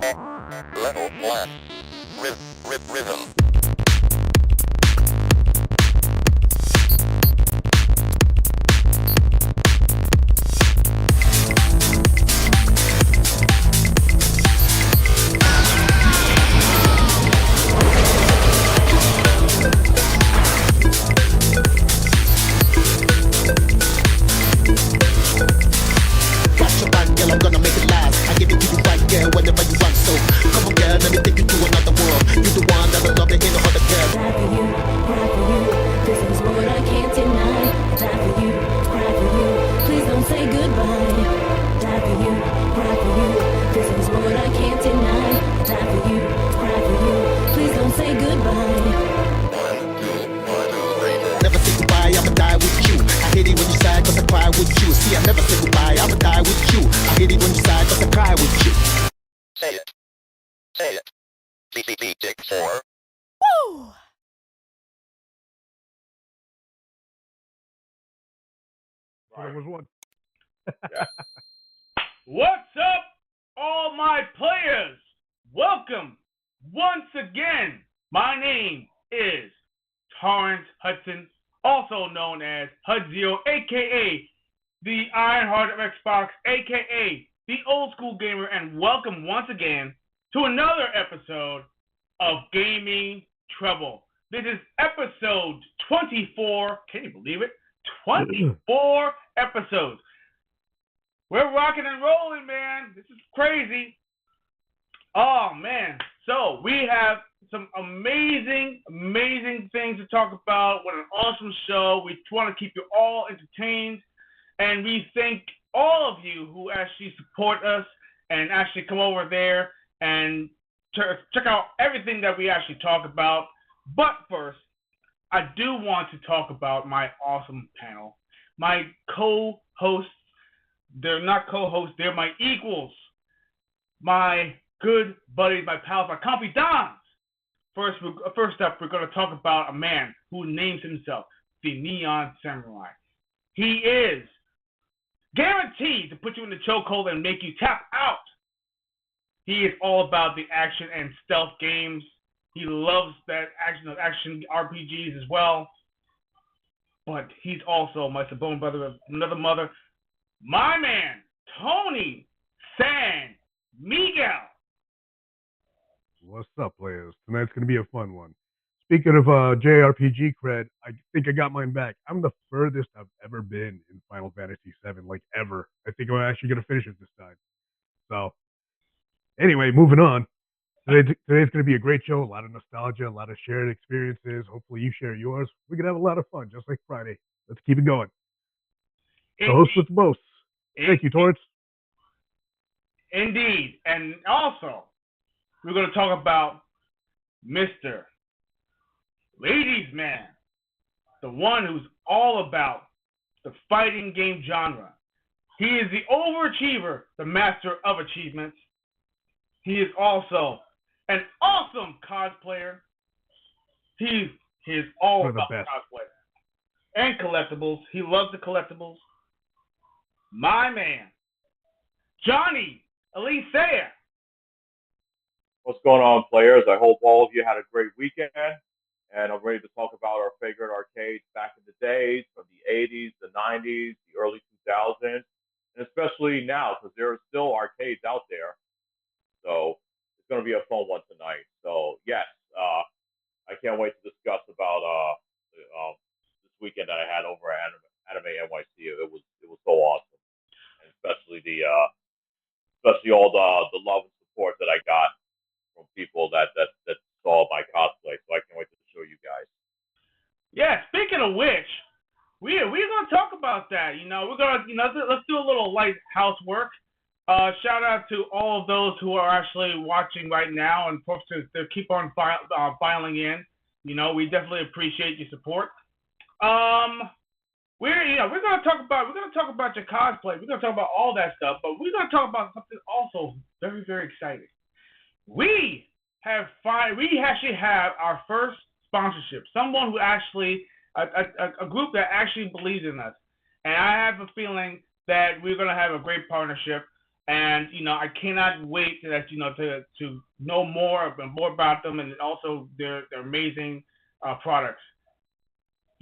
Level flat. Rhythm. I'm gonna make it last. I give it to you right, girl, whenever you want. So come on, girl, let me take you to another world. You're the one that I love, it ain't no other girl. Cry for you, cry for you. This is what I can't deny. Die for you, cry for you. Please don't say goodbye. Die for you, cry for you. This is what I can't deny. Die for you, cry for you. Please don't say goodbye. 1, 2, 3, 4. Never say goodbye, I'ma die with you. I hate it when you sigh, cause I cry with you. See, I never say goodbye, I'ma die with you. I hate it when you sigh, cause I cry with you. Say it. Beep, tick 4. Woo! There was one. What's up, all my players? Welcome once again. My name is Torrance Hudson, also known as Hudzio, aka the Ironheart of Xbox, aka the Old School Gamer, and welcome once again to another episode of Gaming Trouble. This is episode 24. Can you believe it? 24 episodes. We're rocking and rolling, man. This is crazy. Oh, man. So, we have some amazing things to talk about. What an awesome show. We want to keep you all entertained. And we thank all of you who actually support us and actually come over there and check out everything that we actually talk about. But first, I do want to talk about my awesome panel. My co-hosts. They're not co-hosts, they're my equals. My good buddies, my pals, my confidants. First up, we're going to talk about a man who names himself the Neon Samurai. He is guaranteed to put you in the chokehold and make you tap out. He is all about the action and stealth games. He loves that action RPGs as well. But he's also my sublime brother of another mother. My man, Tony San Miguel. What's up, players? Tonight's going to be a fun one. Speaking of JRPG cred, I think I got mine back. I'm the furthest I've ever been in Final Fantasy VII, like ever. I think I'm actually going to finish it this time. So, anyway, moving on. Today's going to be a great show. A lot of nostalgia, a lot of shared experiences. Hopefully you share yours. We can have a lot of fun, just like Friday. Let's keep it going. The host with the most. Thank you, Torrance. Indeed. And also, we're going to talk about Mr. Ladies Man, the one who's all about the fighting game genre. He is the overachiever, the master of achievements. He is also an awesome cosplayer. He is all about cosplay and collectibles. He loves the collectibles. My man, Johnny Elisea. What's going on, players? I hope all of you had a great weekend, and I'm ready to talk about our favorite arcades back in the days, from the 80s, the 90s, the early 2000s, and especially now, because there are still arcades out there. So it's going to be a fun one tonight. So yes, I can't wait to discuss about this weekend that I had over at Anime NYC. It was so awesome, and especially all the love and support that I got from people that saw my cosplay. So I can't wait to show you guys. Yeah, speaking of which, we're gonna talk about that. We're gonna let's do a little light housework. Shout out to all of those who are actually watching right now, and folks to keep on filing in. We definitely appreciate your support. We're gonna talk about your cosplay. We're gonna talk about all that stuff, but we're gonna talk about something also very, very exciting. We actually have our first sponsorship. Someone who actually a group that actually believes in us, and I have a feeling that we're gonna have a great partnership. And I cannot wait to know more about them, and also their amazing products.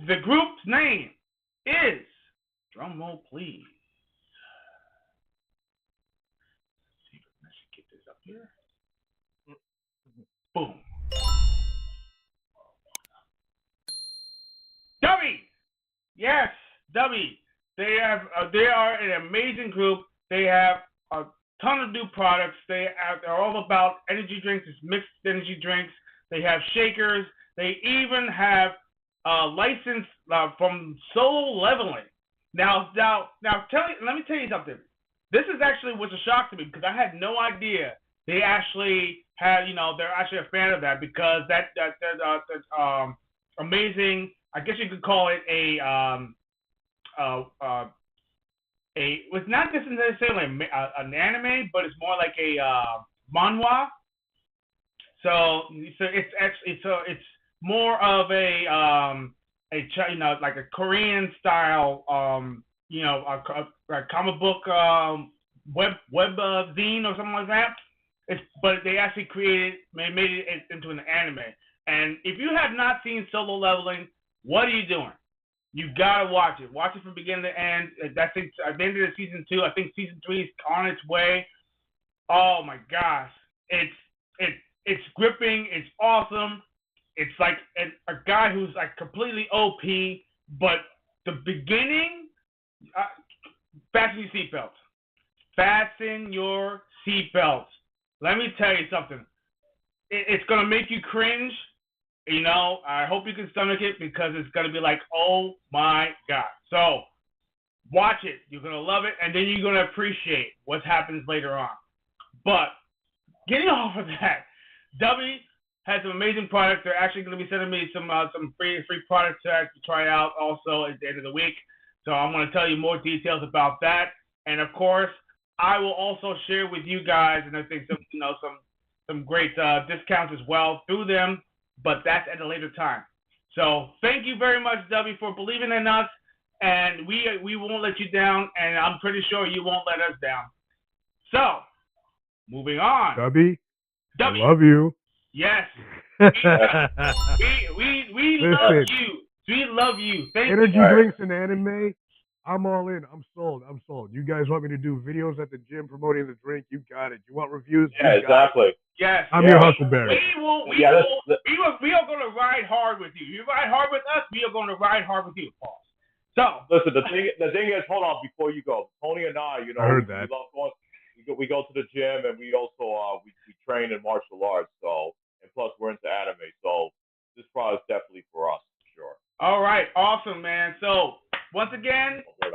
The group's name is, drum roll please. Let's see if I should get this up here. Boom. Dubby. Yes, Dubby. They are an amazing group. They have a ton of new products. They're all about energy drinks. It's mixed energy drinks. They have shakers. They even have license from Solo Leveling. Now, let me tell you something. This is actually was a shock to me because I had no idea they actually had. They're actually a fan of that, because that's amazing. I guess you could call it it's not just necessarily an anime, but it's more like a manhwa. So it's more of a like a Korean style a comic book web zine or something like that. But they actually made it into an anime. And if you have not seen Solo Leveling, what are you doing? You gotta watch it. Watch it from beginning to end. That's at the end of the season 2. I think season 3 is on its way. Oh my gosh, it's gripping. It's awesome. It's like a guy who's like completely OP, but the beginning. Fasten your seatbelts. Fasten your seatbelts. Let me tell you something. It's gonna make you cringe. I hope you can stomach it, because it's going to be like, oh my God. So, watch it. You're going to love it, and then you're going to appreciate what happens later on. But, getting off of that, W has some amazing products. They're actually going to be sending me some free products to actually try out also at the end of the week. So, I'm going to tell you more details about that. And, of course, I will also share with you guys, and I think some great discounts as well through them. But that's at a later time. So thank you very much, W, for believing in us, and we won't let you down, and I'm pretty sure you won't let us down. So, moving on. W, I love you. Yes. we love you. We love you. Thank you. Energy drinks and anime, I'm all in. I'm sold. You guys want me to do videos at the gym promoting the drink? You got it. You want reviews? Yeah, exactly. Yes. I'm your Huckleberry. We are going to ride hard with you. You ride hard with us, we are going to ride hard with you, Paul. So listen, the thing is, hold on before you go. Tony and I, I heard that. We go to the gym, and we also we train in martial arts. So, and plus we're into anime. So this product is definitely for us, for sure. All right, awesome, man. So once again, we're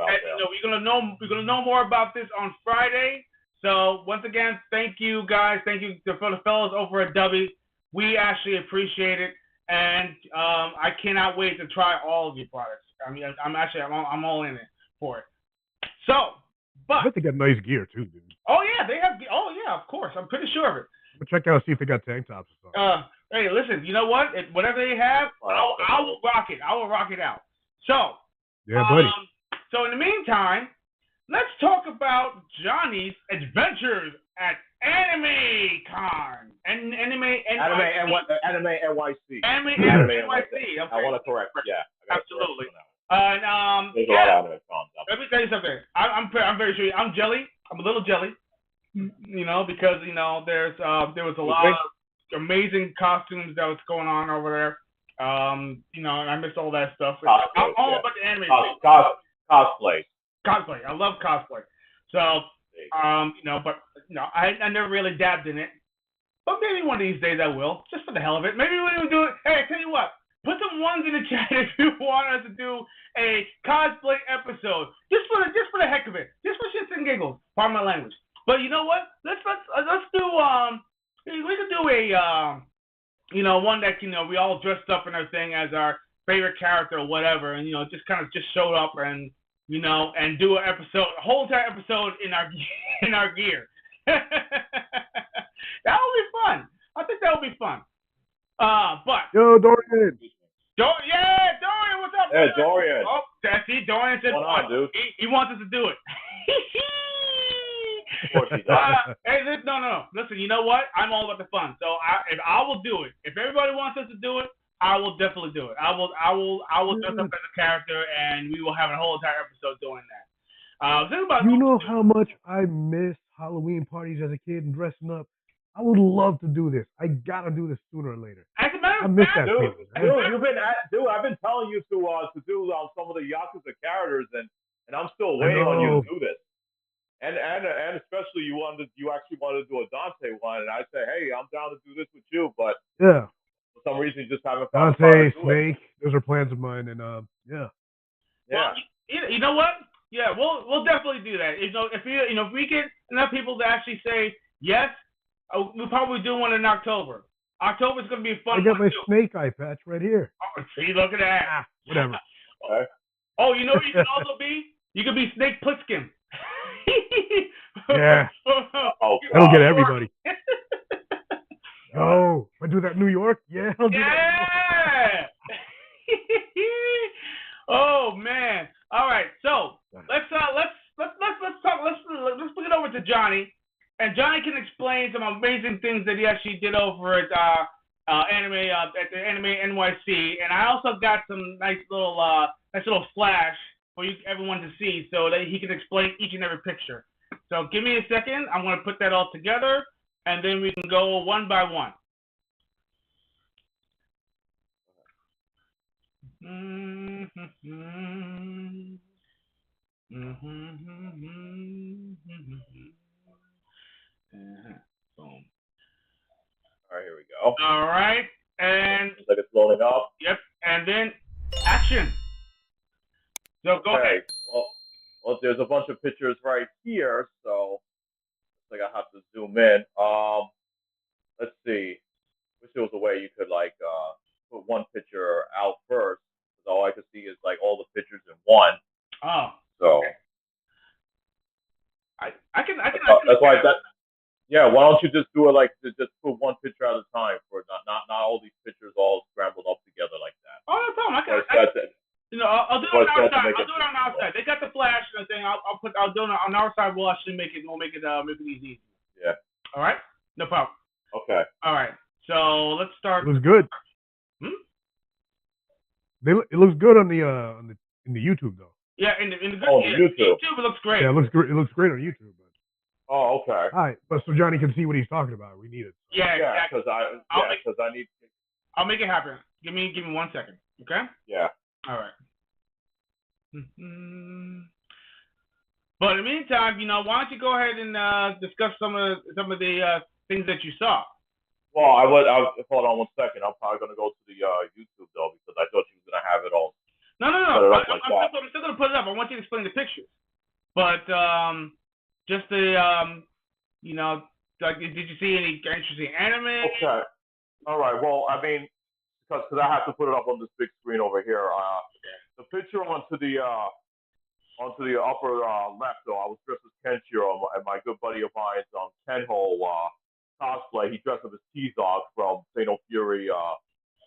gonna know more about this on Friday. So once again, thank you guys. Thank you for the fellows over at W. We actually appreciate it, and I cannot wait to try all of your products. I mean, I'm all in it for it. So, but I bet they got nice gear too, dude. Oh yeah, they have. Oh yeah, of course. I'm pretty sure of it. But check out, see if they got tank tops or something. Hey, listen. You know what? Whatever they have, I will rock it. I will rock it out. So. Yeah, buddy. So in the meantime, let's talk about Johnny's adventures at Anime Con. Anime NYC. Anime NYC. Okay. I want to correct. Yeah. Absolutely. And there's a lot of anime cons. Let me tell you something. I'm very sure. I'm jelly. I'm a little jelly. Because there was a lot of amazing costumes that was going on over there. And I miss all that stuff. I'm all about the anime. Cosplay. Cosplay. I love cosplay. So, I never really dabbed in it. But maybe one of these days I will, just for the hell of it. Maybe we'll do it. Hey, I tell you what. Put some ones in the chat if you want us to do a cosplay episode, just for the heck of it, just for shits and giggles. Pardon my language. But you know what? Let's do we could do a one that we all dressed up and everything as our favorite character or whatever, and just kind of just showed up and and do a whole entire episode in our gear. That would be fun. I think that would be fun. But yo, Dorian. Dorian, what's up? Hey, Dorian. Oh, see, Dorian said What's going on, dude? He wants us to do it. Of course he does. Hey, no. Listen, you know what? I'm all about the fun. So if I will do it. If everybody wants us to do it, I will definitely do it. I will dress up as a character, and we will have a whole entire episode doing that. You know how much I miss Halloween parties as a kid and dressing up? I would love to do this. I gotta do this sooner or later. As a matter I of miss fact, that feeling. I've been telling you to do some of the Yakuza characters, and I'm still waiting on you to do this. And especially you actually wanted to do a Dante one, and I say, hey, I'm down to do this with you, but yeah, for some reason you just haven't found Dante, Snake, those are plans of mine, and yeah. Well, you know what? Yeah, we'll definitely do that. If we get enough people to actually say yes, we'll probably do one in October. October's going to be a fun. I got my too. Snake Eye patch right here. Oh, see, look at that. Whatever. Okay. Oh, you know what you can also be? You could be Snake Plissken. Yeah. That'll get everybody. Oh, I do that in New York? Yeah, I'll do that in New York. Oh man. All right. So let's talk. Let's bring it over to Johnny, and Johnny can explain some amazing things that he actually did over at the Anime NYC, and I also got some nice little flash for everyone to see, so that he can explain each and every picture. So give me a second. I'm going to put that all together, and then we can go one by one. Boom. All right, here we go. All right, and looks like it's loading up. Yep, and then action. So go ahead. Well, there's a bunch of pictures right here, so looks like I have to zoom in. Let's see. Wish there was a way you could put one picture out first, because all I can see is like all the pictures in one. Oh. So. Okay. I can. That's why that. Yeah, why don't you just do it just put one picture at a time for not all these pictures all scrambled up together like that. Oh, no problem. I'll do it on our side. I'll do it on our side. They got the flash and the thing. I'll do it on our side. We'll actually make it easy. Yeah. All right. No problem. Okay. All right. So let's start. It looks good. It looks good in the YouTube though. Yeah, in the YouTube. YouTube it looks great. Yeah, it looks great on YouTube. But... Oh, okay. All right, but so Johnny can see what he's talking about. We need it. So. Yeah, because I need. I'll make it happen. Give me 1 second. Okay. Yeah. All right. But in the meantime, why don't you go ahead and discuss some of the things that you saw. Well, hold on 1 second. I'm probably gonna go to the YouTube though, because I thought you were gonna have it all. No. I'm still gonna put it up. I want you to explain the pictures. But just the did you see any interesting anime? Okay. All right. Well, I mean, because I have to put it up on this big screen over here. The picture onto the upper left, though, I was dressed as Kenshiro, and my good buddy of mine, Kenho cosplay. He dressed up as T-Dog from Fatal Fury,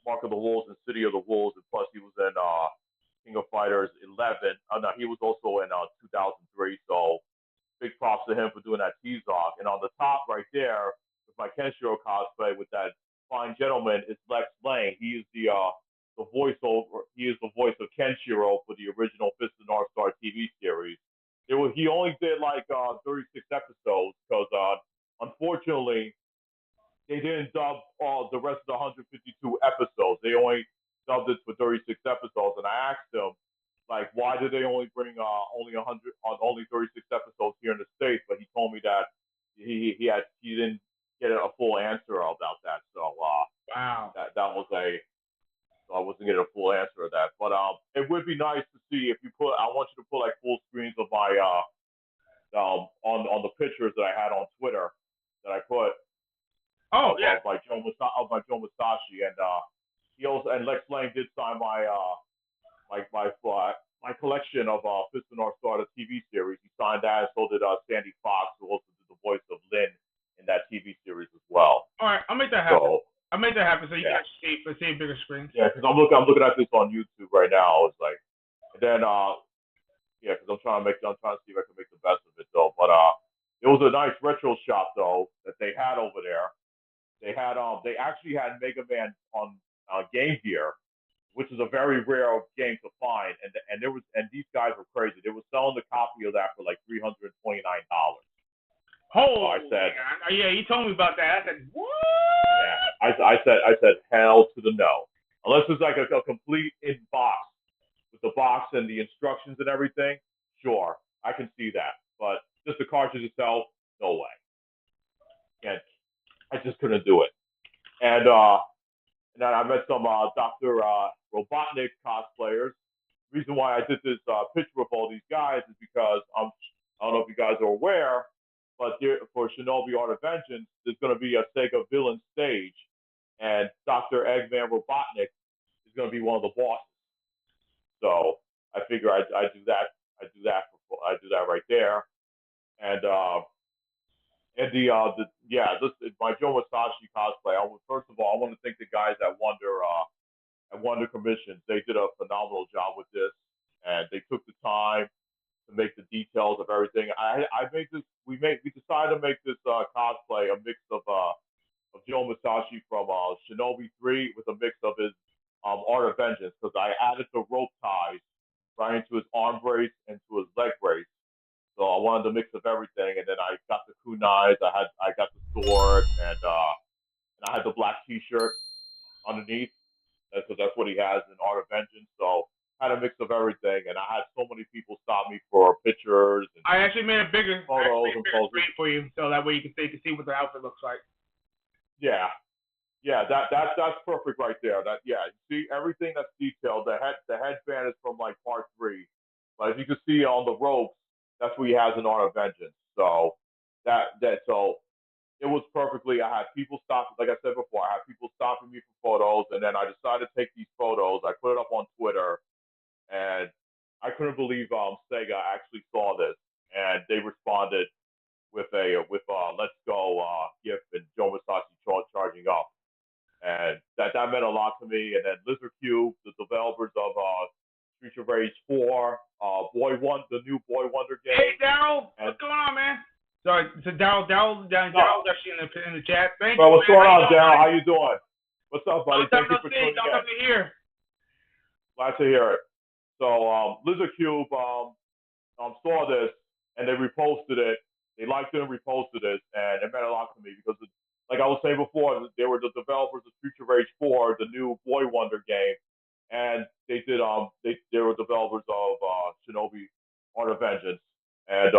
Mark of the Wolves, and City of the Wolves, and plus he was in King of Fighters 11. No, he was also in 2003. So big props to him for doing that T-Dog. And on the top right there, with my Kenshiro cosplay with that fine gentleman, is Lex Lang. He is the voiceover. He is the voice of Kenshiro for the original Fist of North Star TV series. He only did 36 episodes because unfortunately they didn't dub the rest of the 152 episodes. They only dubbed it for 36 episodes, and I asked him why did they only bring only 36 episodes here in the States? But he told me that he didn't get a full answer about that. So wow, that was I wasn't getting a full answer of that. But it would be nice to see if you put. I want you to put full screens of my on the pictures that I had on Twitter that I put. Oh, yeah. Of my Joe Musashi, and he also, and Lex Lang did sign my my collection of Fist of North Star, the TV series. He signed that, and so did Sandy Fox, who also did the voice of Lynn in that TV series as well. All right, I'll make that happen. So you can actually see a bigger screen. Yeah, because I'm looking at this on YouTube right now. It's and then because I'm trying to see if I can make the best of it though. But it was a nice retro shop though that they had over there. They actually had Mega Man on Game Gear, which is a very rare game to find. And these guys were crazy. They were selling the copy of that for like $329. Oh, so I said, yeah, you told me about that. I said, what? yeah, I said, hell to the no. Unless it's like a complete in box with the box and the instructions and everything, sure, I can see that. But just the cartridge itself, no way. And I just couldn't do it. And then I met some Dr. Robotnik cosplayers. The reason why I did this picture with all these guys is because I don't know if you guys are aware, but for Shinobi Art of Vengeance, there's going to be a Sega villain stage, and Dr. Eggman Robotnik is going to be one of the bosses. So I figure I do that. I do that right there. And my Joe Masashi cosplay. First of all, I want to thank the guys at Wonder Commissions. They did a phenomenal job with this, and they took the time to make the details of everything. I made this. We decided to make this cosplay a mix of Joe Masashi from Shinobi 3 with a mix of his Art of Vengeance, because I added the rope ties right into his arm brace and to his leg brace. So I wanted a mix of everything, and then I got the kunais. I got the sword, and I had the black T-shirt underneath, because that's what he has in Art of Vengeance. So I had a mix of everything, and I had so many people stop me for pictures. And I actually made a bigger photos and poses screen for you, so that way you can see what the outfit looks like. Yeah, that's perfect right there. See everything that's detailed. The headband is from like part 3, but as you can see on the ropes, that's what he has in Art of Vengeance. So so it was perfectly. I had people stop, like I said before, I had people stopping me for photos, and then I decided to take these photos. I put it up on Twitter, and I couldn't believe Sega actually saw this, and they responded with let's go gift and Joe Masashi charging up, and that meant a lot to me. And then Lizard Cube, the developers of Streets of Rage 4, the new Boy Wonder game. Hey Daryl, what's going on, man? Sorry, so Daryl's actually in the chat. Thank you. What's going on, Daryl? How you doing? What's up, buddy? Thank you for tuning in. Here. Glad to hear it. So Lizard Cube saw this, and they reposted it. They liked it and reposted it, and it meant a lot to me because, like I was saying before, they were the developers of Future Rage 4, the new Boy Wonder game, and they were developers of Shinobi Art of Vengeance. And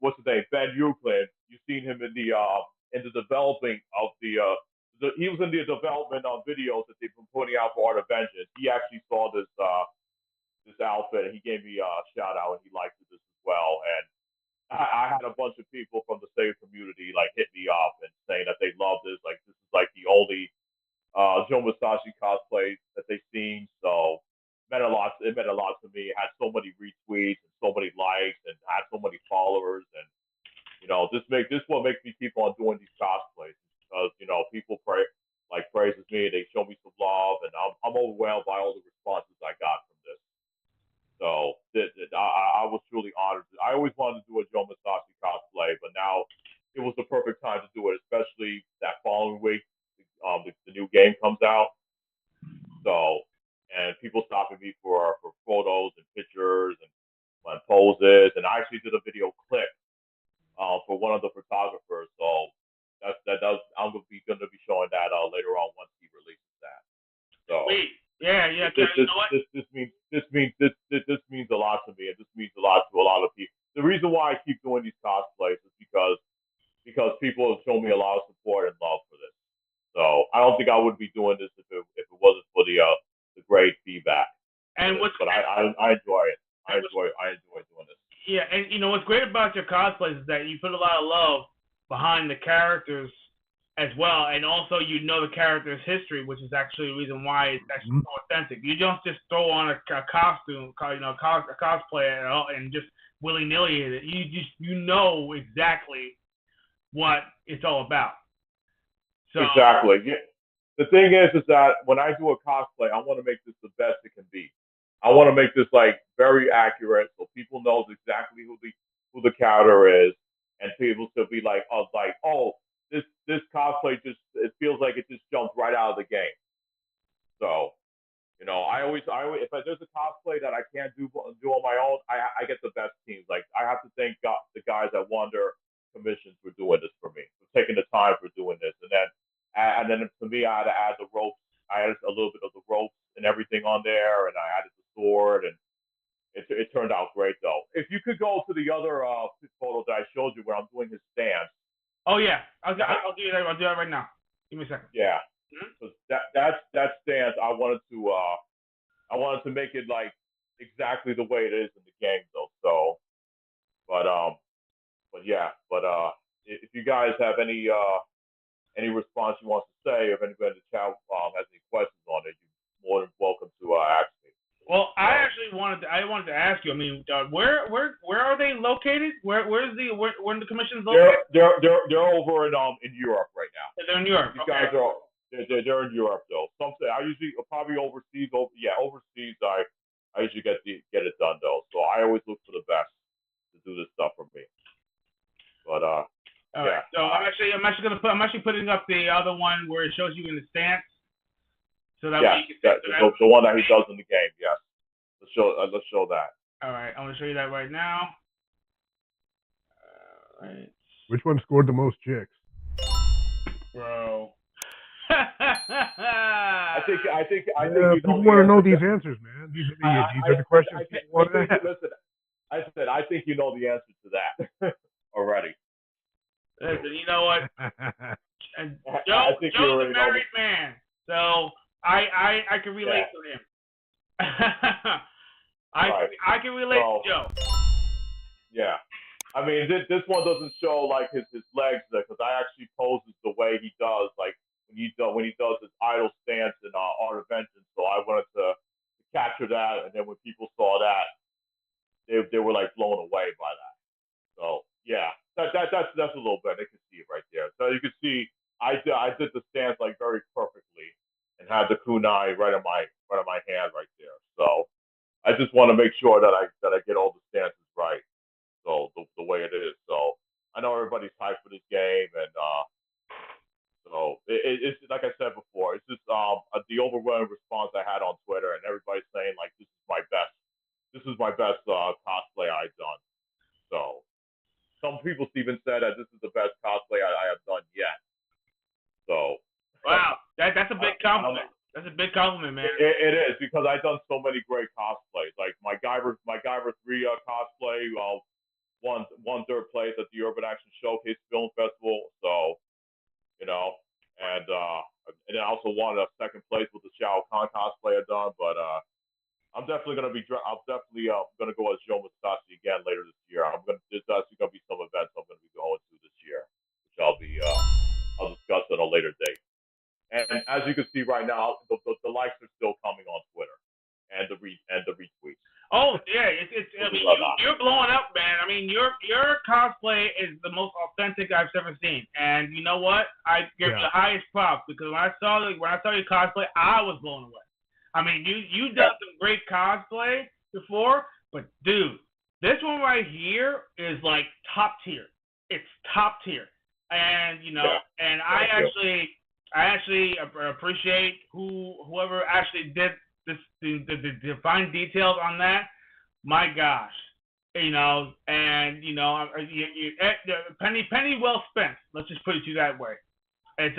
what's his name? Ben Euclid. You've seen him in the developing of he was in the development of videos that they've been putting out for Art of Vengeance. He actually saw this outfit, and he gave me a shout out, and he liked this as well. And I had a bunch of people from the Sega community like hit me up and saying that they love this. Like this is like the only Joe Masashi cosplay that they've seen. So it meant a lot to me. It had so many retweets and so many likes and had so many followers. And this what makes me keep on doing these cosplays, because people praises me. They show me some love, and I'm overwhelmed by all the responses I got from this. So I was truly honored. I always wanted to do a Joe Masashi cosplay, but now it was the perfect time to do it, especially that following week. The new game comes out. So, and people stopping me for photos and pictures and poses. And I actually did a video clip for one of the photographers. So I'm going to be showing that later on once he releases that. So. Wait. Yeah. This means a lot to me, and this means a lot to a lot of people. The reason why I keep doing these cosplays is because people have shown me a lot of support and love for this. So I don't think I would be doing this if it wasn't for the great feedback. I enjoy it. I enjoy doing this. Yeah, and what's great about your cosplays is that you put a lot of love behind the characters as well, and also the character's history, which is actually the reason why it's actually so authentic. You don't just throw on a costume, a cosplay, and just willy nilly it. You know exactly what it's all about. So, exactly. Yeah. The thing is that when I do a cosplay, I want to make this the best it can be. I want to make this like very accurate, so people know exactly who the character is. and people to be like, oh, this cosplay just it feels like it just jumped right out of the game. So if there's a cosplay that I can't do on my own, I get the best teams. Like I have to thank God, the guys at Wonder Commissions for doing this for me, for taking the time for doing this, and then for me, I had to add the ropes. I added a little bit of the ropes and everything on there, and I added the sword, and it turned out great though. If you could go to the other photo that I showed you where I'm doing his stance. Oh yeah, I'll do that. I'll do that right now. Give me a second. Yeah, because that stance I wanted to make it like exactly the way it is in the game though. So, but if you guys have any response you want to say, if anybody in the chat has any questions on it, you're more than welcome to ask me. Well, I actually wanted to ask you. I mean, where are they located? Where the commission's located? They're over in Europe right now. They're in Europe. These guys are they're in Europe though. I usually probably overseas. Overseas I usually get it done though. So I always look for the best to do this stuff for me. But All right. So I'm actually putting up the other one where it shows you in the stance. So that way you can the one that he does in the game. Yes. Let's show that. All right. I'm gonna show you that right now. All right. Which one scored the most chicks? Bro. I think people want to know these answers, man. These are the questions people want to ask. Listen, I think you know the answer to that already. Listen, you know what? Joe's a married man, so I can relate to him. I can relate to Joe. Yeah. I mean, this one doesn't show like his legs there because I actually poses the way he does, like when he does his idle stance in Art of Vengeance. So I wanted to capture that, and then when people saw that, they were like blown away by that. So yeah, that's a little bit. They can see it right there. So you can see I did the stance like very perfectly, and had the kunai right on my hand right there. So I just want to make sure that I get all the stances right. So the way it is. So I know everybody's hyped for this game, and so it's like I said before, it's just the overwhelming response I had on Twitter, and everybody's saying like this is my best cosplay I've done. So some people even said that this is the best cosplay I have done yet. So wow, that's a big compliment. That's a big compliment, man. It is because I've done so many great cosplays. Like my Guyver 3 cosplay. Won third place at the Urban Action Showcase Film Festival. So, and I also won a second place with the Shao Kahn cosplay I've done. But I'm definitely gonna go as Joe Musashi again later this year. There's actually gonna be some events I'm gonna be going to this year, which I'll discuss at a later date. And as you can see right now, the likes are still coming on Twitter and the retweets. Oh yeah, I mean, you're blowing up, man. I mean, your cosplay is the most authentic I've ever seen, and you know what? I give you the highest props because when I saw your cosplay, I was blown away. I mean, you done some great cosplay before, but dude, this one right here is like top tier. It's top tier, and and I actually appreciate whoever actually did this, the fine details on that. My gosh, and penny well spent. Let's just put it that way. It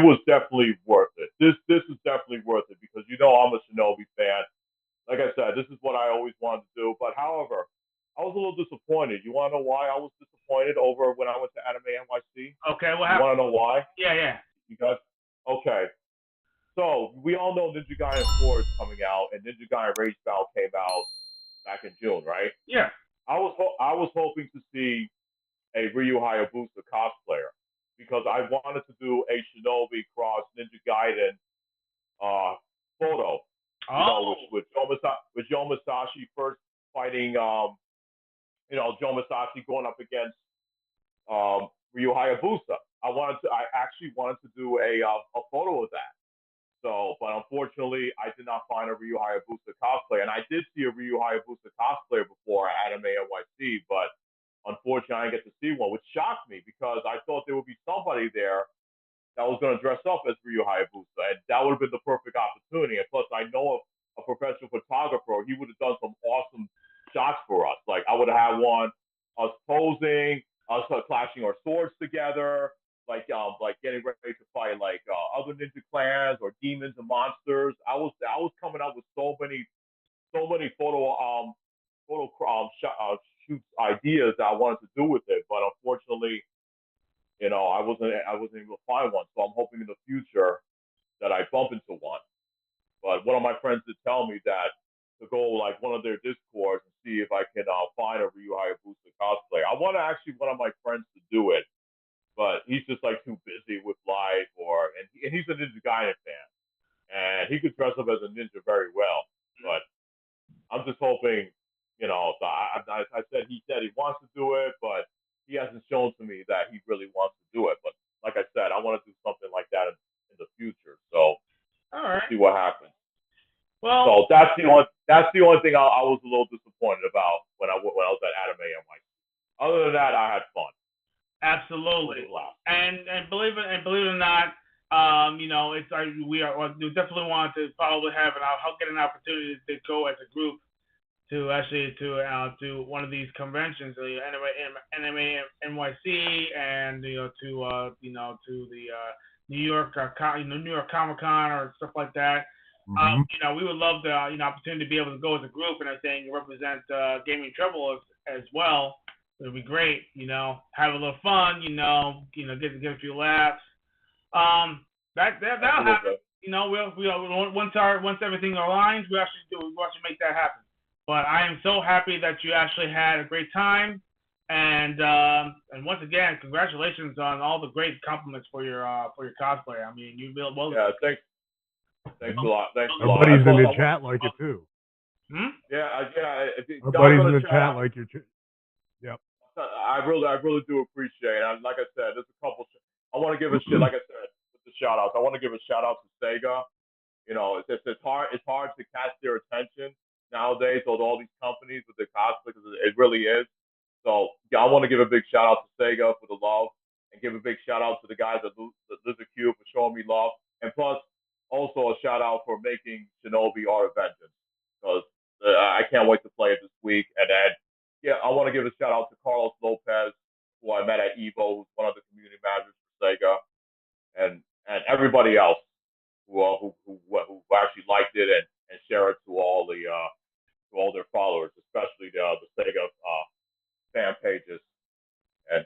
was definitely worth it. This is definitely worth it because I'm a Shinobi fan. Like I said, this is what I always wanted to do. But however, I was a little disappointed. You want to know why I was disappointed over when I went to Anime NYC? Okay, what happened? You want to know why? Yeah. You guys? Okay. So we all know Ninja Gaiden 4 is coming out, and Ninja Gaiden Rage Battle came out back in June, right? Yeah. I was hoping to see a Ryu Hayabusa cosplayer because I wanted to do a Shinobi cross Ninja Gaiden photo. With Joe Musashi first fighting, Joe Musashi going up against Ryu Hayabusa. I actually wanted to do a photo of that. So, but unfortunately, I did not find a Ryu Hayabusa cosplay, and I did see a Ryu Hayabusa cosplayer before at Anime NYC, but unfortunately, I didn't get to see one, which shocked me because I thought there would be somebody there that was going to dress up as Ryu Hayabusa, and that would have been the perfect opportunity. And plus, I know a professional photographer; he would have done some awesome shots for us. Like I would have had one, us posing, us clashing our swords together, like getting ready to fight like other ninja clans or demons and monsters. I was coming up with so many shoot ideas that I wanted to do with it, but unfortunately, I wasn't able to find one. So I'm hoping in the future that I bump into one. But one of my friends did tell me that to go like one of their discords and see if I can find a Ryu Hayabusa cosplay. I want to actually one of my friends to do it, but he's just like too busy with life, and he's a Ninja Gaiden fan, and he could dress up as a ninja very well. But I'm just hoping, I said he said he wants to do it, but he hasn't shown to me that he really wants to do it. But like I said, I want to do something like that in the future. So All right. see what happens. Well, So that's the only thing I was a little disappointed about when I was at Anime NYC. Other than that, I had fun. absolutely. And believe it or not, it's we definitely want to probably have I'll get an opportunity to go as a group to actually to one of these conventions, Anime NYC, and to the New York New York Comic Con or stuff like that. We would love the opportunity to be able to go as a group and everything, represent Gaming Trouble as well. It would be great, have a little fun, get a few laughs. That'll happen. Once everything aligns, we'll actually make that happen. But I am so happy that you actually had a great time, and once again, congratulations on all the great compliments for your cosplay. I mean, you built well. Yeah, thanks a lot. Our buddies in the chat like it too. Yeah. Our buddies in the chat like your. Yep. I really do appreciate it. And like I said, there's a couple. I want to give a shit. Like I said, with the shout outs, I want to give a shout out to Sega. It's hard to catch their attention nowadays with all these companies with their cosplay, because it really is. So yeah, I want to give a big shout out to Sega for the love, and give a big shout out to the guys at Lizard Cube for showing me love, and plus also a shout out for making Shinobi Art of Vengeance, because I can't wait to play it this week. And then I want to give a shout out to Carlos Lopez, who I met at Evo, who's one of the community managers for Sega, and everybody else who actually liked it and share it to all their followers, especially the Sega fan pages. And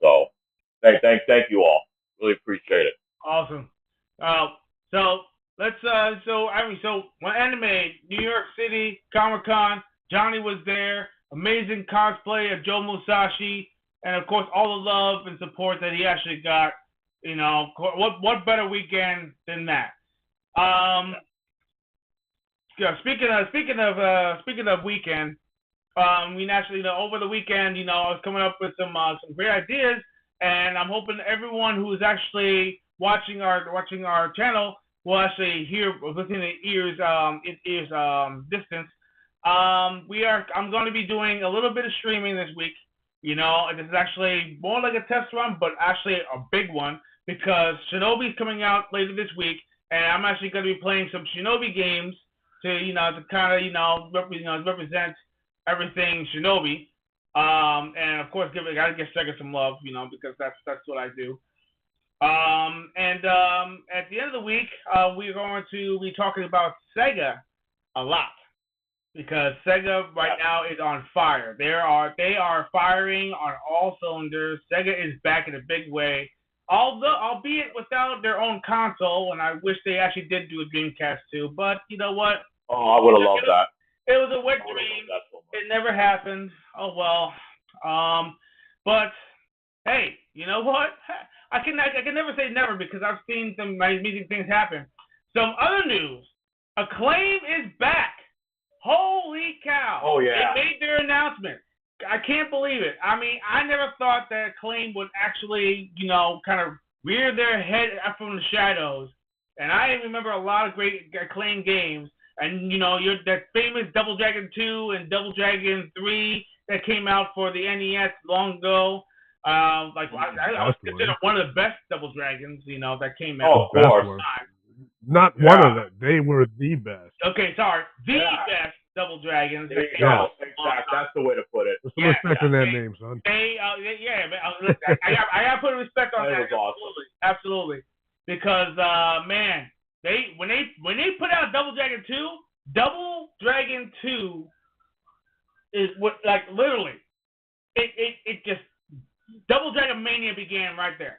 so thank you all. Really appreciate it. Awesome. So let's when Anime New York City Comic Con, Johnny was there. Amazing cosplay of Joe Musashi, and of course all the love and support that he actually got. What better weekend than that? Speaking of weekend, we naturally over the weekend, I was coming up with some great ideas, and I'm hoping everyone who is actually watching our channel will actually hear within the ears distance. I'm going to be doing a little bit of streaming this week. This is actually more like a test run, but actually a big one, because Shinobi is coming out later this week, and I'm actually going to be playing some Shinobi games to kind of represent everything Shinobi, and of course gotta give Sega some love, because that's what I do. And at the end of the week, we're going to be talking about Sega a lot, because Sega right now is on fire. They are firing on all cylinders. Sega is back in a big way, albeit without their own console, and I wish they actually did do a Dreamcast too. But you know what? Oh, I would have loved that. It was a wet dream. It never happened. Oh well. But hey, you know what? I can never say never, because I've seen some amazing things happen. Some other news: Acclaim is back. Holy cow! Oh yeah. They made their announcement. I can't believe it. I mean, I never thought that Acclaim would actually, kind of rear their head up from the shadows. And I remember a lot of great Acclaim games. And, that famous Double Dragon 2 and Double Dragon 3 that came out for the NES long ago. I would consider one of the best Double Dragons, that came out. Oh, of course. Not one of them. They were the best. Okay, sorry. The best Double Dragons. There you go. Exactly. That's the way to put it. Put some respect on that name, son. I gotta put respect on that. Was awesome. Absolutely. Because man, when they put out Double Dragon 2 is what, like, literally, it just, Double Dragon Mania began right there.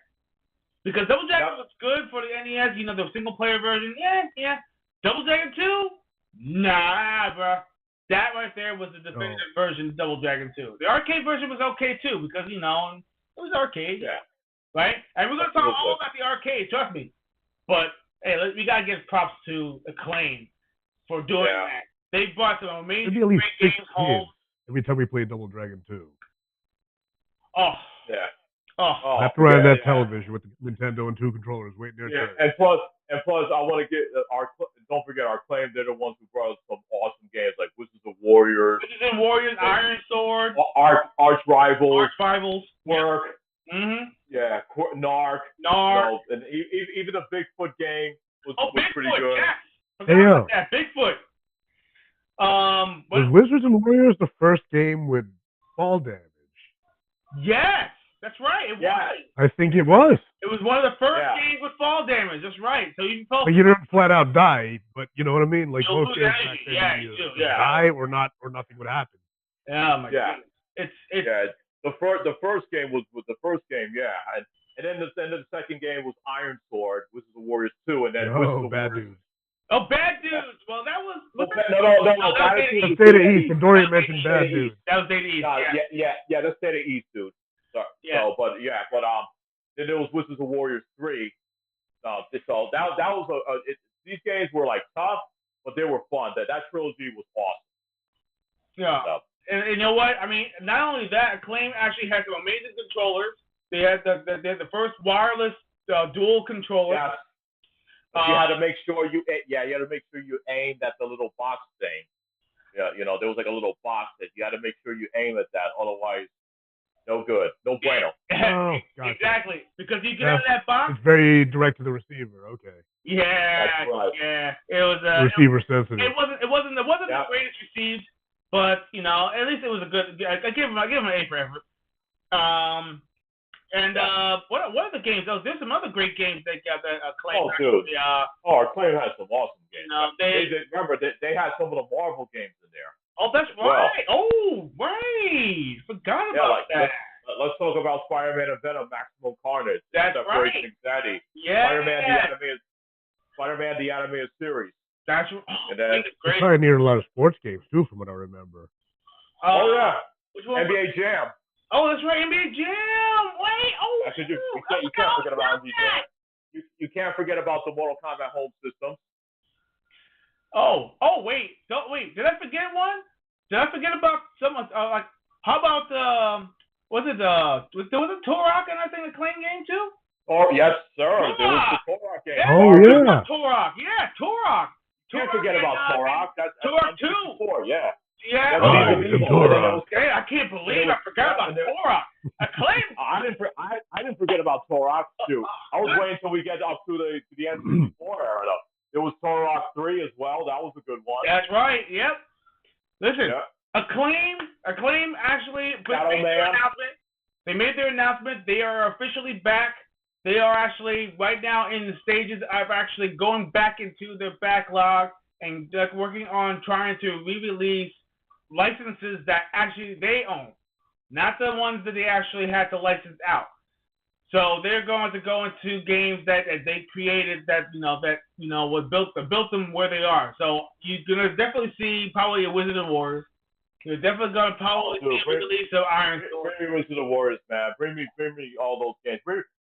Because Double Dragon was good for the NES, the single player version. Yeah. Double Dragon 2? Nah, bro. That right there was the definitive version of Double Dragon 2. The arcade version was okay too, because it was arcade. Yeah. Right? And we're gonna talk all about the arcade, trust me. But hey, we gotta give props to Acclaim for doing that. They brought some amazing great games home. Every time we played Double Dragon 2. Oh. Yeah. Oh, after I had that television with the Nintendo and 2 controllers waiting there. Yeah, and plus, I want to get don't forget our Claim. They're the ones who brought us some awesome games like Wizards of Warriors, Iron Sword, Arch Rivals, Work. Yep. Mm-hmm. Yeah, Narc. And even the Bigfoot game was pretty good. Yes. Yeah, Bigfoot. Was Wizards and Warriors the first game with fall damage? Yes. That's right. It was. I think it was. It was one of the first games with fall damage. That's right. So you didn't flat out die, but you know what I mean. Like most games back then, you die or nothing would happen. Oh my God. It's The first game was the first game, and then the second game was Iron Sword, which is the Warriors 2, and then Bad Dudes. Oh, Bad Dudes. Well, that was. No. That's Data East. And Dorian mentioned Bad Dudes. That was Data East. That's Data East, dude. Then there was Wizards of Warriors 3. So that was these games were like tough, but they were fun. That trilogy was awesome. Yeah. So. And you know what? I mean, not only that, Acclaim actually had some amazing controllers. They had the first wireless dual controller. Yes. You had to make sure you aimed at the little box thing. Yeah, there was like a little box that you had to make sure you aim at that, otherwise. No good. No bueno. Oh, gotcha. Exactly. Because you get out of that box. It's very direct to the receiver. Okay. Yeah. That's right. Yeah. It was receiver sensitive. It wasn't the greatest received, but at least it was a good. I give him an A for effort. What are the games? There's some other great games that got that Acclaim. Oh, dude. Acclaim has some awesome games. Remember they had some of the Marvel games in there. Oh, that's right. Oh, right. Forgot about that. Let's talk about Spider-Man and Venom, Maximum Carnage. That's right. Daddy. Yeah. Spider-Man the animated series. That's right. And then they pioneered a lot of sports games too, from what I remember. Which one? NBA Jam. Oh, that's right, NBA Jam. Wait. Oh, you can't forget about NBA Jam. You can't forget about the Mortal Kombat home system. Wait. Did I forget one? Did I forget about someone? How about was it Turok and I think the Acclaim game too? Oh yes, sir. There was the Turok game. Yeah, Turok. Yeah, Turok. Can't forget about Turok. That's Turok 2. Yeah. Yeah. I can't believe I forgot about Turok. Acclaim. I didn't forget about Turok 2. I was waiting until we get up to the N64 era though. There was Turok 3 as well. That was a good one. That's right. Yep. Listen, Acclaim actually made their announcement. They made their announcement. They are officially back. They are actually right now in the stages of actually going back into their backlog and working on trying to re-release licenses that actually they own, not the ones that they actually had to license out. So they're going to go into games that they created that was built them where they are. So you're gonna definitely see probably a Wizard of Warriors. You're definitely gonna probably see a release of Iron Sword. Bring me Wizard of Warriors, man. Bring me all those games.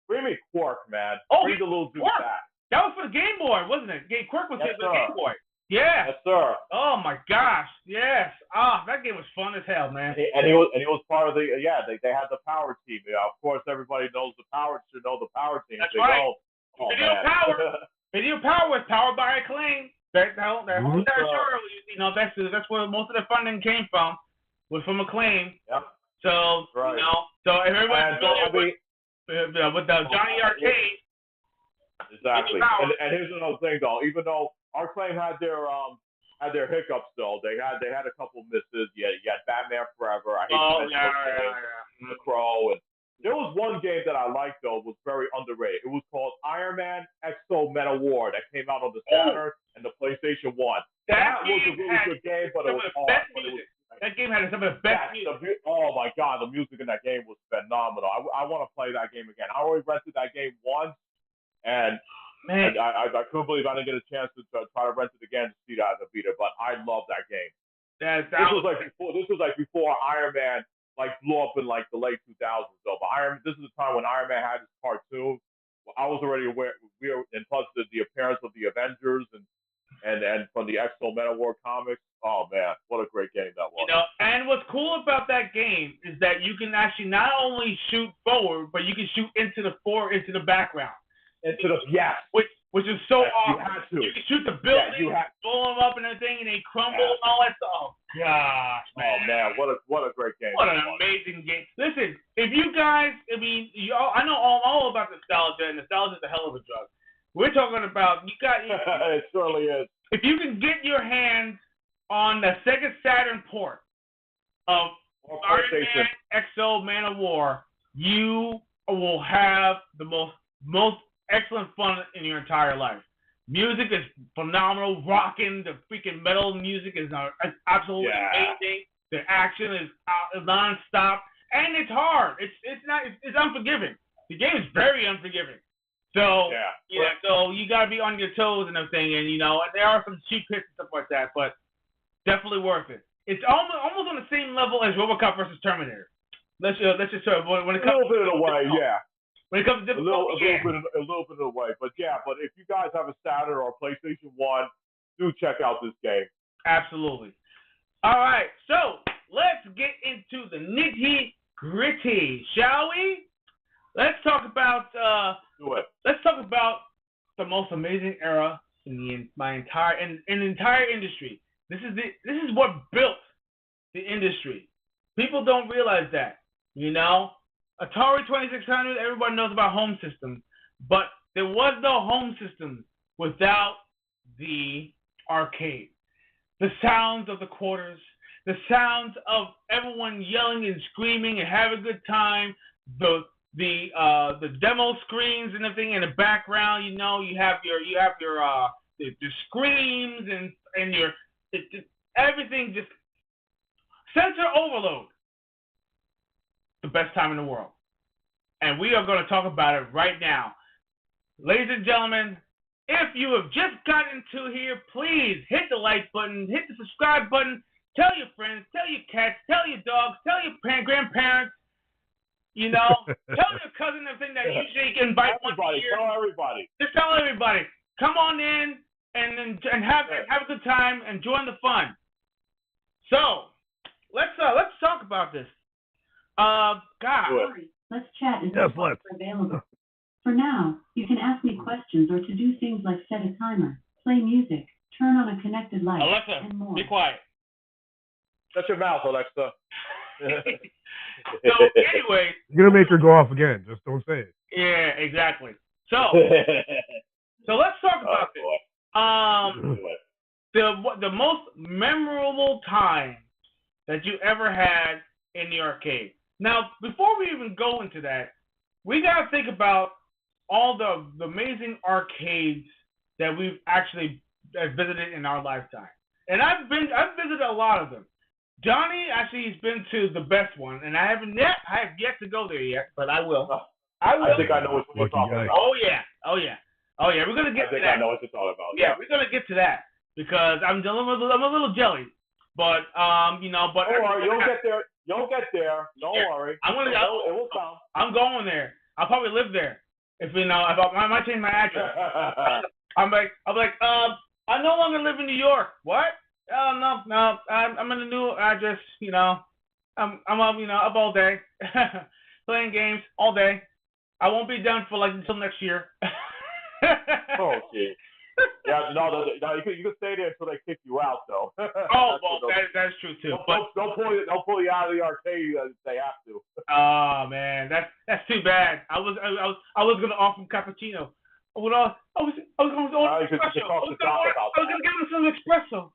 Bring me Quark, man. Bring the little dude back. That was for the Game Boy, wasn't it? Quark was for the Game Boy. Yeah. Yes, sir. Oh my gosh. Yes. That game was fun as hell, man. And he was part of the they had the power team. Of course, everybody knows the power should know the power team. That's right. Video Power was powered by Acclaim. That's where most of the funding came from. was from Acclaim. Yep. So Right. you know, so if everybody's familiar with the Johnny Arcade. Exactly. And here's another thing though. Even though our claim had their hiccups though, they had a couple misses. You had Batman Forever. I hate to mention The Crow. And there was one game that I liked though, was very underrated. It was called Iron Man Exo Man of War that came out on the Saturn and the PlayStation 1. That was a really good game, but it was hard. That game had some of the best music. Oh my god, the music in that game was phenomenal. I want to play that game again. I already rented that game once, and I couldn't believe I didn't get a chance to try to rent it again to see that as a beater. But I love that game. This was like before Iron Man blew up in the late 2000s though. But this is the time when Iron Man had his cartoon. I was already aware. And plus the appearance of the Avengers and from the Exo Men of War comics. Oh man, what a great game that was. And what's cool about that game is that you can actually not only shoot forward, but you can shoot into the background. Which is so awesome. You can shoot the buildings, blow them up and everything, and they crumble and all that stuff. Oh gosh, man. Oh man, what a great game. What an amazing game. Listen, if you guys, I know all about nostalgia, and nostalgia is a hell of a drug. We're talking about it surely is. If you can get your hands on the Sega Saturn port of Iron Man Exo Man of War, you will have the most excellent fun in your entire life. Music is phenomenal. Rocking, the freaking metal music is absolutely amazing. The action is non-stop, and it's hard. It's unforgiving. The game is very unforgiving. So so you gotta be on your toes and everything, and there are some cheap hits and stuff like that, but definitely worth it. It's almost on the same level as RoboCop versus Terminator. Let's just when it comes a little bit of the way, When it comes to a little bit of the way, but if you guys have a Saturn or a PlayStation 1, do check out this game. Absolutely. All right, so let's get into the nitty gritty, shall we? Let's talk about Let's talk about the most amazing era in the entire industry. This is what built the industry. People don't realize that. Atari 2600, everybody knows about home systems, but there was no home system without the arcade. The sounds of the quarters, the sounds of everyone yelling and screaming and having a good time, the demo screens and everything in the background. You have your the screams and your everything, just sensor overload. The best time in the world, and we are going to talk about it right now, ladies and gentlemen. If you have just gotten to here, please hit the like button, hit the subscribe button, tell your friends, tell your cats, tell your dogs, tell your grandparents. Tell your cousin everything that usually you can invite once a year. Tell everybody. Just tell everybody. Come on in and have a good time and join the fun. So let's talk about this. Let's chat until we're available. For now, you can ask me questions or to do things like set a timer, play music, turn on a connected light, Alexa, and more. be quiet. Shut your mouth, Alexa. So anyway, you're gonna make her go off again. Just don't say it. Yeah, exactly. So let's talk about this. The most memorable time that you ever had in the arcade. Now, before we even go into that, we gotta think about all the amazing arcades that we've actually visited in our lifetime. And I've visited a lot of them. Johnny actually has been to the best one, and I have yet to go there yet, but I will. I think I know what you're talking about. Oh yeah. We're gonna get to that. I know what you're talking about. Yeah, we're gonna get to that because I'm a little jelly, but But don't worry, you'll get there. You'll get there. Don't worry. I'm gonna. It will come. I'm going there. I'll probably live there. If I might change my address. I'm like, I no longer live in New York. What? Oh no, I'm in a new address. I'm up all day, playing games all day. I won't be done for until next year. Oh, gee. Yeah, no, you can stay there until they kick you out, though. Oh, well, that's true too. Don't pull you out of the arcade if they have to. Oh man, that's too bad. I was gonna offer him cappuccino. I was gonna order espresso. I was gonna give him some espresso.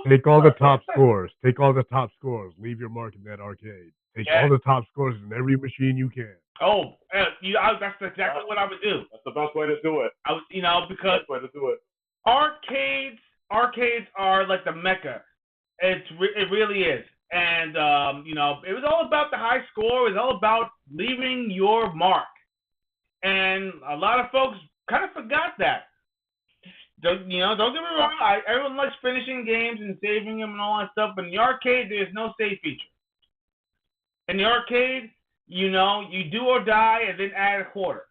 Take all the top scores. Take all the top scores. Leave your mark in that arcade. Take all the top scores in every machine you can. Oh, that's exactly what I would do. That's the best way to do it. I was, because best way to do it. Arcades are like the mecca. It really is. And it was all about the high score. It was all about leaving your mark. And a lot of folks kind of forgot that. Don't get me wrong. Everyone likes finishing games and saving them and all that stuff. But in the arcade, there's no save feature. In the arcade, you do or die and then add a quarter.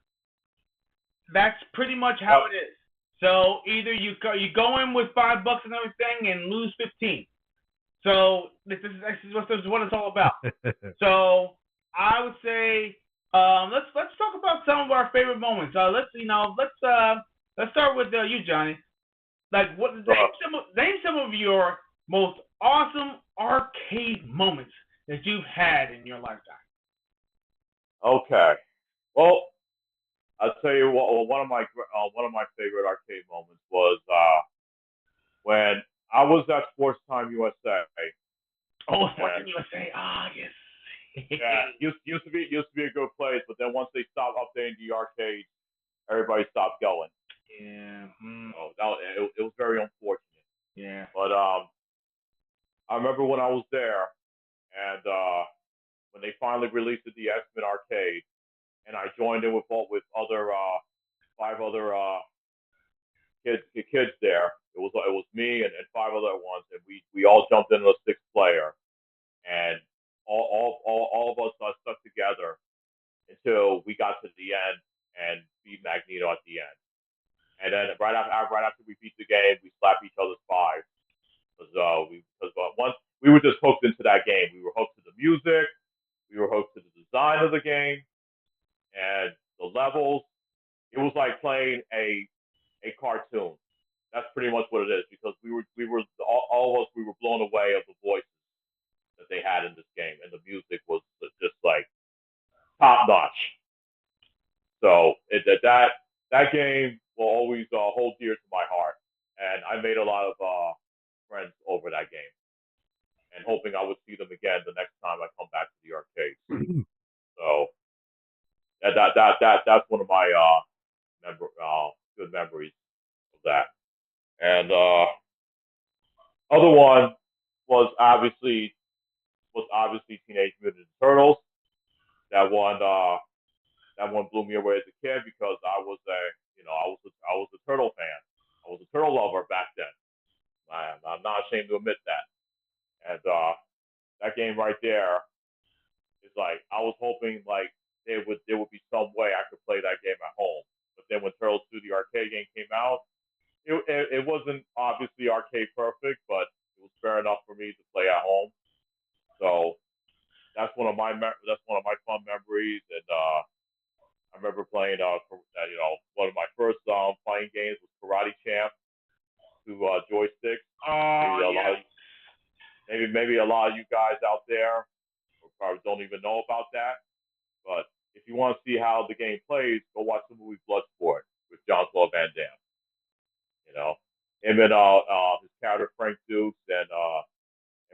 That's pretty much how it is. So either you go in with $5 and everything and lose 15. So this is what it's all about. So I would say let's talk about some of our favorite moments. Let's start with you, Johnny. Like, name some of your most awesome arcade moments that you've had in your lifetime. Okay. Well, I'll tell you what. One of my favorite arcade moments was when I was at Sports Time USA. Oh, Sports Time USA. Yes. Yeah, used to be a good place, but then once they stopped updating the arcade, everybody stopped going. Yeah. So it was very unfortunate. Yeah. But I remember when I was there, and when they finally released the X-Men arcade, and I joined in with other 5 other kids there. It was me and 5 other ones, and we all jumped into a 6-player, and all of us stuck together until we got to the end and beat Magneto at the end. And then right after we beat the game, we slapped each other's 5 because once we were just hooked into that game. We were hooked to the music, we were hooked to the design of the game, and the levels. It was like playing a cartoon. That's pretty much what it is, because we were all of us, we were blown away of the voices that they had in this game, and the music was just like top notch. So that game will always hold dear to my heart, and I made a lot of friends over that game, and hoping I would see them again the next time I come back to the arcade. So that's one of my good memories of that. And other one was obviously Teenage Mutant Ninja Turtles. That one blew me away as a kid, because I was a turtle fan. I was a turtle lover back then. I'm not ashamed to admit that. And that game right there is like, I was hoping like there would be some way I could play that game at home. But then when Turtles 2, the arcade game, came out, it wasn't obviously arcade perfect, but it was fair enough for me to play at home. So that's one of my fun memories. And I remember playing one of my first playing games was Karate Champ to joysticks. Maybe a lot of you guys out there probably don't even know about that. But if you want to see how the game plays, go watch the movie Bloodsport with Jean-Claude Van Damme. Him and his character Frank Dukes and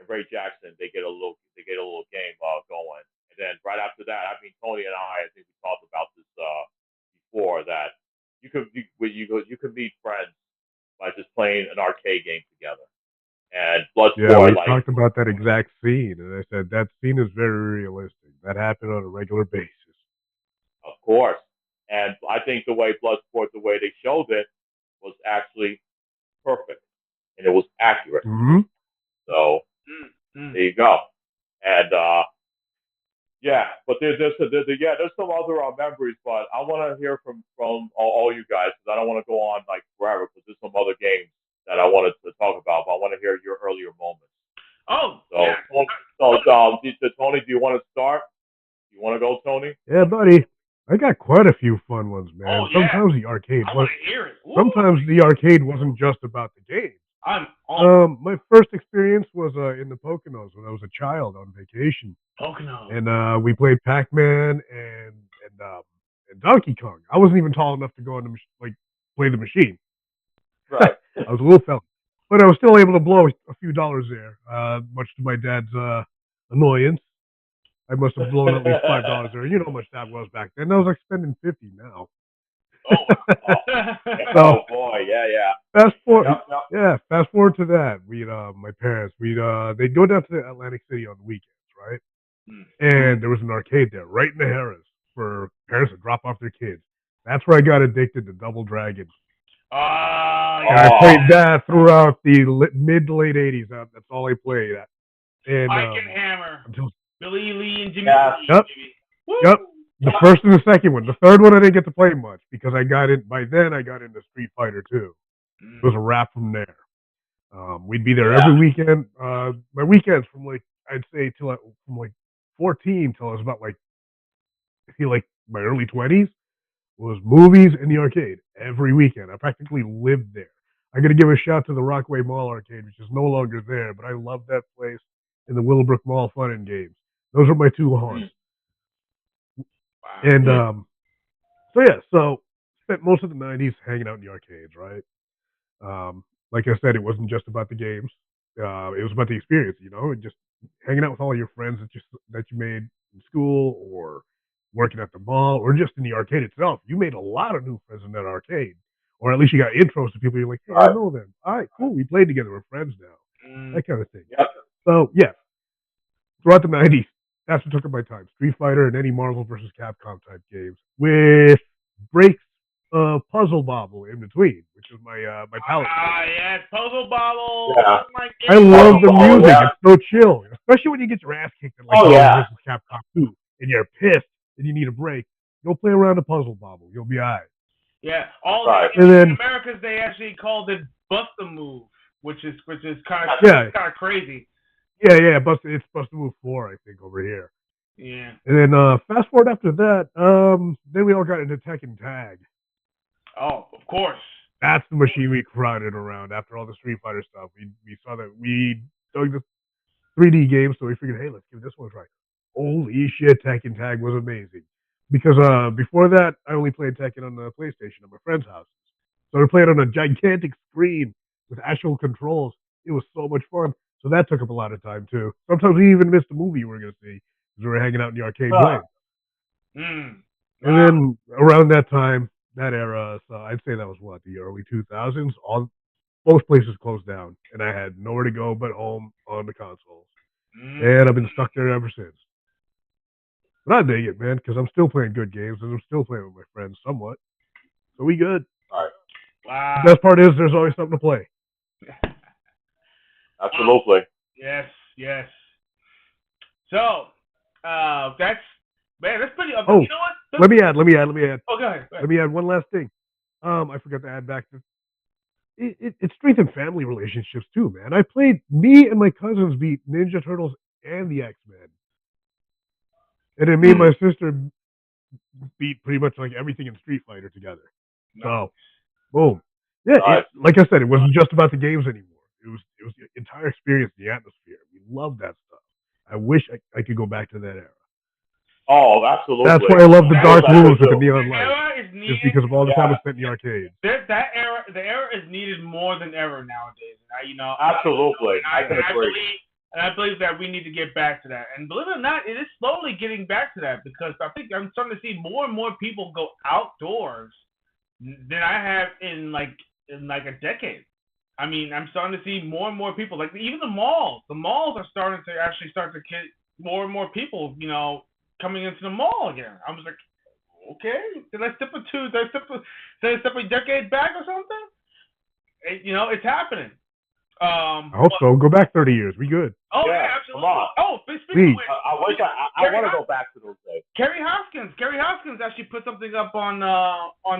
Ray Jackson, they get a little game going. And then right after that, Tony and I think we talked about this before, that you could meet friends by just playing an arcade game together. And Bloodsport. Yeah, we talked about that exact scene, and I said that scene is very realistic. That happened on a regular basis. Of course. And I think the way Bloodsport, the way they showed it, was actually perfect, and it was accurate. Mm-hmm. So there you go. And but there's some other memories, but I want to hear from all you guys, because I don't want to go on like forever, because there's some other games that I wanted to talk about, but I want to hear your earlier moments. Oh, so, yeah. Tony, do you want to start? You want to go, Tony? Yeah, buddy. I got quite a few fun ones, man. Oh, yeah. Sometimes the arcade I was. want to hear it. Woo. Sometimes the arcade wasn't just about the game. I'm on My first experience was in the Poconos when I was a child on vacation, Pocono. and we played Pac-Man and Donkey Kong. I wasn't even tall enough to go on the play the machine. Right. I was a little fella, but I was still able to blow a few dollars there, much to my dad's annoyance. I must have blown at least $5 there. You know how much that was back then. I was like spending 50 now. Oh boy, yeah. Fast forward, Yep. yeah. Fast forward to that. My parents, they'd go down to Atlantic City on the weekends, right? And there was an arcade there, right in the Harris, for parents to drop off their kids. That's where I got addicted to Double Dragon. And I played that throughout the mid to late '80s. That's all I played. And Mike and Hammer, until Billy Lee and Jimmy. Yeah. Lee, Yep. Woo. Yep. The first and the second one. The third one I didn't get to play much because I got it by then. I got into Street Fighter 2. It was a wrap from there. We'd be there every weekend. My weekends from I'd say from 14 till I was about I feel like my early 20s was movies and the arcade every weekend. I practically lived there. I got to give a shout to the Rockaway Mall arcade, which is no longer there, but I love that place and the Willowbrook Mall Fun and Games. Those are my two haunts. And so spent most of the '90s hanging out in the arcades, right? Like I said, it wasn't just about the games. It was about the experience, and just hanging out with all your friends that you made in school or working at the mall or just in the arcade itself. You made a lot of new friends in that arcade, or at least you got intros to people. You're like, hey, I know them. All right, cool. We played together. We're friends now. That kind of thing. Yep. So yeah, throughout the '90s, that's what took up my time. Street Fighter and any Marvel versus Capcom type games with breaks Puzzle Bobble in between, which is my palette. Yes, Puzzle Bobble. Yeah. I love the Puzzle Bobble, music. yeah. It's so chill, especially when you get your ass kicked in Marvel versus Capcom 2, and you're pissed and you need a break. Go play around the Puzzle Bobble. You'll be alright. Yeah. And then, in Americas, they actually called it Bust a Move, which is kind of crazy. Yeah. It's Bust a Move 4, I think, over here. Yeah. And then fast forward after that, then we all got into Tekken Tag. Oh, of course. That's the machine we crowded around after all the Street Fighter stuff. We saw that we dug the 3D game, so we figured, hey, let's give this one a try. Holy shit, Tekken Tag was amazing. Because before that, I only played Tekken on the PlayStation at my friend's house. So we played on a gigantic screen with actual controls. It was so much fun. So that took up a lot of time, too. Sometimes we even missed a movie we were going to see because we were hanging out in the arcade playing. And then around that time, that era, so I'd say that was the early 2000s. Most places closed down, and I had nowhere to go but home on the consoles. And I've been stuck there ever since. But I dig it, man, because I'm still playing good games, and I'm still playing with my friends somewhat. So we good. All right. Wow. The best part is there's always something to play. Absolutely. Yes. So, that's pretty. Oh, you know what? let me add. Oh, go ahead. Let me add one last thing. I forgot to add back to it strengthened family relationships too, man. Me and my cousins beat Ninja Turtles and the X-Men. And then me and my sister beat pretty much like everything in Street Fighter together. So, boom. Yeah, like I said, it wasn't just about the games anymore. It was the entire experience, the atmosphere. We loved that stuff. I wish I could go back to that era. Oh, absolutely. That's why I love the dark rooms with the neon lights. Just because of all the time I spent in the arcade. The era is needed more than ever nowadays. Absolutely. I can agree. And I believe that we need to get back to that. And believe it or not, it is slowly getting back to that because I think I'm starting to see more and more people go outdoors than I have in a decade. I mean, I'm starting to see more and more people, like even the malls. The malls are starting to actually start to get more and more people, coming into the mall again. I was like, okay, did I step a decade back or something? It's happening. I hope so. Go back 30 years. We good. Oh yeah, absolutely. Come on. Oh, speaking of which, I want to go back to those days. Carrie Hoskins actually put something up on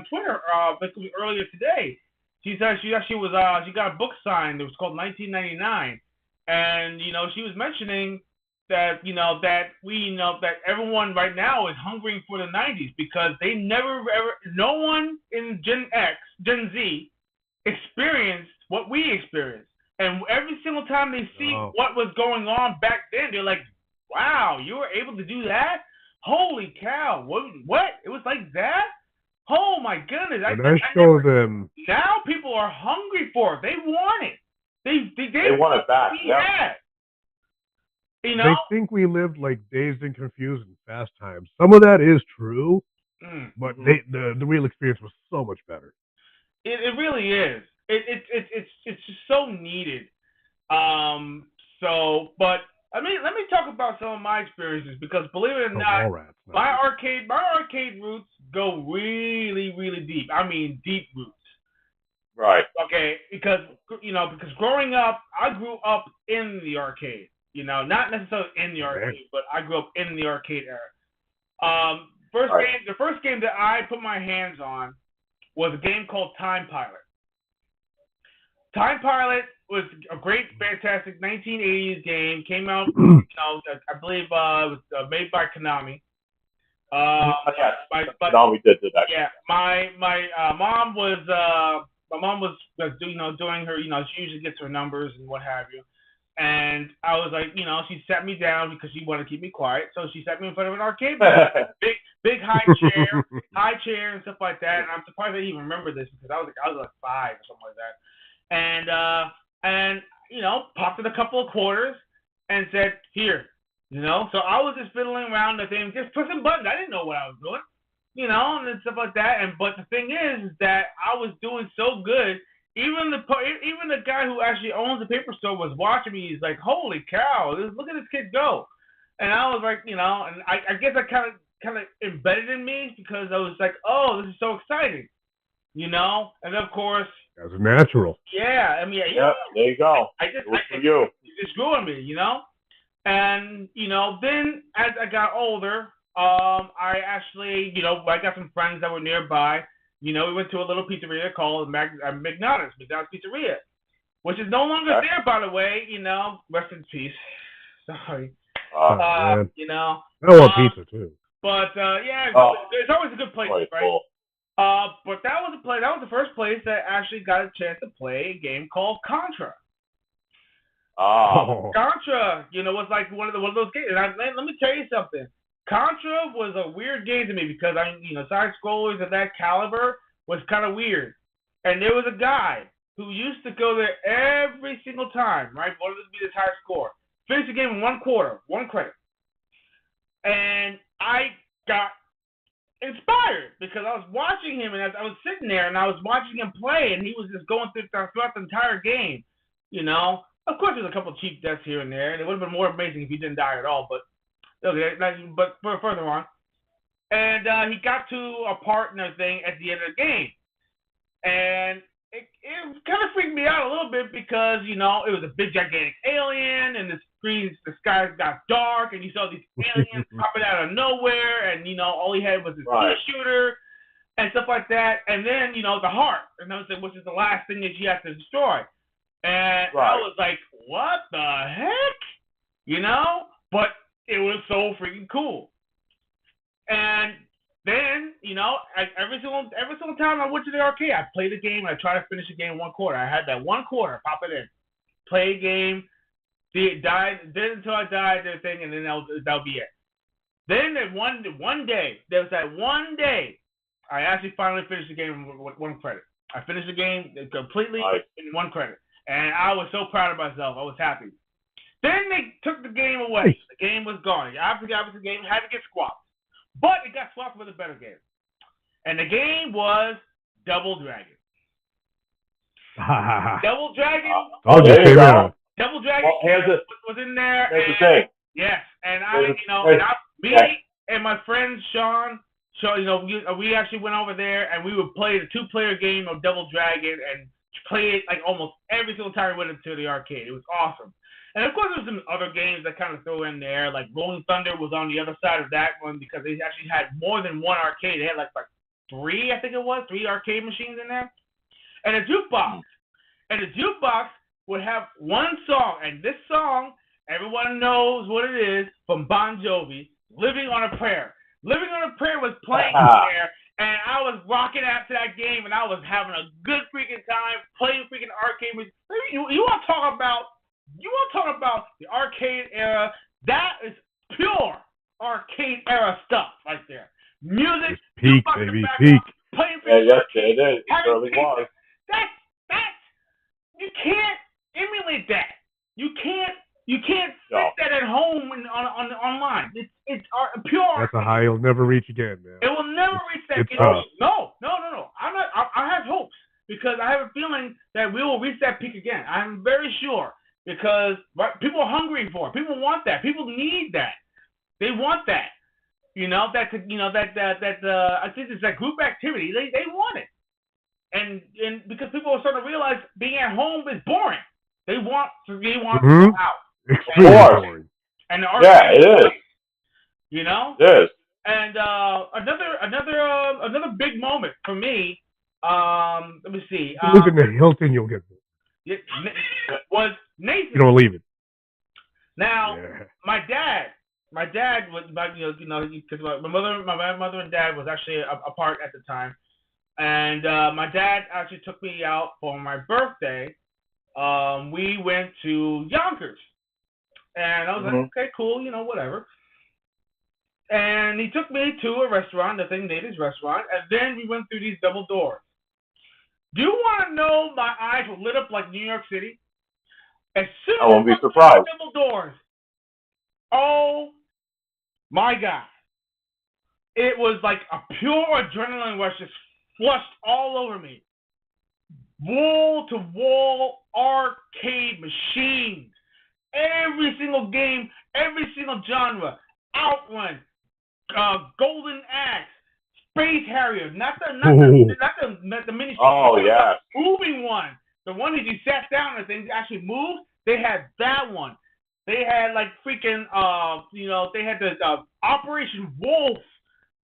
Twitter basically earlier today. She said she got a book signed. It was called 1999, and she was mentioning that everyone right now is hungering for the 90s because they never ever, no one in Gen Z experienced what we experienced. And every single time they see what was going on back then, they're like, wow, you were able to do that? Holy cow, what? It was like that? Oh my goodness. Them. Now people are hungry for it. They want it. They want it back. Yeah. They think we lived like dazed and confused in fast times. Some of that is true, but the real experience was so much better. It really is. It's just so needed. But I mean, let me talk about some of my experiences because believe it or not, my arcade roots go really, really deep. I mean, deep roots. Right. Okay, because growing up, I grew up in the arcade. Not necessarily in the arcade, but I grew up in the arcade era. The first game that I put my hands on was a game called Time Pilot. Time Pilot was a great, fantastic 1980s game. Came out, I believe it was made by Konami. Konami did that. Yeah, my mom was doing her, she usually gets her numbers and what have you. And I was like, she sat me down because she wanted to keep me quiet. So she sat me in front of an arcade, big high chair and stuff like that. And I'm surprised I even remember this because I was like 5 or something like that. And popped in a couple of quarters and said, here, So I was just fiddling around the thing, just pressing buttons. I didn't know what I was doing, and stuff like that. But the thing is that I was doing so good. Even the guy who actually owns the paper store was watching me. He's like, "Holy cow! Look at this kid go!" And I was like, and I guess that kind of embedded in me because I was like, "Oh, this is so exciting," And of course, that's natural. Yeah, I mean, yeah, there you go. It just grew on me, And then as I got older, I actually, I got some friends that were nearby. We went to a little pizzeria called McNuggets Pizzeria, which is no longer there, by the way. Rest in peace. Sorry. I want pizza too. But it's always a good place, right? Cool. But that was the first place that actually got a chance to play a game called Contra. Contra, was like one of those games. And let me tell you something. Contra was a weird game to me because side scrollers of that caliber was kind of weird. And there was a guy who used to go there every single time, right? Wanted to be the higher score. Finished the game in 1 quarter, 1 credit. And I got inspired because I was watching him and I was sitting there and I was watching him play and he was just going throughout the entire game. Of course, there's a couple of cheap deaths here and there, and it would have been more amazing if he didn't die at all. But okay, but further on, and he got to a partner thing at the end of the game, and it kind of freaked me out a little bit because it was a big gigantic alien, and the sky got dark, and you saw these aliens popping out of nowhere, and all he had was his shooter and stuff like that, and then the heart, and which is the last thing that you have to destroy, and I was like, what the heck, but it was so freaking cool. And then, every single time I went to the arcade, I played the game. I tried to finish the game in 1 quarter. I had that 1 quarter, pop it in, play a game, did until I died, everything, and then that'll be it. Then one day, there was that one day, I actually finally finished the game with 1 credit. I finished the game completely in 1 credit, and I was so proud of myself. I was happy. Then they took the game away. The game was gone. Obviously, the game had to get swapped. But it got swapped with a better game. And the game was Double Dragon. Double Dragon. Double Dragon was in there. Here's the thing. Yes. And and my friend Sean, we actually went over there and we would play the 2-player game of Double Dragon and play it like almost every single time we went into the arcade. It was awesome. And of course, there's some other games that kind of throw in there. Like Rolling Thunder was on the other side of that one because they actually had more than one arcade. They had like 3, I think it was, 3 arcade machines in there. And a jukebox. And the jukebox would have one song. And this song Everyone knows what it is from Bon Jovi. Living on a Prayer. Living on a Prayer was playing there, and I was rocking out to that game, and I was having a good freaking time playing freaking arcade music. You want to talk about the arcade era? That is pure arcade era stuff right there. Music, peak, baby, peak. Playing yes, it is. It really was. That's you can't emulate that. You can't fit that at home and on online. It's pure. That's a high you'll never reach again, man. It will never reach that. It's tough. No. I have hopes because I have a feeling that we will reach that peak again. I'm very sure because people are hungry for it. People want that. People need that. They want that. I think it's that group activity. They want it. And because people are starting to realize being at home is boring. They want to go out. Extremely boring. And the it is. It is. And another big moment for me. Let me see. If you live in the Hilton, you'll get bored. Was Nathan. You don't leave it. Now, my dad was, because my mother and dad was actually apart at the time, and my dad actually took me out for my birthday. We went to Yonkers, and I was like, okay, cool, whatever. And he took me to a restaurant, I think Nathan's restaurant, and then we went through these double doors. Do you want to know my eyes were lit up like New York City? As soon as I won't be surprised. Double doors. Oh my God! It was like a pure adrenaline rush just flushed all over me. Wall to wall arcade machines. Every single game, every single genre. Outrun, Golden Axe, Space Harrier, not the mini. Oh yeah. Moving one. The one that you sat down and things actually moved. They had that one. They had like freaking they had the Operation Wolf.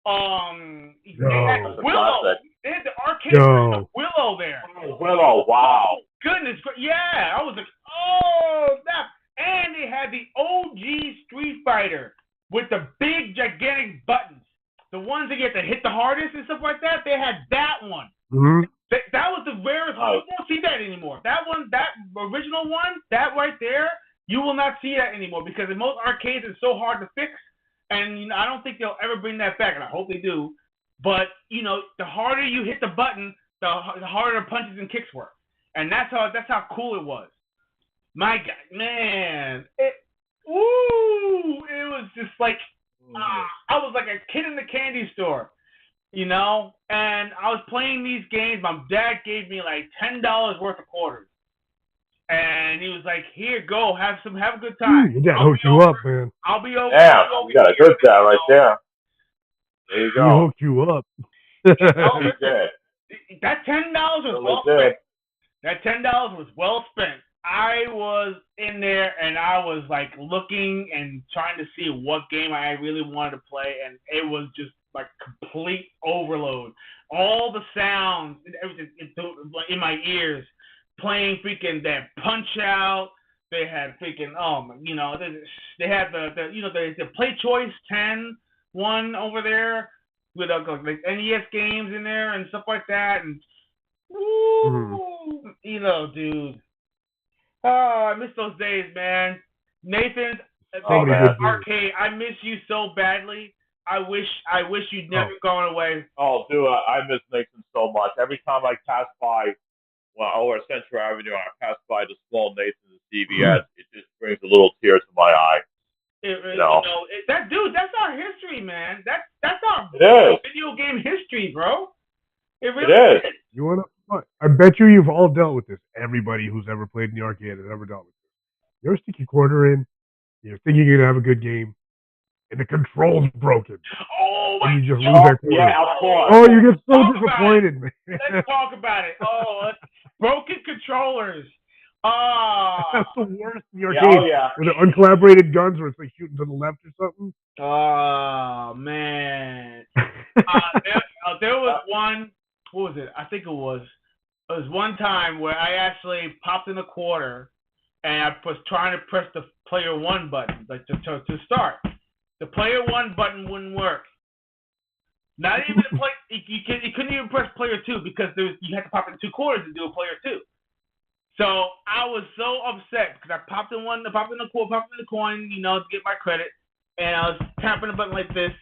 They had Willow. They had the arcade Willow there. Willow, wow. Oh, goodness, yeah. I was like, oh, that. And they had the OG Street Fighter with the big gigantic buttons, the ones that you have to hit the hardest and stuff like that. They had that one. Mm-hmm. That was the rarest one. You won't see that anymore. That one, that original one, that right there, you will not see that anymore because in most arcades it's so hard to fix, and I don't think they'll ever bring that back, and I hope they do. But the harder you hit the button, the harder punches and kicks were, and that's how cool it was. My God, man, it was just like I was like a kid in the candy store. And I was playing these games. My dad gave me like $10 worth of quarters, and he was like, "Here, go, have a good time." Your dad hooked you up, man. I'll be over. Yeah, you got a good dad right there. There you go. He hooked you up. He did. That $10 was well spent. That $10 was well spent. I was in there and I was like looking and trying to see what game I really wanted to play, and it was just like complete overload. All the sounds and everything in my ears, playing freaking that Punch Out. They had freaking they had the Play Choice 10 one over there with like NES games in there and stuff like that, and dude. Oh, I miss those days, man. Nathan, arcade, I miss you so badly. I wish you'd never gone away. Oh, dude, I miss Nathan so much. Every time I pass by, over Central Avenue, I pass by the small Nathan's CVS, it just brings a little tear to my eye. That's our history, man. That's our video game history, bro. It really is. You wanna? I bet you've all dealt with this. Everybody who's ever played in the arcade has ever dealt with this. You ever stick your quarter in, you're thinking you're gonna have a good game, and the control's broken. Oh my! And you just lose that quarter. Yeah, of course. Oh, you get so disappointed, man. Let's talk about it. Oh, broken controllers. That's the worst in the arcade. With the uncollaborated guns where it's like shooting to the left or something. Oh man. There was one. What was it? I think it was one time where I actually popped in a quarter and I was trying to press the player 1 button, like to start. The player 1 button wouldn't work. Not even you couldn't even press player 2 because you had to pop in 2 quarters to do a player 2. So I was so upset because I popped in the coin, to get my credit, and I was tapping the button like this,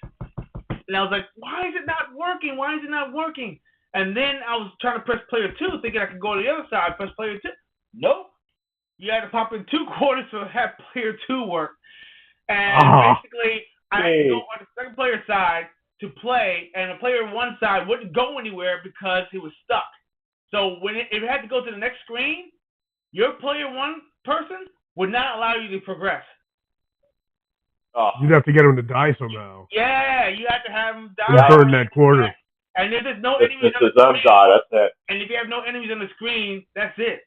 and I was like, why is it not working? Why is it not working? And then I was trying to press player 2, thinking I could go to the other side, press player 2. Nope. You had to pop in 2 quarters to have player 2 work. And basically, I had to go on the second player side to play, and the player 1 side wouldn't go anywhere because it was stuck. So when it had to go to the next screen, your player 1 person would not allow you to progress. You'd have to get him to die somehow. Yeah, you have to have him die. And burn that quarter. And if there's no enemies on the screen, that's it. And if you have no enemies on the screen, that's it.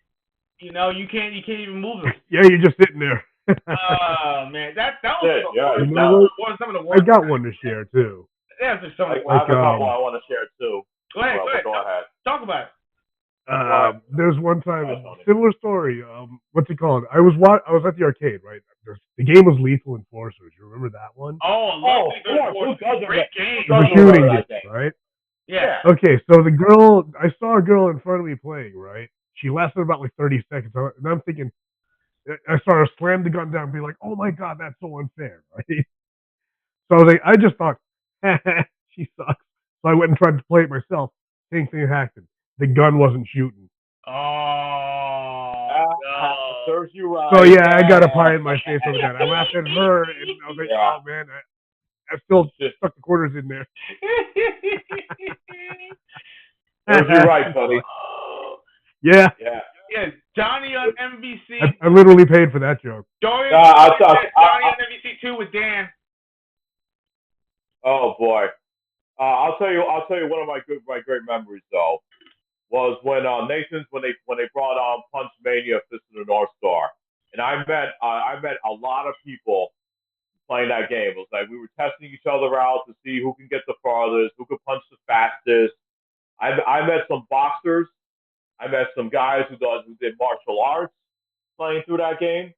You can't even move them. Yeah, you're just sitting there. Oh man, that was some of the I worst. got one to share too. Yeah, there's some. I have a couple I want to share too. Go ahead. Go ahead. Talk about it. There's one time, similar story. What's it called? I was at the arcade, right? The game was Lethal Enforcers. You remember that one? Oh, of course. Great game. It was a shooting game, right? Yeah. Okay, so I saw a girl in front of me playing, right? She lasted about like 30 seconds, and I'm thinking, I saw her slam the gun down and be like, oh my God, that's so unfair, right? So I just thought, she sucks. So I went and tried to play it myself. Same thing happened. The gun wasn't shooting. Oh, serves you right. So yeah, I got a pie in my face over that. I laughed at her, and I was like, oh man, I still stuck the quarters in there. Serves you right, buddy. Yeah. Johnny on MVC. I literally paid for that joke. Johnny on MVC 2 with Dan. Oh boy. I'll tell you one of my great memories though was when Nathan's when they brought Punch Mania Fist of the North Star, and I met a lot of people playing that game. It was like we were testing each other out to see who can get the farthest, who could punch the fastest. I met some boxers. I met some guys who did martial arts playing through that game,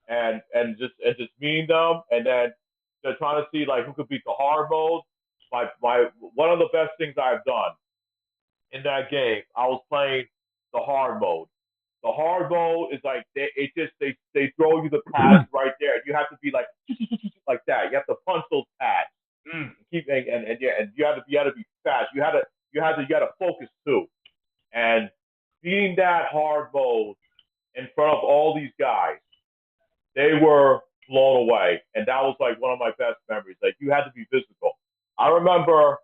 and just meeting them, and then they're trying to see like who could beat the hard mode. One of the best things I've done in that game, I was playing the hard mode. The hard mode is like they throw you the pads right there. You have to be like that. You have to punch those pads. And you had to be fast. You had to focus too. And beating that hard mode in front of all these guys, they were blown away. And that was like one of my best memories. Like you had to be physical. I remember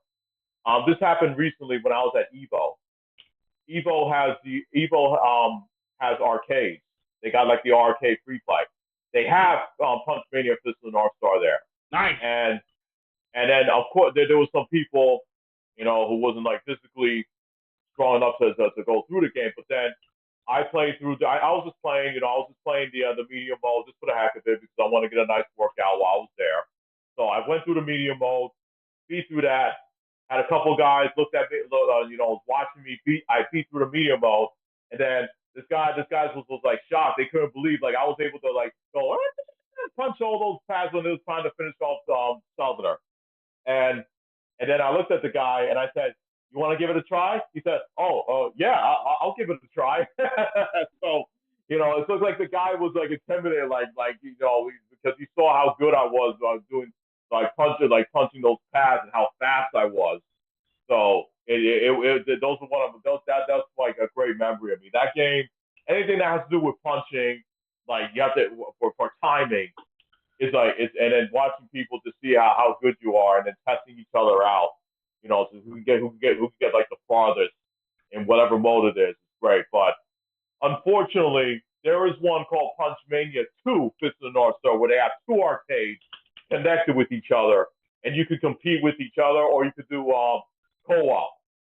this happened recently when I was at Evo. Evo has arcades. They got like the arcade free play. They have Punch Mania Fist of the North Star there. Nice. And then of course there was some people, who wasn't like physically strong enough to go through the game. But then I played through. I was just playing. I was just playing the medium mode just for the heck of it because I want to get a nice workout while I was there. So I went through the medium mode, beat through that. Had a couple guys looked at me, was watching me beat. I beat through the medium mode, and then this guy was like shocked. They couldn't believe like I was able to like go punch all those pads when it was trying to finish off Southerner. And then I looked at the guy and I said, "You want to give it a try?" He said, yeah, I'll give it a try." So it looked like the guy was like intimidated, because he saw how good I was doing. Punching those pads and how fast I was. So those are one of those. That's like a great memory of me. That game, anything that has to do with punching, like you have to for timing, is like and then watching people to see how good you are, and then testing each other out. So who can get like the farthest in whatever mode it is. It's great, but unfortunately, there is one called Punch Mania 2 Fist of the North Star where they have 2 arcades connected with each other, and you could compete with each other, or you could do co-op.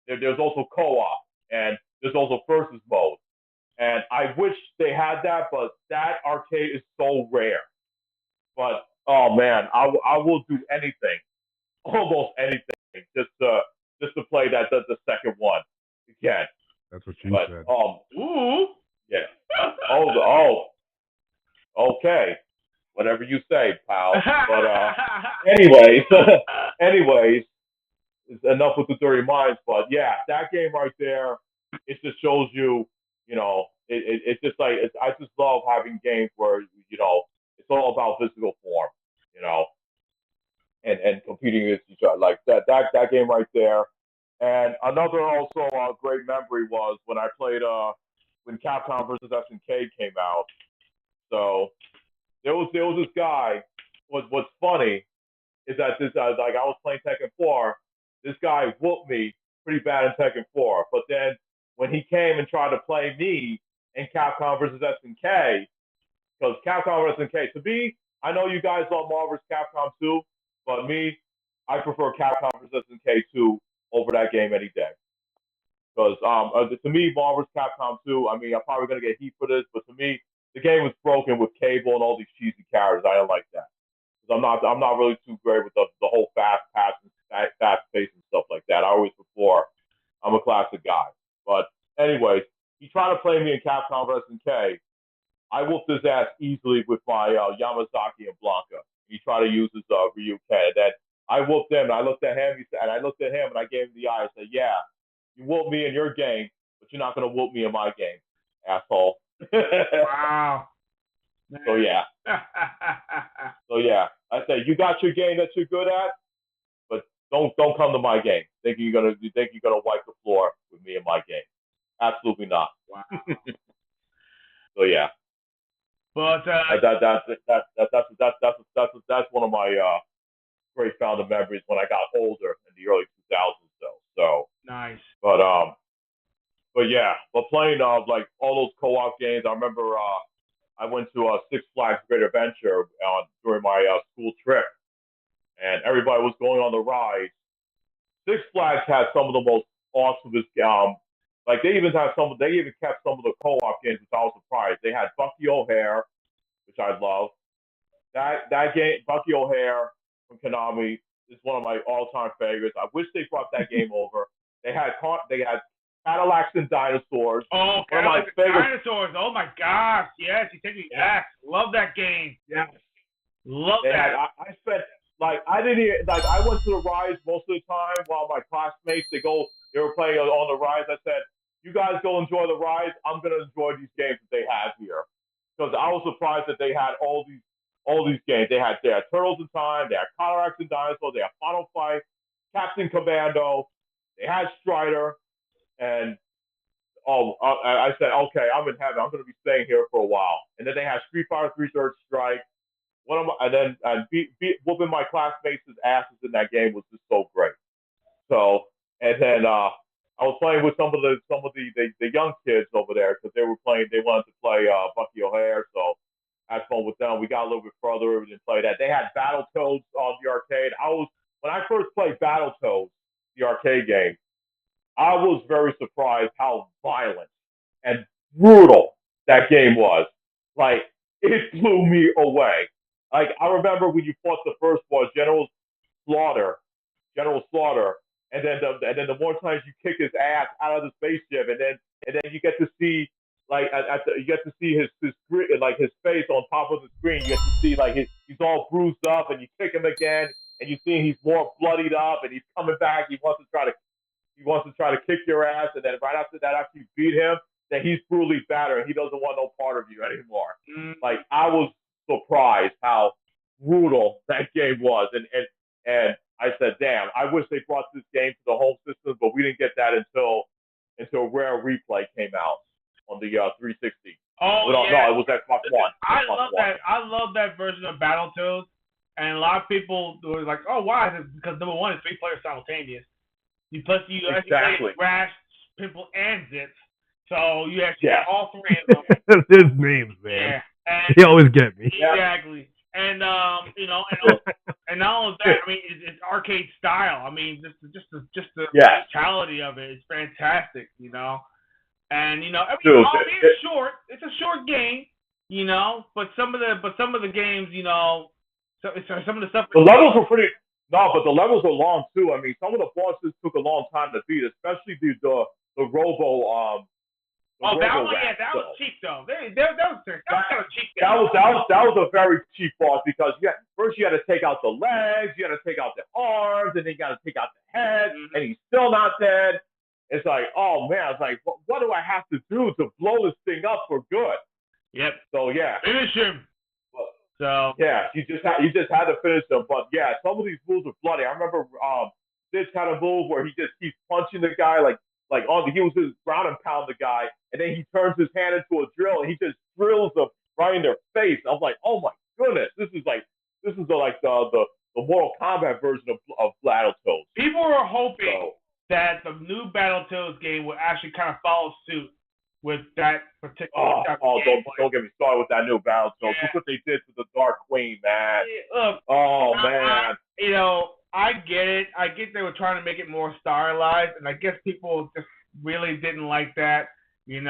There's also co-op, and there's also versus mode. And I wish they had that, but that arcade is so rare. But oh man, I will do anything, almost anything, just to play the second one again. That's what she said. Ooh. Yeah. Okay. anyways, anyways, enough with the dirty minds. But yeah, that game right there, it just shows you, it's just like I just love having games where it's all about physical form, you know, and competing against each other. Like that game right there. And another also great memory was when I played when Capcom versus SNK came out. So there was this guy. What's funny is that this like I was playing Tekken 4. This guy whooped me pretty bad in Tekken 4. But then when he came and tried to play me in Capcom versus SNK, because Capcom versus SNK, to me, I know you guys love Marvel vs. Capcom 2, but me, I prefer Capcom vs. SNK 2 over that game any day. Because to me, Marvel vs. Capcom 2, I mean, I'm probably gonna get heat for this, but to me, the game was broken with Cable and all these cheesy characters. I don't like that. I'm not really too great with the whole fast pass and fast pace and stuff like that. I always prefer I'm a classic guy. But anyways, he tried to play me in Capcom vs. SNK. I whooped his ass easily with my Yamazaki and Blanca. He tried to use his Ryu Ken. And then I whooped him and I looked at him and I gave him the eye and said, yeah, you whooped me in your game, but you're not gonna whoop me in my game, asshole. Wow. So yeah. So yeah. I say you got your game that you're good at, but don't come to my game. You think you're gonna wipe the floor with me in my game. Absolutely not. Wow. So yeah. But that's one of my great founding memories when I got older in the early 2000s though. So nice. But yeah, but playing like all those co-op games, I remember I went to Six Flags Great Adventure during my school trip, and everybody was going on the rides. Six Flags had some of the most awesomest like they even kept some of the co-op games, which I was surprised. They had Bucky O'Hare, which I love. That game, Bucky O'Hare from Konami, is one of my all-time favorites. I wish they brought that game over. They had Cadillacs and Dinosaurs. Oh, Cadillacs and Dinosaurs. Oh my gosh. Yes, you take me back. Love that game. Yes. Love that. I spent I went to the rides most of the time while my classmates they were playing on the rides. I said, you guys go enjoy the rides. I'm gonna enjoy these games that they have here. Because I was surprised that they had all these games. They had Turtles in Time, they had Cadillacs and Dinosaurs, they had Final Fight, Captain Commando, they had Strider. And I said, okay, I'm in heaven. I'm going to be staying here for a while. And then they had Street Fighter 3 Third Strike. Whooping my classmates' asses in that game was just so great. So, and then I was playing with some of the young kids over there because they wanted to play Bucky O'Hare. So I had fun with them. We got a little bit further. We didn't play that. They had Battletoads on the arcade. When I first played Battletoads, the arcade game, I was very surprised how violent and brutal that game was. Like, it blew me away. Like, I remember when you fought the first boss, General Slaughter, and then the more times you kick his ass out of the spaceship, and then you get to see his face on top of the screen. You get to see like he's all bruised up, and you kick him again, and you see he's more bloodied up, and he's coming back. He wants to try to kick your ass, and then right after that, after you beat him, then he's brutally battered, and he doesn't want no part of you anymore. Like, I was surprised how brutal that game was, and I said, damn, I wish they brought this game to the home system, but we didn't get that until Rare Replay came out on the 360. Oh, no, yeah. No, it was Xbox One. I love that version of Battletoads, and a lot of people were like, oh, why? Because number one, it's 3 players simultaneous. You actually play Rash, Pimple, and Zitz. So you actually get all 3 of them. His names, man. Yeah. They always get me. Exactly. And and not only that, I mean, it's arcade style. I mean, just the brutality of it is fantastic, you know. And it's short. It's a short game, you know. But some of the games, you know, some of the stuff. The levels were pretty. No, but the levels are long too. I mean, some of the bosses took a long time to beat, especially the Oh, that Turbo one, yeah, Rat, that so. was cheap though. That was kind of cheap. That was a very cheap boss because first you had to take out the legs, you had to take out the arms, and then you got to take out the head, and he's still not dead. It's like, oh man, it's like, what do I have to do to blow this thing up for good? Yep. So yeah, finish him. So yeah, you just had to finish them. But yeah, some of these moves are bloody. I remember this kind of move where he just keeps punching the guy he was just ground and pound the guy, and then he turns his hand into a drill and he just drills them right in their face. I'm like, oh my goodness, this is the Mortal Kombat version of Battletoads. People were hoping that the new Battletoads game would actually kind of follow suit with that particular. Don't get me started with that new Battletoads. Yeah. Look what they did to the Dark Queen, man. Look, man. I get it. I get they were trying to make it more stylized, and I guess people just really didn't like that, And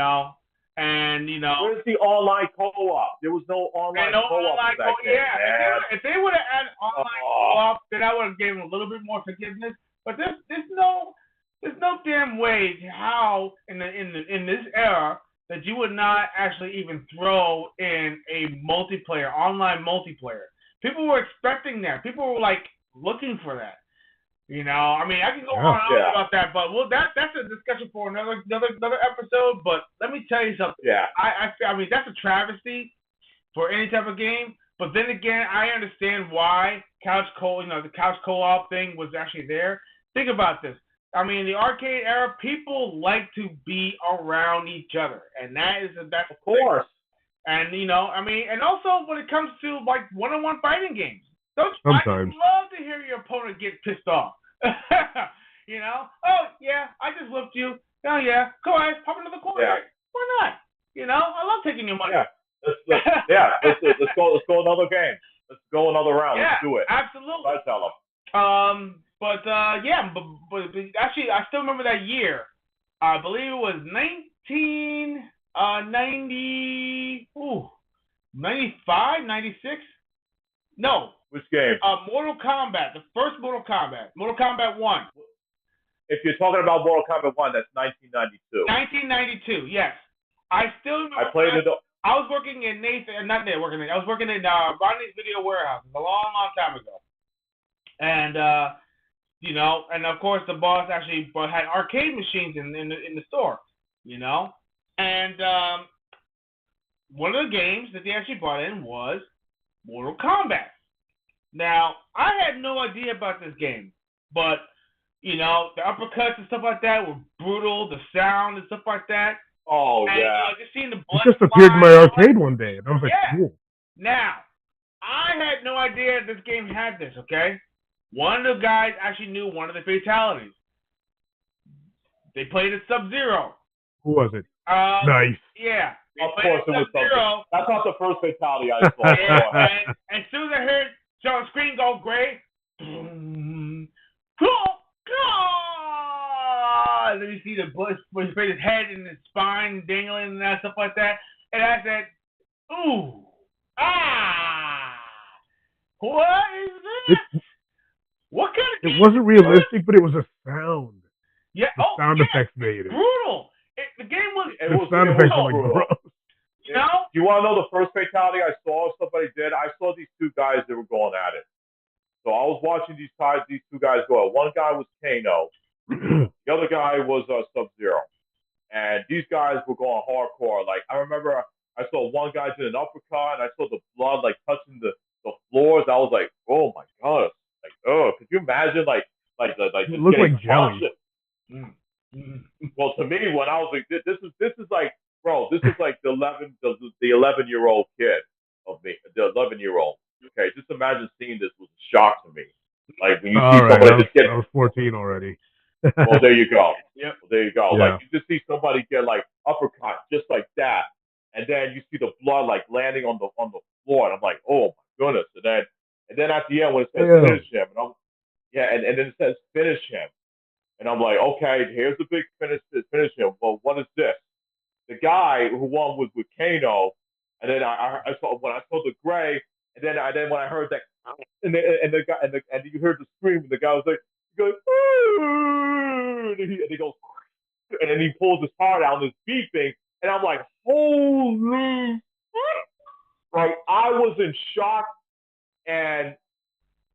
where's the online co-op? There was no online co-op for that game. Yeah, if they would have added online co-op, then I would have given them a little bit more forgiveness. But there's no damn way how in this era that you would not actually even throw in a online multiplayer. People were expecting that. People were like looking for that. I mean, I can go on and on about that, but that's a discussion for another episode. But let me tell you something. Yeah. I mean, that's a travesty for any type of game. But then again, I understand why the couch co-op thing was actually there. Think about this. I mean, the arcade era, people like to be around each other, and that's of course. And and also when it comes to like one-on-one fighting games, sometimes I love to hear your opponent get pissed off. Oh yeah, I just whipped you. Oh yeah, go ahead, pop into the corner. Yeah. Why not? I love taking your money. Yeah, let's go another game. Let's go another round. Yeah, let's do it. Absolutely. Let's tell them. But actually, I still remember that year. I believe it was 95, 96. No. Which game? Mortal Kombat. The first Mortal Kombat. Mortal Kombat 1. If you're talking about Mortal Kombat 1, that's 1992. 1992. Yes. I still remember. I played it. I was working in I was working in Rodney's Video Warehouse a long, long time ago, and and of course the boss actually had arcade machines in the store, and one of the games that they actually brought in was Mortal Kombat. Now I had no idea about this game, but the uppercuts and stuff like that were brutal. The sound and stuff like that. Oh, and, yeah. Just seeing the blood it just appeared in my arcade one day, and I was like, cool. Now, I had no idea this game had this, okay? One of the guys actually knew one of the fatalities. They played it Sub-Zero. Who was it? Nice. Yeah. Of course it was Sub-Zero. That's not the first fatality I saw. And as soon as I heard the screen go gray, and then you see the blood, his head and his spine dangling and stuff like that. And I said, ooh, what is this? What kind of game? It wasn't realistic, but it was a sound. Yeah. The sound effects made it. Brutal. The game was. The sound effects were like gross. You want to know the first fatality I saw somebody did? I saw these two guys that were going at it. So I was watching these two guys go at. One guy was Kano. The other guy was Sub-Zero. And these guys were going hardcore. Like, I remember I saw one guy did an uppercut, and I saw the blood, like, touching the floors. I was like, oh, my God. Like, oh, could you imagine, it looked like jelly. Well, to me, when I was like, this is like, bro, this is like the 11-year-old kid of me, the 11-year-old. Okay, just imagine seeing this was a shock to me. Like when you see somebody just get. I was 14 already. Well, there you go. Yep. Well, there you go. Yeah. Like you just see somebody get like uppercut just like that, and then you see the blood like landing on the floor, and I'm like, oh my goodness. And then at the end when it says finish him, and then it says finish him, and I'm like, okay, here's the big finish him. Well, what is this? The guy who won was with Kano, and then I saw the gray. And then when I heard that, and you heard the scream, and the guy was like, ooh, and he goes, and then he pulls his heart out, and it's beeping, And I'm like, holy, like I was in shock, and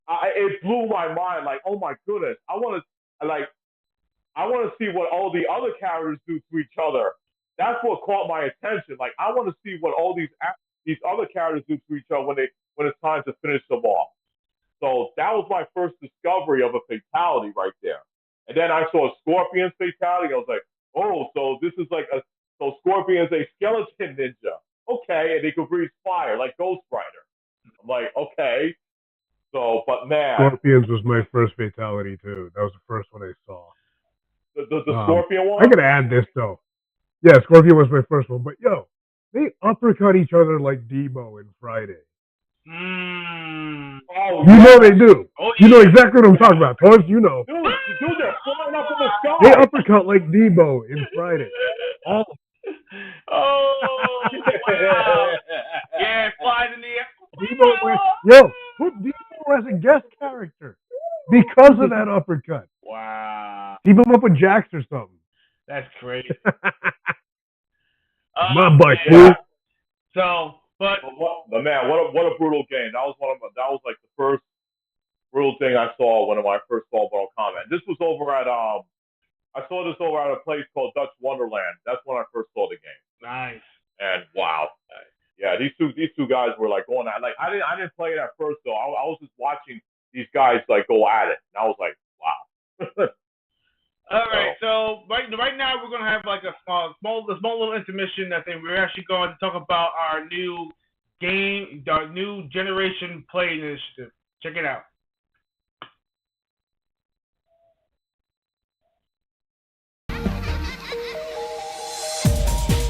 it blew my mind. Like, oh my goodness, I want to see what all the other characters do to each other. That's what caught my attention. Like, I want to see what all these other characters do to each other when it's time to finish them off. So that was my first discovery of a fatality right there. And then I saw Scorpion's fatality. I was like, oh, so this is like so Scorpion's a skeleton ninja. Okay, and they can breathe fire like Ghost Rider. I'm like, okay. So, but man, Scorpions was my first fatality too. That was the first one I saw. The Scorpion one? I gotta add this though. Yeah, Scorpion was my first one, but yo, they uppercut each other like Debo and Friday. Oh, you know they do. Oh, you know exactly what I'm talking about. Torrance, you know. Dude, they're flying up in the sky. They uppercut like Debo in Friday. Oh, wow. Yeah, flies in the air. Debo, put Debo as a guest character because of that uppercut. Wow. Keep him up with Jax or something. That's crazy. My butt, yeah. dude. So, but man, what a brutal game. That was like the first brutal thing I saw when I first saw Mortal Kombat. This was over at I saw this over at a place called Dutch Wonderland. That's when I first saw the game. Nice. And wow. Yeah, these two guys were like going at, like I didn't play it at first though. I was just watching these guys like go at it. And I was like, wow. All right, so right now we're gonna have like a small little intermission. I think we're actually going to talk about our new game, our new generation play initiative. Check it out.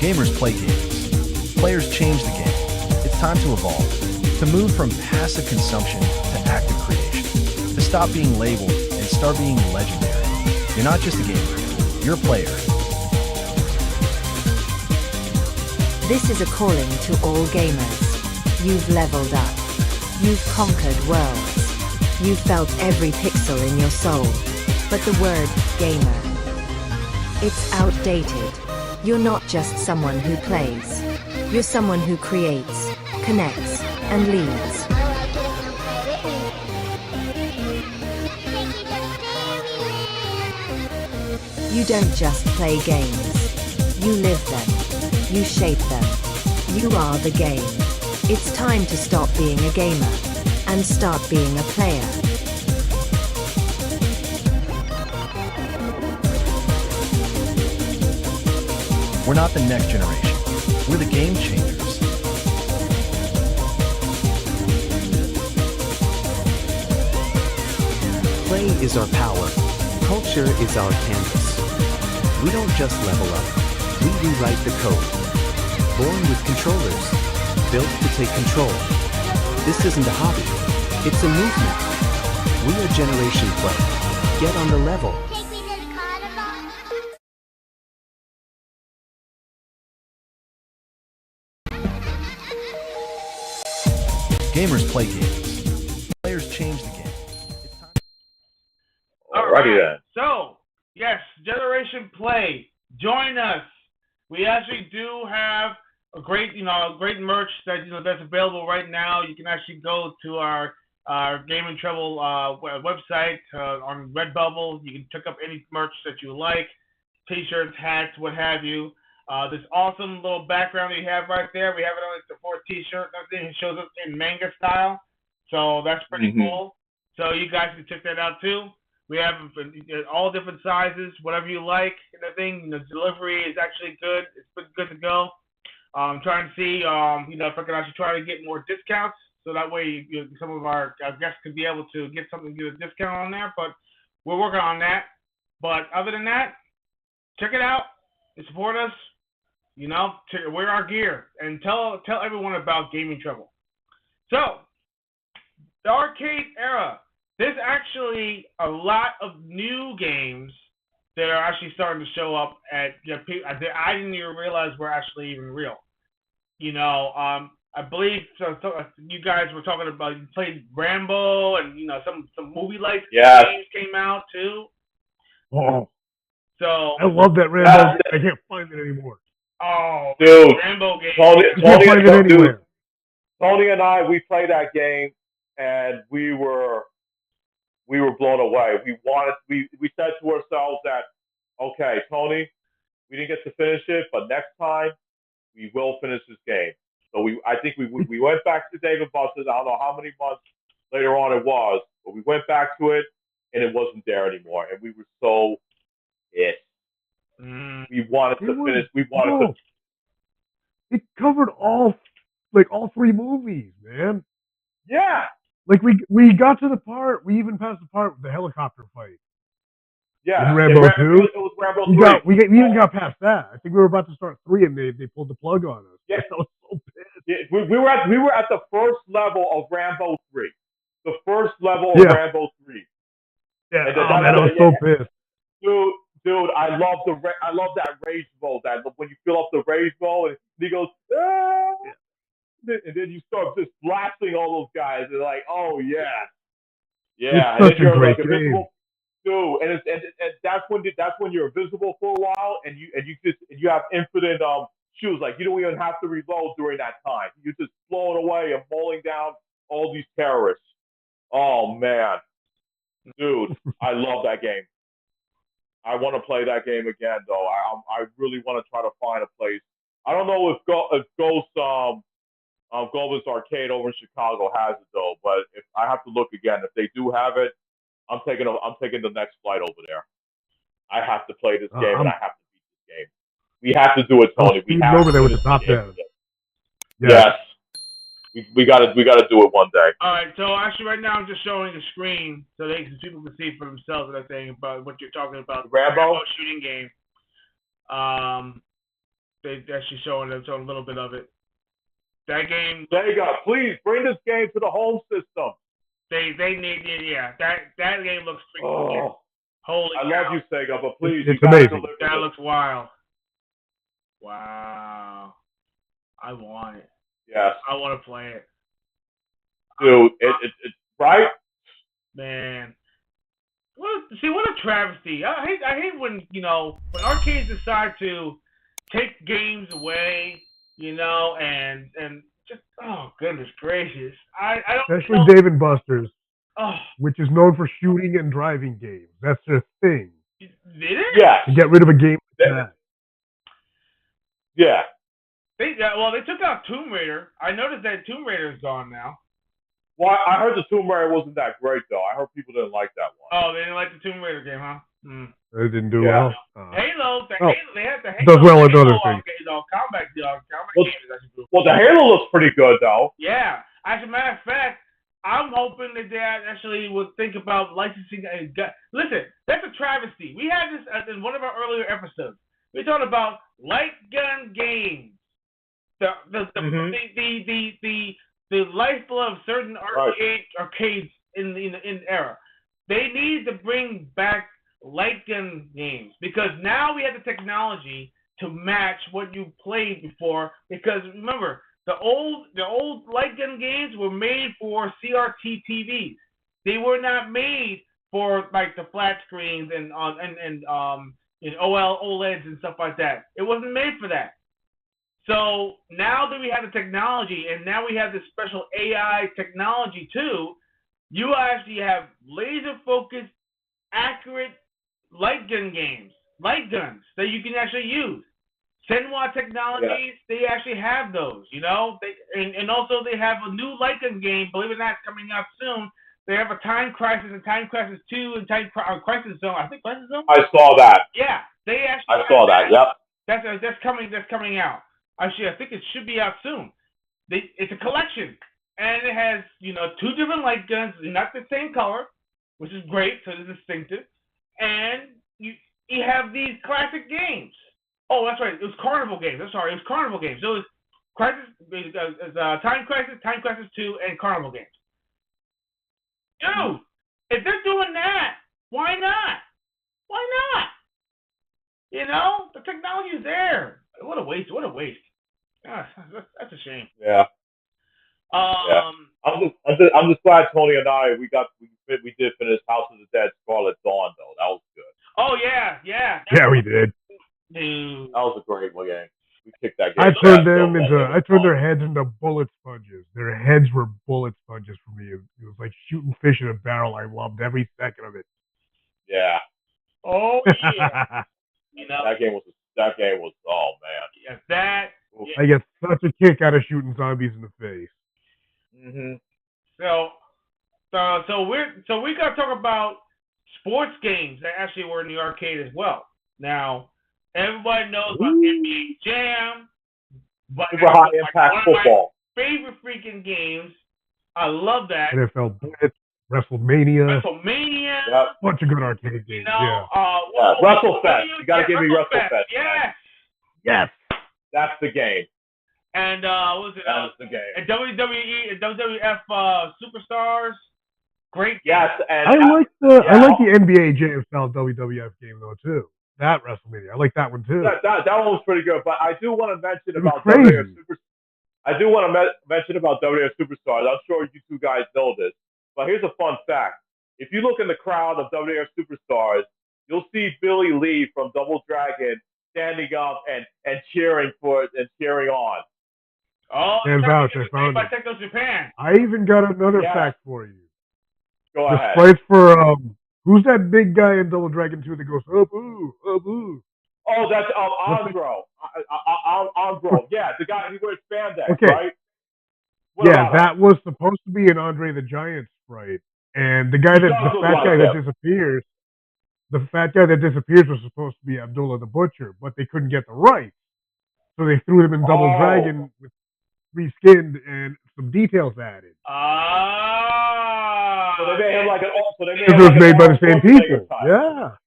Gamers play games. Players change the game. It's time to evolve. To move from passive consumption to active creation. To stop being labeled and start being legendary. You're not just a gamer, you're a player. This is a calling to all gamers. You've leveled up. You've conquered worlds. You've felt every pixel in your soul. But the word gamer, it's outdated. You're not just someone who plays. You're someone who creates, connects, and leads. You don't just play games. You live them. You shape them. You are the game. It's time to stop being a gamer and start being a player. We're not the next generation. We're the game changers. Play is our power. Culture is our canvas. We don't just level up. We rewrite the code. Born with controllers. Built to take control. This isn't a hobby. It's a movement. We are Generation Play. Get on the level. Gamers play games. Players change the game. It's time. Alrighty then. So, yes, Generation Play. Join us. We actually do have a great merch that that's available right now. You can actually go to our Game and Trouble website on Redbubble. You can pick up any merch that you like, t-shirts, hats, what have you. This awesome little background that you have right there. We have it on the 4 t-shirt and everything. It shows up in manga style. So that's pretty cool. So you guys can check that out too. We have all different sizes, whatever you like and everything. The delivery is actually good. It's good to go. I'm trying to see, if I can actually try to get more discounts. So that way some of our guests could be able to get a discount on there. But we're working on that. But other than that, check it out and support us. Wear our gear and tell everyone about Gaming Trouble. So, the arcade era. There's actually a lot of new games that are actually starting to show up I didn't even realize were actually even real. I believe so you guys were talking about you played Rambo and some movie-like games came out too. Oh. So I love that Rambo. I can't find it anymore. Oh, dude, Rambo game. Tony, You can't Tony, find it anywhere. dude, Tony and I, we played that game, and we were blown away. We said to ourselves that, okay, Tony, we didn't get to finish it, but next time we will finish this game. So I think we went back to Dave and Buster's. I don't know how many months later on it was, but we went back to it, and it wasn't there anymore, and we were so pissed. We wanted to finish. We wanted to. It covered all three movies, man. Yeah. Like we got to the part. We even passed the part with the helicopter fight. Yeah. In Rambo 2. It was Rambo 3. We even got past that. I think we were about to start 3, and they pulled the plug on us. Yeah. I was so pissed. Yeah, we were at the first level of Rambo 3. The first level of Rambo 3. Yeah. Man, I was so pissed. Dude, I love that rage mode. That when you fill up the rage mode, and he goes, ah! And then you start just blasting all those guys. And like, oh yeah. It's such a great game. Dude, and that's when you're invisible for a while, and you have infinite shoes. Like you don't even have to reload during that time. You're just blowing away and mowing down all these terrorists. Oh man, dude, I love that game. I want to play that game again, though. I really want to try to find a place. I don't know if Ghost Global's Arcade over in Chicago has it though, but if I have to look again, if they do have it, I'm taking the next flight over there. I have to play this game and I have to beat this game. We have to do it, Tony. We have over to there do with the top down. Yes. We gotta do it one day. All right, so actually right now I'm just showing the screen so people can see for themselves what I'm saying about what you're talking about. Rambo shooting game. They actually showing a little bit of it. That game. Sega, please bring this game to the home system. They need that game looks freaking oh, holy I cow. love you, Sega, but please, it's amazing. That looks wild. Wow, I want it. Yes. I want to play it. Dude, it's right? Man. What a travesty. I hate when arcades decide to take games away, and just, oh, goodness gracious. I don't Especially know. Dave and Buster's, which is known for shooting and driving games. That's their thing. Did it? Yeah. To get rid of a game like that. Yeah. They took out Tomb Raider. I noticed that Tomb Raider is gone now. Well, I heard the Tomb Raider wasn't that great, though. I heard people didn't like that one. Oh, they didn't like the Tomb Raider game, huh? It didn't do well. Halo, they had the Halo. Does well with other things. Combat games actually good. Well, the Halo looks pretty good, though. Yeah. As a matter of fact, I'm hoping that they actually would think about licensing. Listen, that's a travesty. We had this in one of our earlier episodes. We talked about light gun games. The lifeblood of certain arcades in the era. They need to bring back light gun games because now we have the technology to match what you played before. Because remember, the old light gun games were made for CRT TVs. They were not made for like the flat screens and OLEDs and stuff like that. It wasn't made for that. So now that we have the technology and now we have this special AI technology too, you actually have laser focused, accurate light gun games, light guns that you can actually use. Senwa Technologies, they actually have those, and also they have a new light gun game, believe it or not, coming out soon. They have a Time Crisis and Time Crisis 2 and Crisis Zone. I think Crisis Zone. I saw that. Yeah, they actually. I saw that. Yep. That's coming out. Actually, I think it should be out soon. It's a collection, and it has 2 different light guns, not the same color, which is great, so it's distinctive. And you have these classic games. Oh, that's right. It was Carnival games. I'm sorry, it was Carnival games. So it was Time Crisis 2, and Carnival games. Dude, if they're doing that, why not? Why not? The technology is there. What a waste! What a waste! Gosh, that's a shame. Yeah. I'm just glad Tony and I we did finish House of the Dead Scarlet Dawn though. That was good. Oh yeah. Yeah, we did. Dude. That was a great game. We kicked that game. I turned their heads into bullet sponges. Their heads were bullet sponges for me. It was like shooting fish in a barrel. I loved every second of it. Yeah. Oh yeah. That game was oh man. Yeah, I get such a kick out of shooting zombies in the face. Mhm. So we gotta talk about sports games that actually were in the arcade as well. Now, everybody knows about NBA Jam, but Super high impact football. Favorite freaking games. I love that. NFL Blitz, WrestleMania. Yep. Bunch of good arcade games. WrestleFest. You gotta give me WrestleFest. Yes. That's the game. And what was it? That is the game. And WWE and WWF Superstars. Great. Yes, and I like the NBA Jam style WWF game though too. That WrestleMania, I like that one too. That one was pretty good. But I do want to mention about WWF Superstars. I do want to mention about WWF Superstars. I'm sure you two guys know this, but here's a fun fact. If you look in the crowd of WWF Superstars, you'll see Billy Lee from Double Dragon standing up and cheering for it and cheering on. Oh, and vouch, I found it. Japan. I even got another fact for you. Go ahead. The sprites for who's that big guy in Double Dragon 2 that goes oh boo, oh boo? Oh, that's Andro. Andro. Yeah, the guy who wears spandex, right? That was supposed to be an Andre the Giant sprite, and the fat guy that disappears was supposed to be Abdullah the Butcher, but they couldn't get the rights, so they threw him in Double Dragon with reskinned and some details added. So they made him like an. So they made it was made by the same people. Yeah,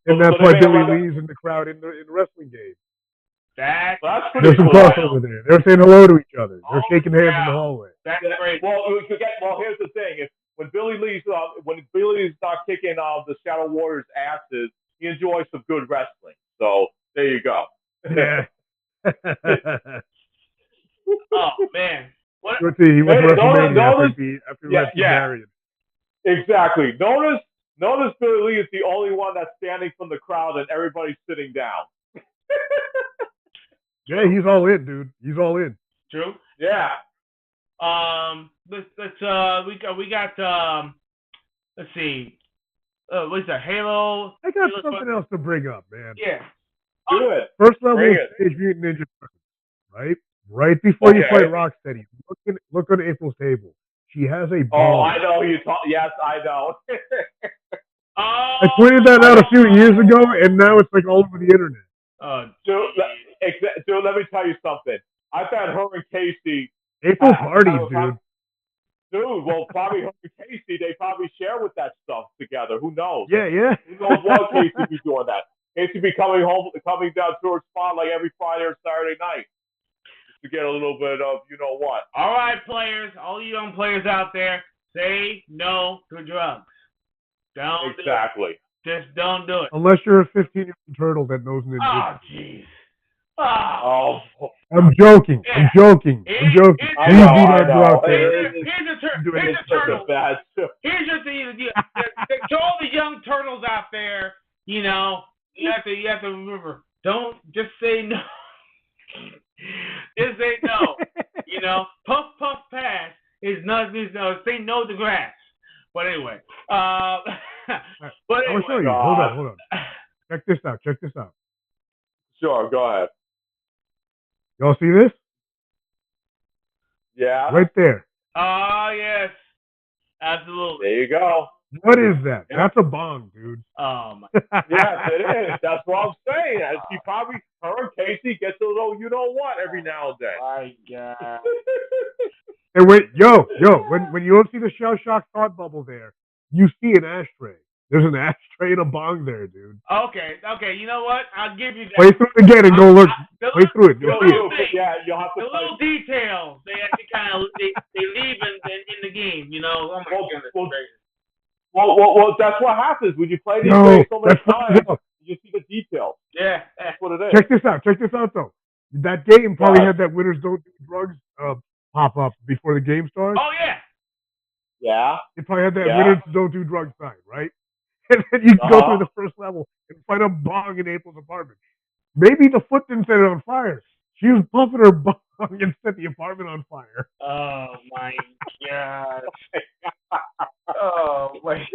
and that's why Billy Lee's in the crowd in the wrestling game. That's There's some crossover there. They're saying hello to each other. They're shaking hands in the hallway. That's great. Well, here's the thing: when Billy Lee's not kicking the Shadow Warriors' asses, he enjoys some good wrestling. So there you go. Yeah. Oh man. What? He went to WrestleMania after Marion. Exactly. Notice Billy Lee is the only one that's standing from the crowd and everybody's sitting down. Yeah, he's all in, dude. He's all in. True. Yeah. Let's let's see. What's that? Halo. I got something else to bring up, man. Yeah. Do it. First level Teenage Mutant Ninja Turtles, right? Right before you fight Rocksteady, look on April's table. She has a ball. Oh, I know you talk. Yes, I know. I pointed that out a few years ago, and now it's like all over the internet. Dude, let me tell you something. I've had her and Casey. April parties, dude. Dude, well, probably her and Casey, they probably share with that stuff together. Who knows? Yeah. Who knows what Casey be doing that? Casey be coming down to her spot like every Friday or Saturday night to get a little bit of you know what. All right, players, all you young players out there, say no to drugs. Don't exactly. Just don't do it. Unless you're a 15-year-old turtle that knows ninja. Oh, jeez. Oh. I'm joking. Yeah. I'm joking. Please do not go out there. Here's a turtle. Here's your thing. To all the young turtles out there, you know, you have to remember, don't just say no. Just say no. You know, puff puff pass is not. Say no to grass. But anyway, I'll show you. Hold on. Check this out. Sure, go ahead. Y'all see this? Yeah. Right there. Oh, yes. Absolutely. There you go. What is that? Yeah. That's a bong, dude. Oh, my. Yes, it is. That's what I'm saying. She probably, her and Casey gets a little, you know what, every now and then. My God. And wait, when you don't see the Shell Shock thought bubble there, you see an ashtray. There's an ashtray and a bong there, dude. Okay. You know what? I'll give you that. Play through it again and go look. Play through it. You'll see it. Yeah, you'll have to. The little details they kind of they leave in the game. You know. Oh my goodness. Well, that's what happens when you play these games so many times. You see the details. Yeah, that's what it is. Check this out, though. That game probably had that winners don't do drugs pop up before the game starts. Oh yeah. Yeah. It probably had that winners don't do drugs sign, right? And then you go through the first level and find a bong in April's apartment. Maybe the foot didn't set it on fire. She was puffing her bong and set the apartment on fire. Oh my god. Oh my.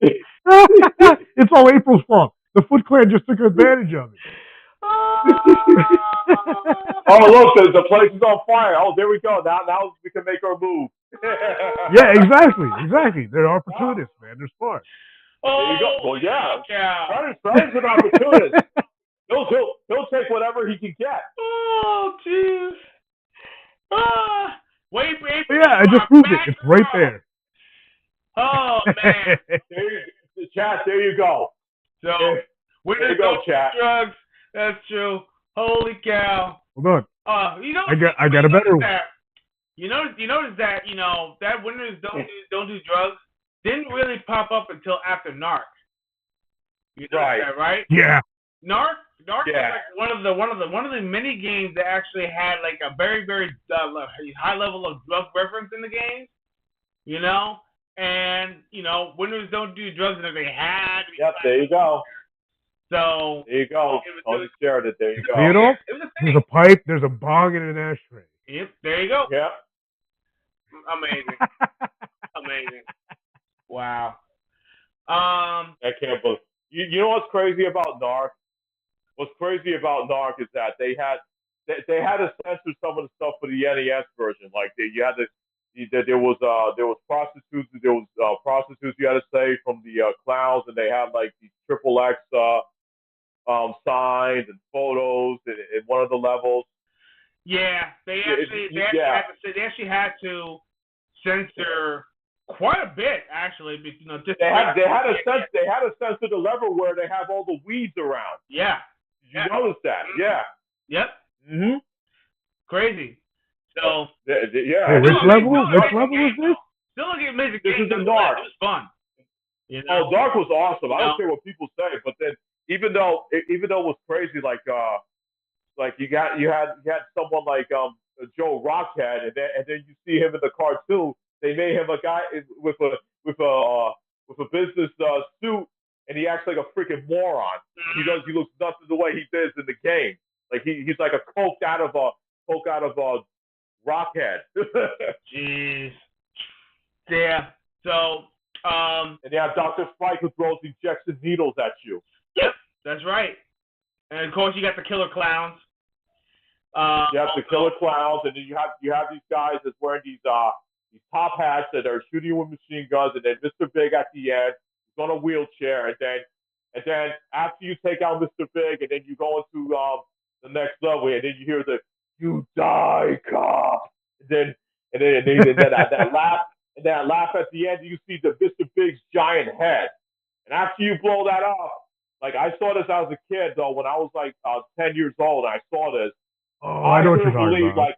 It's all April's fault. The Foot Clan just took advantage of it. Oh, look, the place is on fire. Oh, there we go. Now we can make our move. Yeah, exactly. They're opportunists, man. They're smart. There you go. Well, yeah. Yeah. Freddy's an opportunist. He'll take whatever he can get. Oh, jeez. Wait, Yeah, I just proved it. It's right there. Oh, man. Chat, there you go. So, there you go, chat. Drugs. That's true. Holy cow. Hold on. You know, I got a better one. You notice that, that winners don't do drugs didn't really pop up until after Narc. You know that, right? Yeah. Narc was like one of the mini games that actually had like a very, very high level of drug reference in the game. And winners don't do drugs, and they had. Yep, there you go. So there you go. Tony shared it. There you go. You know, there's a pipe, there's a bong, and an ashtray. Yep, there you go. Yep. Amazing. Wow. I can't believe. You know what's crazy about Narc? What's crazy about Narc is that they had to censor some of the stuff for the NES version. Like there was prostitutes. There was prostitutes you had to say from the clowns, and they had like these XXX signs and photos in one of the levels. Yeah, they actually had to censor quite a bit, actually. They had to censor the level where they have all the weeds around. Yeah. Did you notice that? Mm-hmm. Yeah. Yep. Mhm. Crazy. So. Yeah. Hey, which level is this? Still looking amazing. This is the Narc. It was fun. Oh, Dark was awesome. I don't care what people say, but then even though it was crazy, like you had someone like Joe Rockhead, and then you see him in the cartoon. They made him a guy with a business suit, and he acts like a freaking moron. He looks nothing the way he does in the game. Like he's like a coked out of Rockhead. Jeez. Yeah. So. And you have Dr. Spike who throws injection needles at you. Yep, that's right. And of course you got the killer clowns. You have the killer clowns, and then you have these guys that's wearing these top hats that are shooting you with machine guns, and then Mr. Big at the end, he's on a wheelchair, and then after you take out Mr. Big, and then you go into the next level, and then you hear the "You die, cop," and then that laugh. And then I laugh at the end, you see the Mr. Big's giant head. And after you blow that up, like I saw this as a kid, though, when I was like 10 years old, and I saw this. Oh, I know what you're talking about. Like,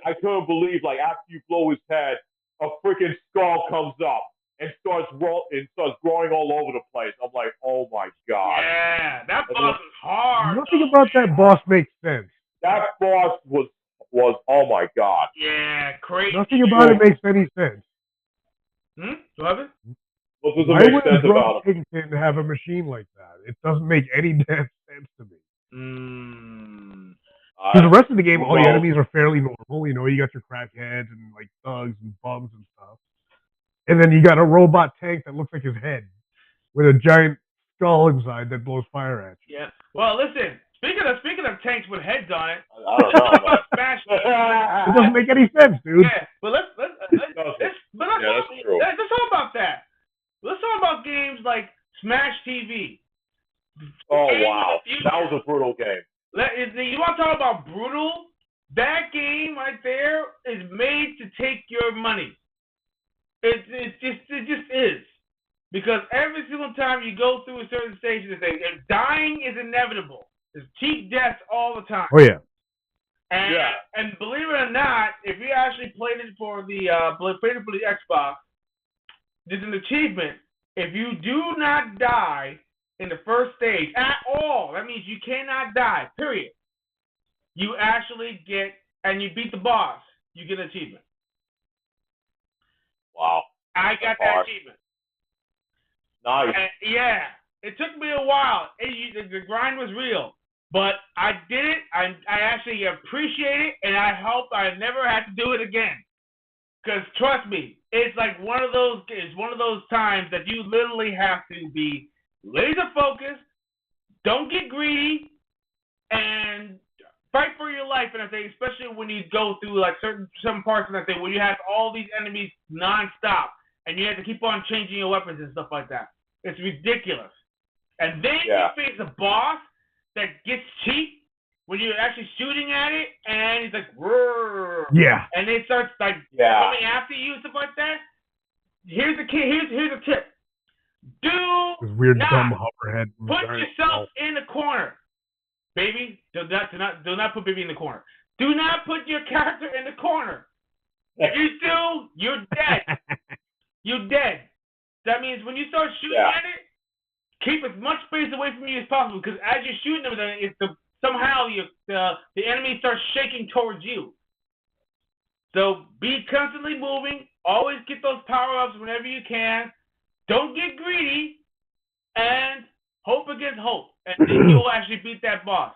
I couldn't believe, like, after you blow his head, a freaking skull comes up and starts growing all over the place. I'm like, oh my God. Yeah, that boss is hard. Nothing about that boss makes sense. That boss was oh my God. Yeah, crazy. Nothing about it makes any sense. What happened? Why would Kingpin have a machine like that? It doesn't make any damn sense to me. Because the rest of the game, all the enemies are fairly normal. You got your crackheads and like thugs and bums and stuff. And then you got a robot tank that looks like his head with a giant skull inside that blows fire at you. Yeah. Well, listen. Speaking of tanks with heads on it, I don't know. It doesn't make any sense, dude. Yeah, but let's talk about that. Let's talk about games like Smash TV. Oh wow, that was a brutal game. You want to talk about brutal? That game right there is made to take your money. It just is. Because every single time you go through a certain stage of the thing, dying is inevitable. There's cheap deaths all the time. Oh yeah. And believe it or not, if you actually played it for the Xbox, there's an achievement. If you do not die in the first stage at all, that means you cannot die. Period. You actually get, and you beat the boss, you get an achievement. Wow. I got that achievement. Nice. Yeah. It took me a while. The grind was real. But I did it. I actually appreciate it, and I hope I never have to do it again. Because trust me, it's like one of those times that you literally have to be laser focused, don't get greedy, and fight for your life. And I think especially when you go through like some parts of that thing where you have all these enemies nonstop, and you have to keep on changing your weapons and stuff like that. It's ridiculous. And then you face a boss that gets cheap when you're actually shooting at it, and he's like, "Rrr." Yeah. And it starts like coming after you and stuff like that. Here's a tip: This weird not dumb hoverhead. put yourself in the corner, baby. Do not put baby in the corner. Do not put your character in the corner. If you do, you're dead. You're dead. That means when you start shooting at it, keep as much space away from you as possible, because as you're shooting them, somehow the enemy starts shaking towards you. So be constantly moving. Always get those power-ups whenever you can. Don't get greedy, and hope against hope, and then you will actually beat that boss.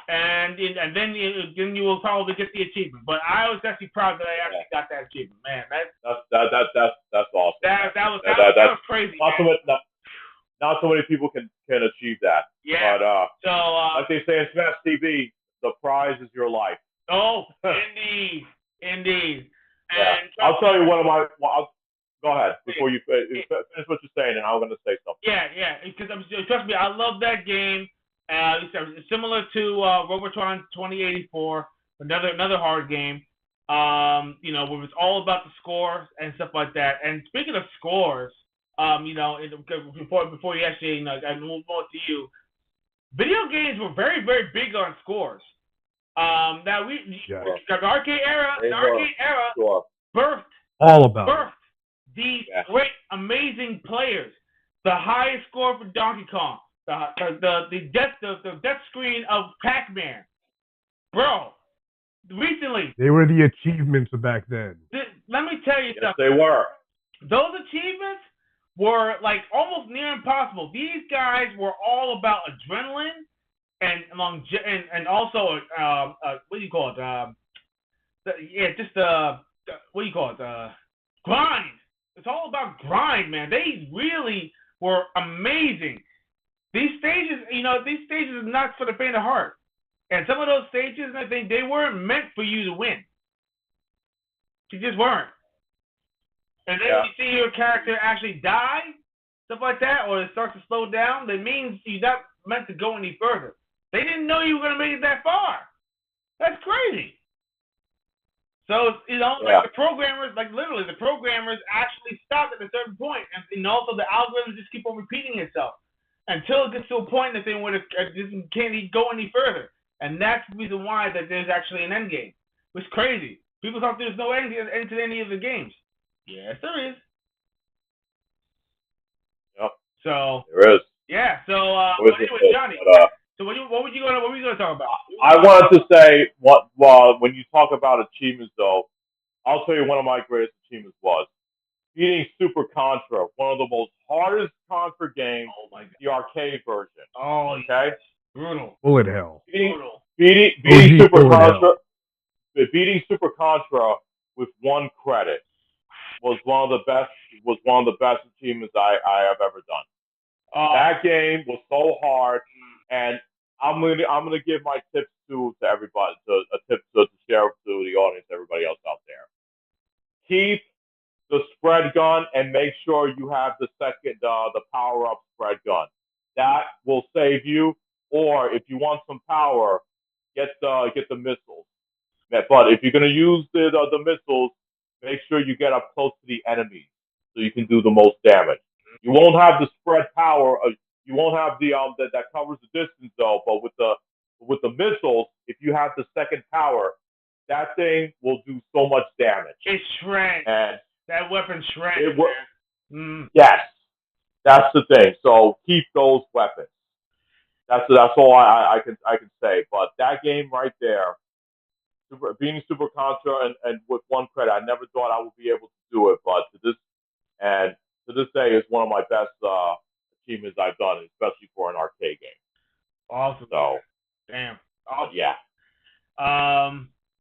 And then you will probably get the achievement. But I was actually proud that I actually got that achievement. Man, that's awesome. That was crazy. Not so many people can achieve that. Yeah. But so like they say in Smash TV, the prize is your life. Oh, indeed. Yeah. And I'll tell you one of my. Go ahead before you finish what you're saying, and I'm going to say something. Yeah. Because trust me, I love that game. It's similar to Robotron 2084, another hard game. Where it's all about the scores and stuff like that. And speaking of scores, before you actually, I move on to you, video games were very, very big on scores. Now the arcade era birthed these great, amazing players. The highest score for Donkey Kong, the death screen of Pac-Man, bro. Recently, they were the achievements of back then. Let me tell you something. They were. Those achievements were like almost near impossible. These guys were all about adrenaline and also what do you call it? Grind. It's all about grind, man. They really were amazing. These stages are not for the faint of heart. And some of those stages, I think they weren't meant for you to win. They just weren't. And then you see your character actually die, stuff like that, or it starts to slow down, that means you're not meant to go any further. They didn't know you were going to make it that far. That's crazy. So, like the programmers, like literally the programmers actually stopped at a certain point, and also the algorithm just keep on repeating itself until it gets to a point that they can't go any further. And that's the reason why that there's actually an end game. It's crazy. People thought there was no end to any of the games. Yes, there is. Yep. So there is. Yeah. So anyway, Johnny. So what were you going to talk about? I wanted to say when you talk about achievements, though, I'll tell you one of my greatest achievements was beating Super Contra, one of the most hardest Contra games, the arcade version. Oh, okay. Brutal. Bullet hell. Beating Super Contra. Beating Super Contra with one credit was one of the best achievements I have ever done. That game was so hard, and I'm gonna give my tips to everybody, to share to the audience, everybody else out there. Keep the spread gun and make sure you have the power up spread gun. That will save you. Or if you want some power, get the missiles. But if you're gonna use the missiles, make sure you get up close to the enemies so you can do the most damage. You won't have the spread power. You won't have the that covers the distance though. But with the missiles, if you have the second power, that thing will do so much damage. It shreds. And that weapon shreds. Yes, that's the thing. So keep those weapons. That's all I can say. But that game right there, beating Super Contra and with one credit, I never thought I would be able to do it. But to this day, it's one of my best achievements I've done, especially for an arcade game. Awesome. So Damn. But yeah. I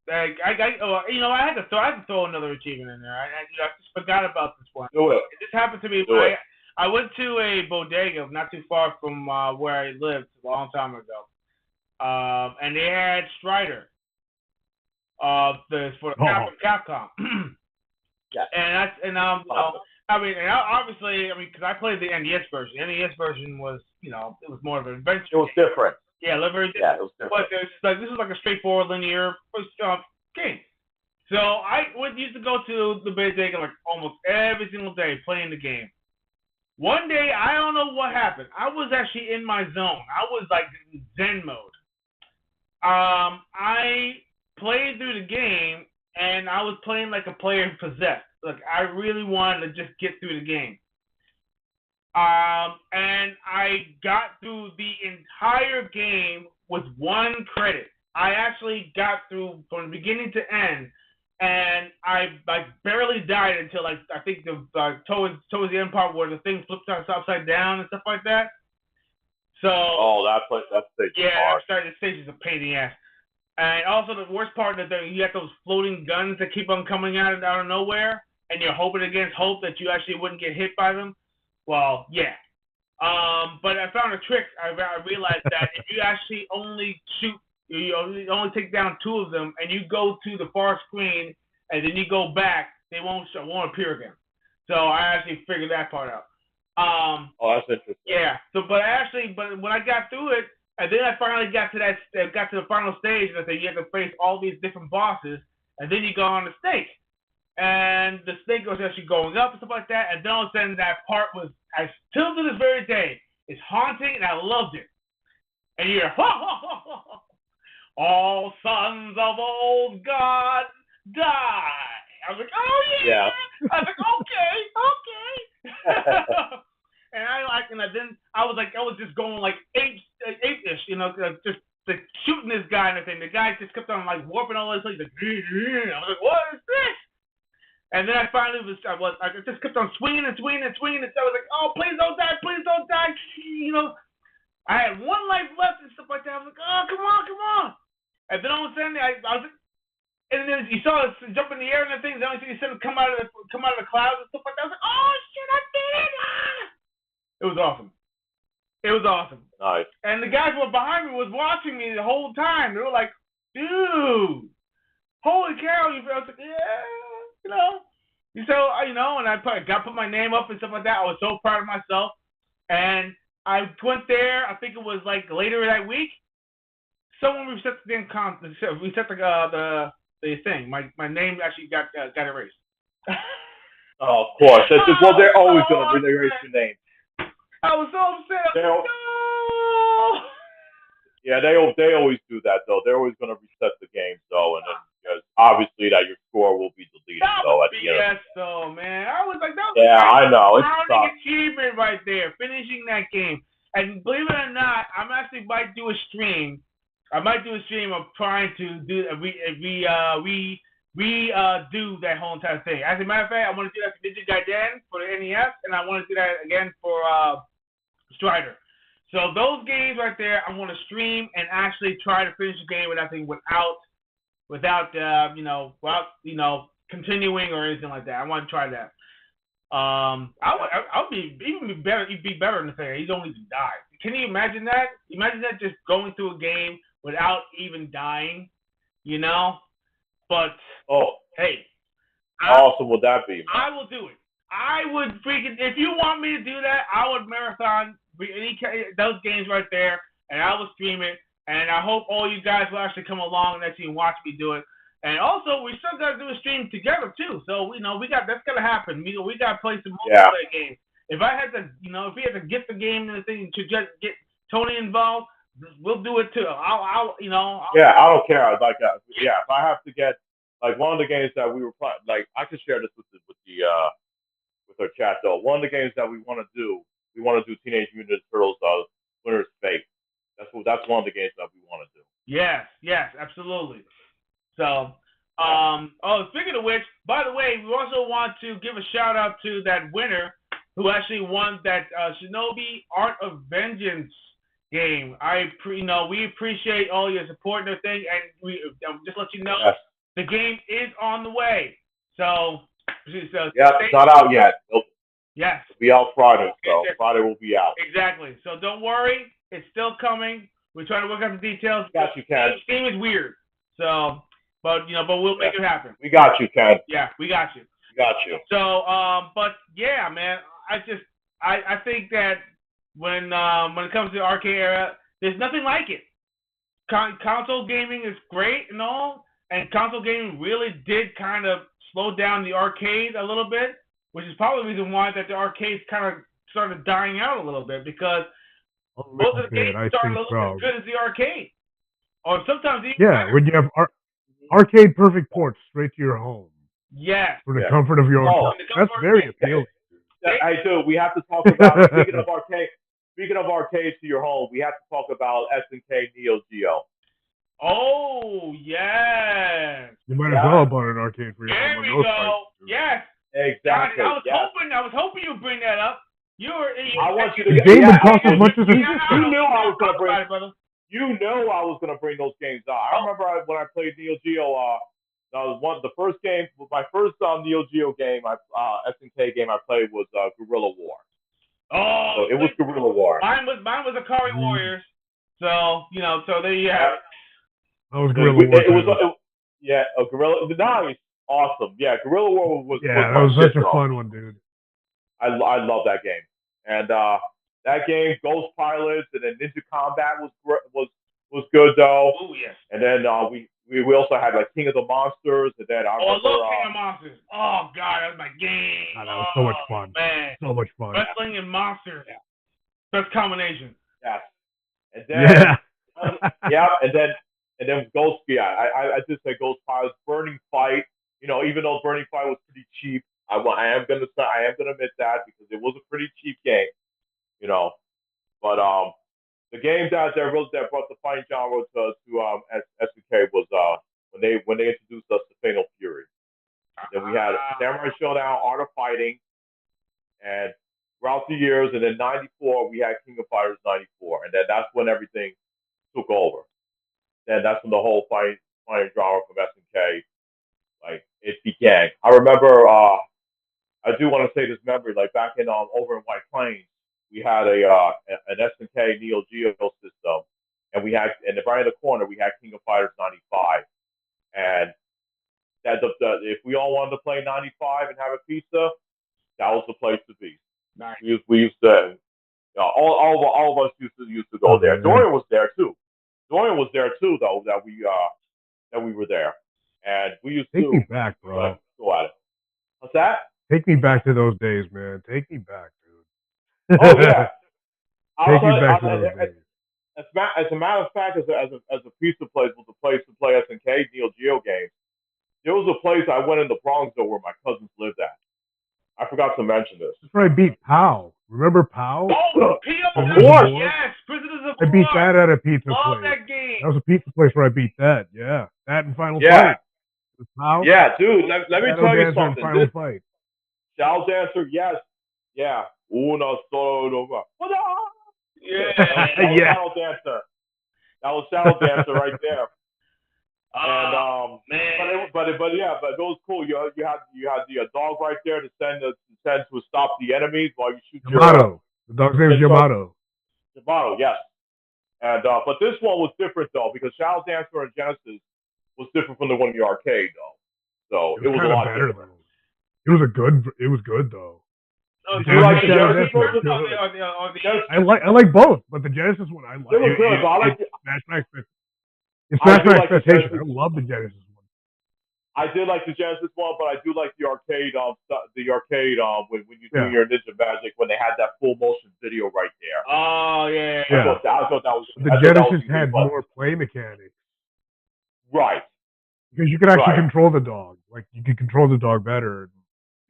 had to throw another achievement in there. I just forgot about this one. Do it. This happened to me. I went to a bodega not too far from where I lived a long time ago, and they had Strider for Capcom. Yeah. Obviously, because I played the NES version. The NES version was, it was more of an adventure. It was different. Yeah, very different. Yeah, it was different. But this is like a straightforward linear game. So I used to go to the bodega like almost every single day playing the game. One day, I don't know what happened. I was actually in my zone. I was like in Zen mode. I played through the game, and I was playing like a player possessed. Like, I really wanted to just get through the game. And I got through the entire game with 1 credit. I actually got through from the beginning to end, and I barely died until I think towards the end part where the thing flips upside down and stuff like that. So that stage is hard. The stage is a pain in the ass. And also the worst part is that you have those floating guns that keep on coming out of nowhere, and you're hoping against hope that you actually wouldn't get hit by them. Well, yeah. But I found a trick. I realized that if you actually only shoot, you only take down 2 of them, and you go to the far screen, and then you go back, they won't appear again. So I actually figured that part out. That's interesting. Yeah. But when I got through it, and then I finally got to the final stage, and I said you have to face all these different bosses, and then you go on the snake. And the snake was actually going up and stuff like that, and then all of a sudden that part was, still to this very day, it's haunting, and I loved it. And you're, all sons of old God die. I was like, oh yeah. I was like, okay. And then I was just going like ape-ish, just like shooting this guy and everything. The guy just kept on like warping all this, like, I was like, what is this? And then I finally I just kept on swinging and swinging and swinging, and so I was like, oh, please don't die. I had 1 life left and stuff like that. I was like, oh, come on. And then all of a sudden, I was like, and then you saw us jump in the air and everything. Then you see him come out of the clouds and stuff like that. I was like, oh shit, I did it! It was awesome. Nice. And the guys who were behind me was watching me the whole time. They were like, dude, holy cow! I was like, yeah, So and I put my name up and stuff like that. I was so proud of myself. And I went there. I think it was like later that week. Someone reset the thing. Reset the thing. My name actually got erased. Oh, of course. Well, they're always going to erase your name. I was so upset. No. Yeah, they always do that though. They're always going to reset the game though, and then obviously that your score will be deleted though at the end. Yes, though, man. I was like, that was I know. It's tough. Achievement right there, finishing that game. And believe it or not, I might do a stream. I might do a stream of trying to do do that whole entire thing. As a matter of fact, I want to do that for Ninja Gaiden for the NES, and I want to do that again for Strider. So those games right there, I want to stream and actually try to finish the game without continuing or anything like that. I want to try that. I would be better. You'd be better in the thing. You don't even die. Can you imagine that? Imagine that, just going through a game without even dying. But hey, how awesome would that be? Man? I will do it. I would freaking, if you want me to do that, I would marathon those games right there, and I will stream it. And I hope all you guys will actually come along and actually watch me do it. And also, we still got to do a stream together too. So that's gonna happen. We got to play some multiplayer games. If I had to, if we had to get the game and the thing to just get Tony involved, we'll do it too. I don't care. Like, if I have to get like one of the games that we were playing, like I can share this with our chat though. One of the games that we want to do Teenage Mutant Ninja Turtles Winter's Fate. That's one of the games that we want to do. Yes, absolutely. So, speaking of which, by the way, we also want to give a shout out to that winner who actually won that Shinobi Art of Vengeance game. We appreciate all your support and everything, and we just let you know the game is on the way. So yeah, it's not out yet. It'll be out Friday, so Friday will be out. Exactly. So don't worry, it's still coming. We're trying to work out the details. Got you, Ken. Steam is weird, so but we'll make it happen. We got you, Ken. Yeah, we got you. Got you. So, but yeah, man, I think that when it comes to the arcade era, there's nothing like it. Console gaming is great and all, and console gaming really did kind of slow down the arcade a little bit, which is probably the reason why that the arcades kind of started dying out a little bit, because most of the games started looking as good as the arcade, or sometimes even better. When you have arcade perfect ports straight to your home. Yes. For the comfort of your own home. That's very appealing. I do. We have to talk about speaking of arcades to your home. We have to talk about SNK Neo Geo. Oh yes. You might as well have bought an arcade for your home. There we go. Yes. Exactly. God, I was hoping you'd bring that up. I want you to. The game would cost as much as you knew I was going to bring. You know I was going to bring those games out. I remember when I played Neo Geo. The first game, my first Neo Geo game, SNK game I played was Guerrilla War. Oh, so it was Guerrilla War. Mine was Akari Warriors. So so there you have it. That was Guerrilla War. Guerrilla. Nice, awesome. Yeah, Guerrilla War was. Yeah, that was such a fun one, dude. I love that game, and that game, Ghost Pilots, and then Ninja Combat was good though. Oh yes. And then we also had like King of the Monsters, and then I love King of Monsters. Oh god, that was my game. God, that was so much fun. Man. So much fun. Wrestling and monsters. Yeah. Best combination. Yes. And then and then Ghost. Yeah, I did say Ghost Pilots, Burning Fight. Even though Burning Fight was pretty cheap, I am gonna admit that, because it was a pretty cheap game. But the game that brought the fighting genre to SNK was when they introduced us to Fatal Fury. Then we had Samurai Showdown, Art of Fighting, and throughout the years, and then '94 we had King of Fighters '94, and then that's when everything took over. Then that's when the whole fighting genre from SNK, like, it began. I remember, I do want to say this memory, like back in over in White Plains, we had an SNK Neo Geo system, and we had, and right in the corner we had King of Fighters '95, and that if we all wanted to play '95 and have a pizza, that was the place to be. Nice. We used to, all of us used to go there. Dorian was there too. Dorian was there too, though, that we were there, and we used to take me back, bro. Go at it. What's that? Take me back to those days, man. Take me back, dude. Oh yeah. Take me back to those days. As a matter of fact, as a pizza place was a place to play SNK Neo Geo games. There was a place I went in the Bronx though where my cousins lived at. I forgot to mention this. That's where I beat POW. Remember POW? Oh, P.O. Of course. Yes, Prisoners of War. I beat that at a pizza Love place. that game. That was a pizza place where I beat that. Yeah, that and Final Yeah. Fight. POW? Yeah, dude. Let me Shadow tell you Dancer something. and Final Fight. Shadow Dancer, yes. Yeah. Una solo. Yeah. Yeah. Shadow Dancer. That was Shadow Dancer right there. Oh, And man. but it was cool. You had the dog right there to send to stop the enemies while you shoot Yamato. The dog's name is Yamato. Yamato, yes. And but this one was different though, because Shadow Dancer and Genesis was different from the one in the arcade though. So it was a lot better different. though. It was good though. Did you like the Genesis version? I like both, but the Genesis one I like. It was good, but I like It's smashed my expectation. I love the Genesis one. I did like the Genesis one, but I do like the arcade. When you do your Ninja Magic, when they had that full motion video right there. Oh yeah. I thought that was. The Genesis had more play mechanics. Right. Because you could actually control the dog. Like you could control the dog better.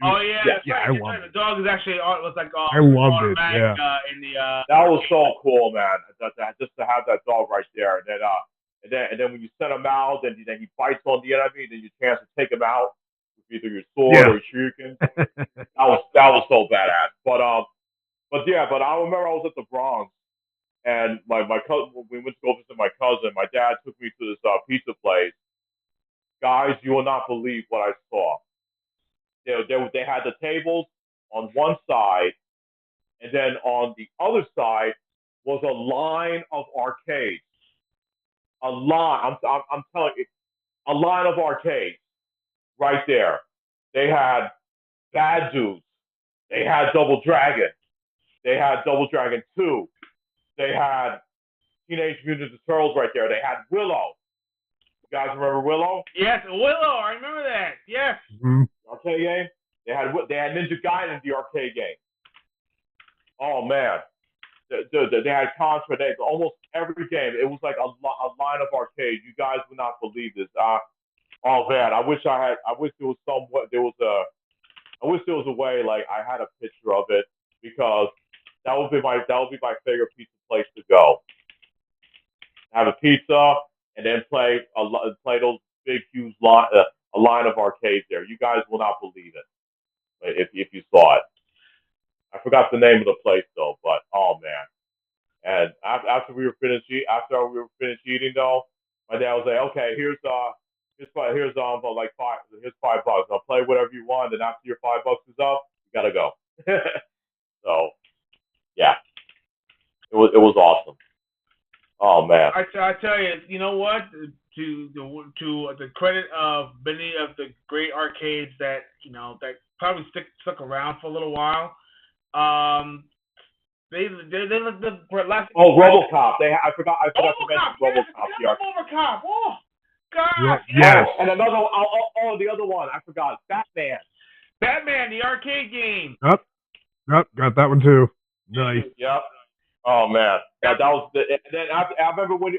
Oh yeah. I loved it. The dog is actually was like. I loved it. Yeah. That was so cool, man. Just to have that dog right there, and then when you send him out, then he bites on the enemy, then you chance to take him out with either your sword or your shuriken. that was so badass. But I remember I was at the Bronx, And my cousin, when we went to go visit my cousin, my dad took me to this pizza place. Guys, you will not believe what I saw. They had the tables on one side, and then on the other side was a line of arcades. A line, I'm telling you, a line of arcades right there. They had Bad Dudes. They had Double Dragon. They had Double Dragon 2. They had Teenage Mutant Ninja Turtles right there. They had Willow. You guys remember Willow? Yes, Willow. I remember that. Yes. Mm-hmm. Arcade game. They had Ninja Gaiden in the arcade game. Oh man, they had Contra. They had almost every game. It was like a line of arcades. You guys would not believe this. Oh man, I wish there was I wish there was a way like I had a picture of it, because that would be my favorite pizza place to go. Have a pizza and then play those big huge a line of arcades there. You guys will not believe it if you saw it. I forgot the name of the place though, but oh man! And after we were finished eating though, my dad was like, "Okay, here's $5. I'll play whatever you want, and after your $5 is up, you gotta go." So, yeah, it was awesome. Oh man! I tell you, you know what? To the credit of many of the great arcades that that probably stuck around for a little while. They look the last. Oh, RoboCop! I forgot to mention RoboCop. Yes, RoboCop. Oh, gosh. Yes. And another. The other one. I forgot. Batman. Batman, the arcade game. Yep, got that one too. Nice. Yep. Oh man, that was. And then I remember when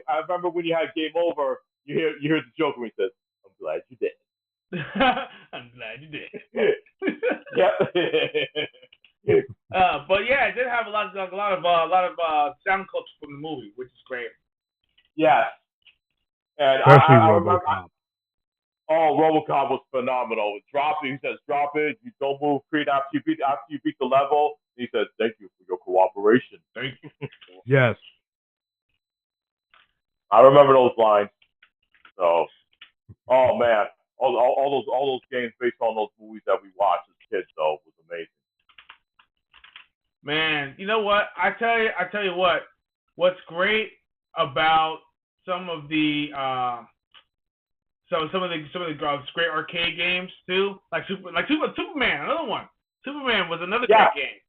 you had Game Over. You hear the joke when he says, "I'm glad you did." I'm glad you did. Yep. But yeah, it did have a lot of sound clips from the movie, which is great. Yes. And Especially I remember. RoboCop. RoboCop was phenomenal. Drop it. He says, "Drop it. You don't move, Creed." After you beat the level, he says, "Thank you for your cooperation." Thank you. Yes. I remember those lines. So, oh man, all those games based on those movies that we watched as kids, though, was amazing. Man, you know what? I tell you what. What's great about some of the great arcade games too, like Superman, another one. Superman was another great game.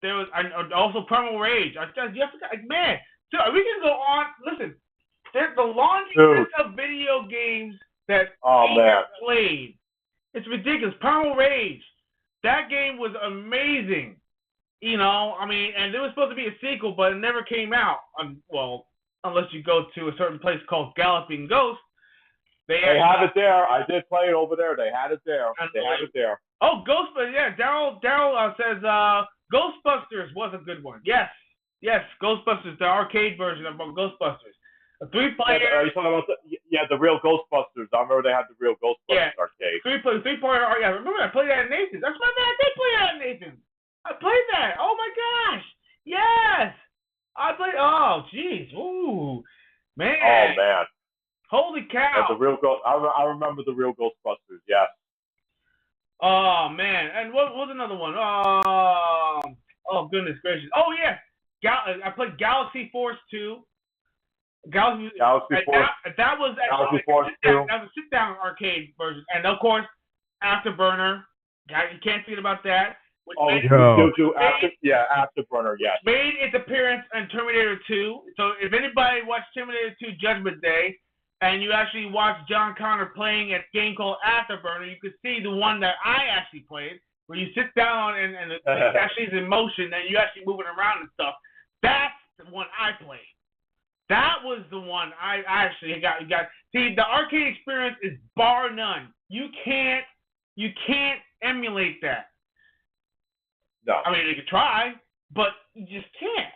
There was also Primal Rage. I forgot, man. So we can go on. Listen, there's the laundry list of video games that we have played. It's ridiculous. Primal Rage. That game was amazing. And there was supposed to be a sequel, but it never came out. Unless you go to a certain place called Galloping Ghost. They have it there. I did play it over there. They had it there. They have it there. Oh, Ghostbusters. Yeah, Daryl says Ghostbusters was a good one. Yes, Ghostbusters, the arcade version of Ghostbusters. A 3-player. Are you talking about the real Ghostbusters? I remember they had the real Ghostbusters arcade. 3-player. Yeah, remember I played that at Nathan's. That's my bad. I did play that at Nathan's. I played that. Oh my gosh. Yes. I played. Oh, jeez. Ooh, man. Oh man. Holy cow. And the real I remember the real Ghostbusters. Yes. Oh man. And what was another one? Oh goodness gracious. Oh yeah. I played Galaxy Force 2. Galaxy Force. That was Galaxy Force 2. That was a sit-down arcade version, and of course, Afterburner. You can't forget about that. Afterburner. Yes. Made its appearance in Terminator 2. So if anybody watched Terminator 2 Judgment Day, and you actually watched John Connor playing a game called Afterburner, you could see the one that I actually played, where you sit down and it actually is in motion, and you actually moving around and stuff. That's the one I played. That was the one I actually got. See, the arcade experience is bar none. You can't emulate that. No. I mean, you could try, but you just can't.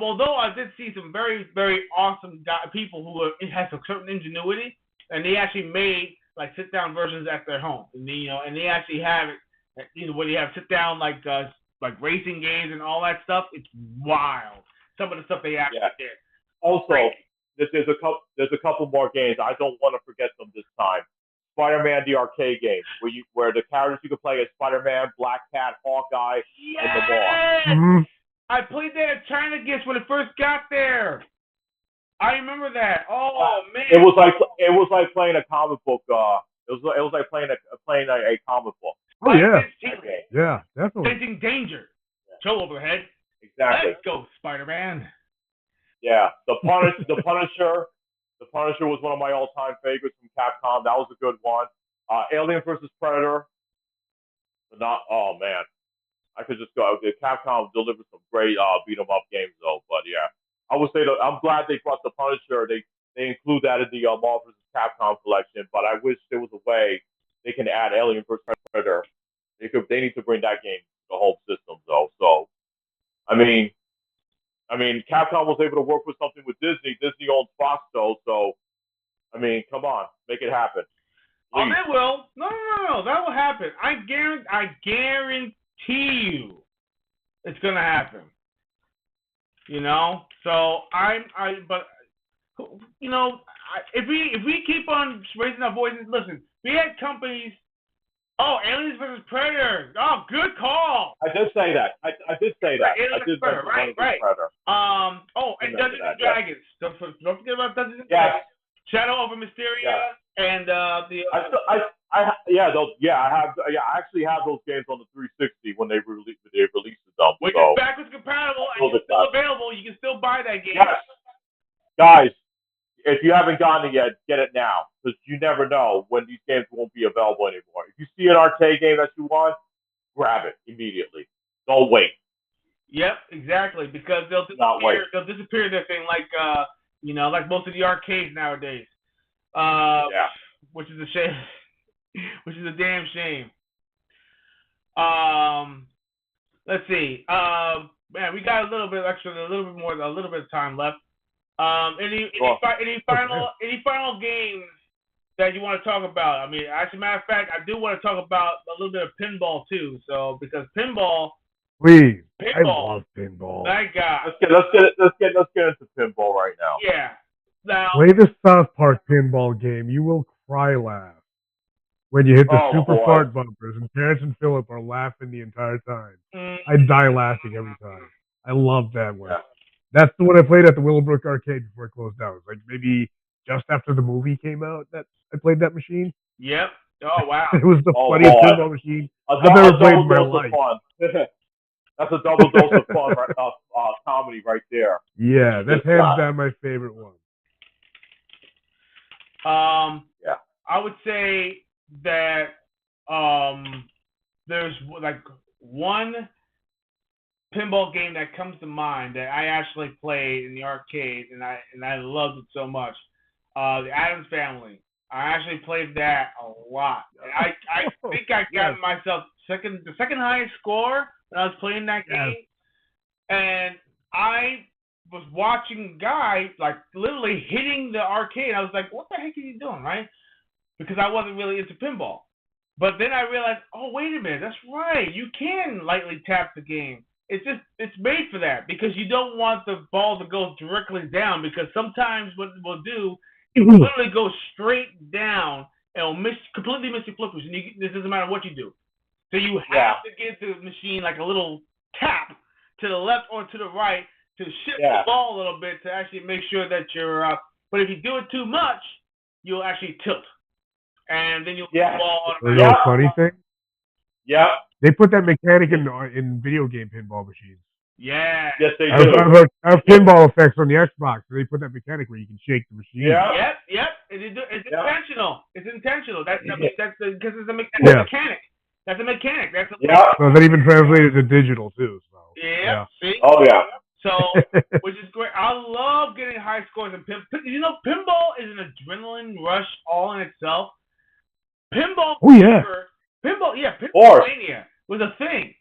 Although I did see some very, very awesome people who had some certain ingenuity, and they actually made like sit-down versions at their home, and they actually have it. Where you have sit-down like racing games and all that stuff. It's wild. some of the stuff they actually did. Also, there's a couple more games. I don't want to forget them this time. Spider-Man, the arcade game, where the characters you could play as Spider-Man, Black Cat, Hawkeye, and the Boss. Mm-hmm. I played that at China Gifts when it first got there. I remember that. Oh man! It was like playing a comic book. It was like playing a comic book. Oh yeah. Yeah, definitely. Sensing danger. Show overhead. Exactly. Let's go, Spider-Man. Yeah, the Punisher was one of my all-time favorites from Capcom. That was a good one. Alien vs Predator. Oh man, I could just go. Capcom delivered some great beat 'em up games though. But yeah, I would say that I'm glad they brought the Punisher. They include that in the Marvel vs Capcom collection. But I wish there was a way they can add Alien vs Predator. They need to bring that game to the home system though. So I mean, Capcom was able to work with something with Disney. Disney owns Fox, though, so, I mean, come on. Make it happen. Please. Oh, they will. No. That will happen. I guarantee you it's going to happen. You know? So, if we keep on raising our voices, listen, we had companies. Oh, Aliens vs Predator. Oh, good call. I did say that. I did say that. Aliens vs Predator. Right. Predator. And Dungeons and Dragons. Don't forget about Dungeons and Dragons. Shadow over Mysteria and the. I actually have those games on the 360 when they released them. Which is backwards compatible and it's still available. You can still buy that game. Yes. Guys, if you haven't gotten it yet, get it now. Because you never know when these games won't be available anymore. If you see an arcade game that you want, grab it immediately. Don't wait. Yep, exactly. Because they'll disappear their thing like most of the arcades nowadays. Which is a shame. Which is a damn shame. Let's see. Man, we got a little bit of time left. Any final games that you want to talk about? I mean, as a matter of fact, I do want to talk about a little bit of pinball too. So because pinball, I love pinball. My God, let's get into pinball right now. Yeah. Now play the South Park pinball game. You will cry laugh when you hit the super fart bumpers, and Terrence and Phillip are laughing the entire time. I die laughing every time. I love that one. Yeah. That's the one I played at the Willowbrook Arcade before it closed down. It was like maybe just after the movie came out that I played that machine. Yep. Oh, wow. It was the funniest pinball machine I've ever played in my life. That's a double dose of fun, comedy right there. Yeah, that's hands down my favorite one. I would say that there's like one pinball game that comes to mind that I actually played in the arcade and I loved it so much. The Addams Family. I actually played that a lot. I think I got myself the second highest score when I was playing that game. And I was watching a guy like literally hitting the arcade. I was like, what the heck are you doing, right? Because I wasn't really into pinball. But then I realized, oh, wait a minute, that's right. You can lightly tap the game. It's made for that because you don't want the ball to go directly down because sometimes what it will do, it will literally go straight down and it'll completely miss your flippers. And it doesn't matter what you do. So you have to give the machine like a little tap to the left or to the right to shift the ball a little bit to actually make sure that you're up. But if you do it too much, you'll actually tilt. And then you'll get the ball on the funny thing? Yeah. They put that mechanic in video game pinball machines. Yeah. Yes, they do. I have pinball effects on the Xbox. So they put that mechanic where you can shake the machine. Yeah. Yep. It's intentional. It's intentional. That's because it's a mechanic. That's a mechanic. That's So that even translated to digital too. So. Yeah. See? Oh yeah. So, which is great. I love getting high scores in pinball. You know, pinball is an adrenaline rush all in itself. Pinball. Oh yeah. Pinball Mania was a thing.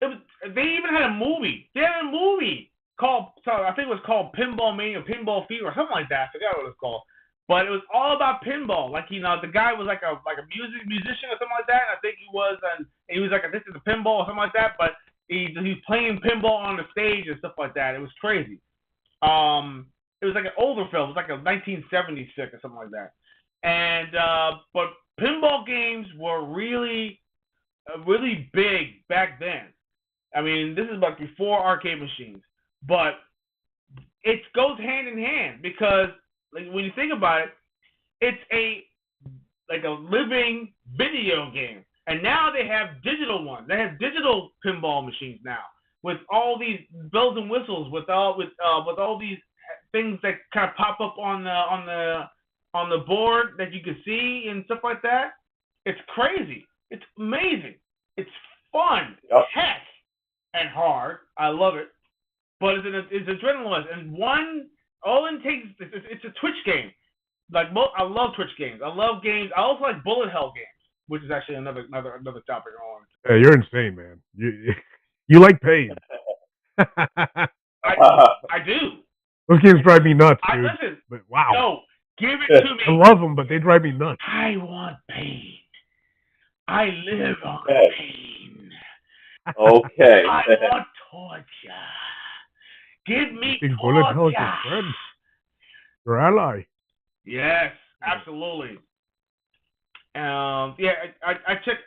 They even had a movie. They had a movie called, I think it was called Pinball Mania, Pinball Fever, or something like that. I forgot what it was called. But it was all about pinball. Like, you know, the guy was like a musician or something like that. And I think he was like, this is a pinball or something like that. But He's playing pinball on the stage and stuff like that. It was crazy. It was like an older film. It was like a 1976 or something like that. And but pinball games were really big back then. I mean, this is like before arcade machines, but it goes hand in hand because like when you think about it, it's a living video game. And now they have digital ones. They have digital pinball machines now with all these bells and whistles, with all these things that kind of pop up on the board that you can see and stuff like that. It's crazy. It's amazing. It's fun, heck, and hard. I love it. But it's adrenaline. And all it takes it's a Twitch game. Like I love Twitch games. I love games. I also like bullet hell games, which is actually another topic on. Hey, you're insane, man. You like pain. I do. Those games drive me nuts, dude. Listen, but wow. No, give it to me. I love them, but they drive me nuts. I want pain. I live on pain. Okay. I want torture. Give me bullet hell is torture. your friend. Your ally. Yes, absolutely. Yeah, I check.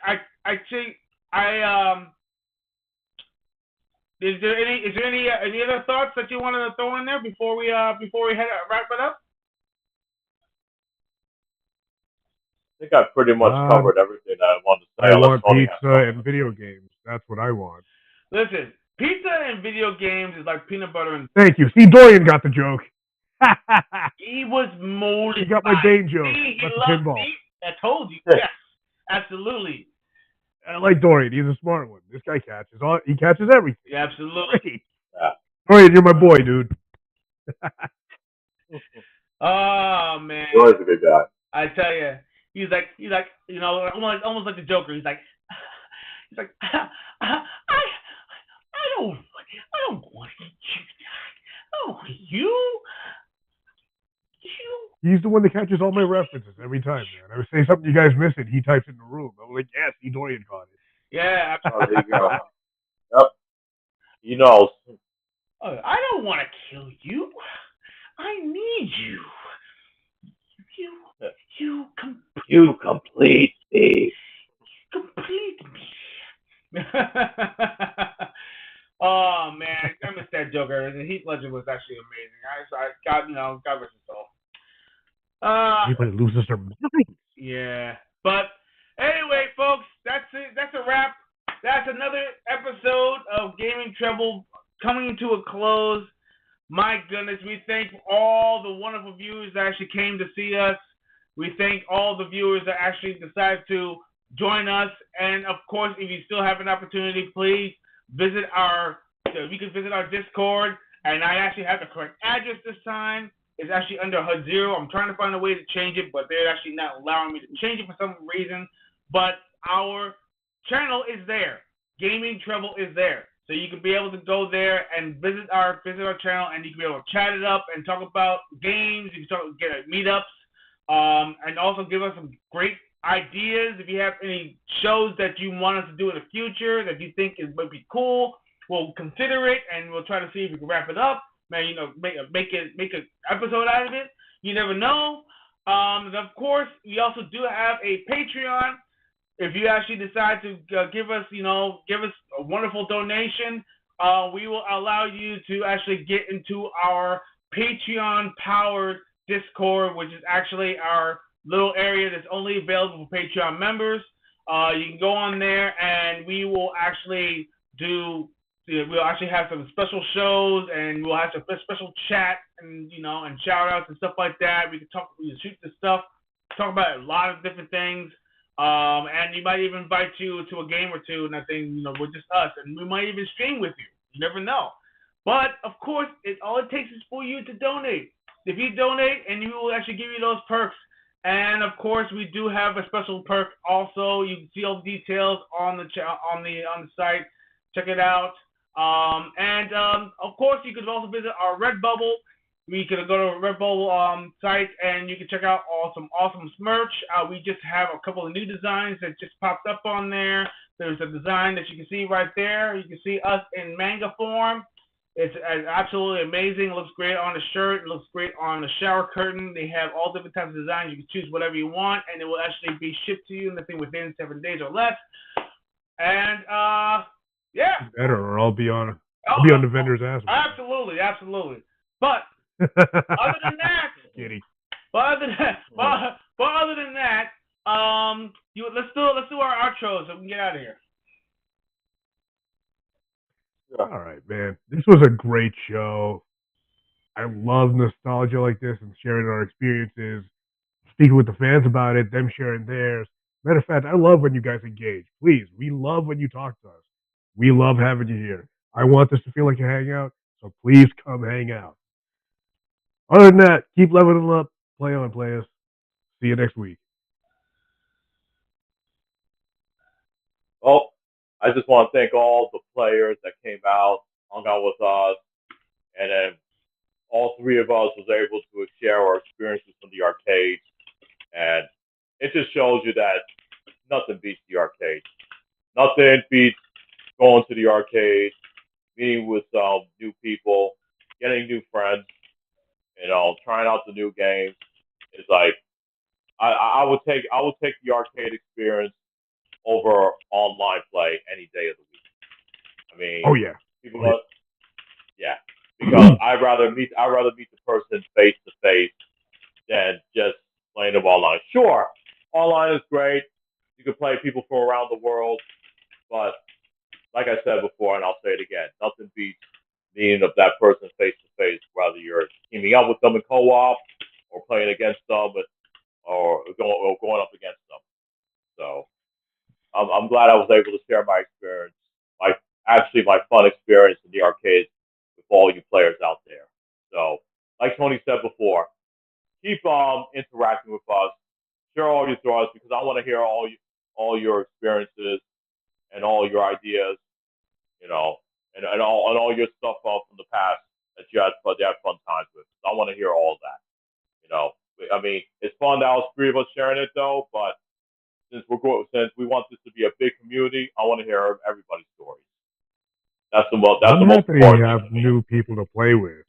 Is there any other thoughts that you wanted to throw in there before we wrap it up? I think I've pretty much covered everything that I wanted to say. I want pizza and video games. That's what I want. Listen, pizza and video games is like peanut butter and... Thank you. See, Dorian got the joke. He was molded. He got my Bane joke. He That's loves pinball. me. I told you. Yes, absolutely. I like Dorian. He's a smart one. This guy catches everything. Yeah, absolutely. Great. Dorian, you're my boy, dude. Oh man. Dorian's a good guy. I tell you, he's like, you know, almost like the Joker. He's like, I don't want you. Oh, you. He's the one that catches all my references every time, man. I would say something you guys miss it. He types it in the room. I'm like, yeah, see, Dorian caught it. Yeah. Oh, there you go. Yep. He knows. I don't want to kill you. I need you. You complete me. Complete me. Oh man, I miss that Joker. The Heath Ledger was actually amazing. God rest his soul. Everybody loses their mind. Yeah, but anyway, folks, that's it. That's a wrap. That's another episode of Gaming Trouble coming to a close. My goodness, we thank all the wonderful viewers that actually came to see us. We thank all the viewers that actually decided to join us. And of course, if you still have an opportunity, please visit you can visit our Discord. And I actually have the correct address this time. It's actually under HUD Zero. I'm trying to find a way to change it, but they're actually not allowing me to change it for some reason. But our channel is there. Gaming Trouble is there. So you can be able to go there and visit our channel, and you can be able to chat it up and talk about games. You can get meetups. And also give us some great ideas. If you have any shows that you want us to do in the future that you think might be cool, we'll consider it and we'll try to see if we can wrap it up. Man, you know, make an episode out of it. You never know. And of course, we also do have a Patreon. If you actually decide to give us a wonderful donation, we will allow you to actually get into our Patreon-powered Discord, which is actually our little area that's only available for Patreon members. You can go on there, and we will actually we'll actually have some special shows, and we'll have some special chat and and shout outs and stuff like that. We can shoot the stuff, talk about a lot of different things. And we might even invite you to a game or two, and I think with just us, and we might even stream with you. You never know. But of course, all it takes is for you to donate. If you donate, and we will actually give you those perks. And of course, we do have a special perk also. You can see all the details on the site. Check it out. And of course, you could also visit our Redbubble, We could go to Red Bull site and you can check out some awesome merch. We just have a couple of new designs that just popped up on there. There's a design that you can see right there. You can see us in manga form. It's absolutely amazing. It looks great on the shirt. It looks great on the shower curtain. They have all different types of designs. You can choose whatever you want, and it will actually be shipped to you within 7 days or less. And yeah. Better, or I'll be on the vendor's ass. Absolutely. But other than that, Kitty. But other than that, let's do our outro so we can get out of here. All right, man. This was a great show. I love nostalgia like this and sharing our experiences, speaking with the fans about it, them sharing theirs. Matter of fact, I love when you guys engage. Please, we love when you talk to us. We love having you here. I want this to feel like a hangout, so please come hang out. Other than that, keep leveling up. Play on, players. See you next week. Well, I just want to thank all the players that came out, hung out with us, and then all three of us was able to share our experiences from the arcade. And it just shows you that nothing beats the arcade. Nothing beats going to the arcade, meeting with new people, getting new friends, trying out the new games. It's like I would take the arcade experience over online play any day of the week. I mean, oh yeah, because I'd rather meet the person face to face than just playing them online. Sure, online is great. You can play people from around the world, but like I said before, and I'll say it again, nothing beats meeting of that person face to face, whether you're teaming up with them in co-op or playing against them or going up against them. So I'm glad I was able to share my experience, my fun experience in the arcade with all you players out there. So, like Tony said before, keep interacting with us, share all your thoughts, because I want to hear all your experiences and all your ideas, and all your stuff from the past that you had fun times with. I want to hear all of that. I mean, it's fun that all three of us sharing it though, but since we want this to be a big community, I want to hear everybody's stories. That's the most important thing. I'm happy to have new people to play with.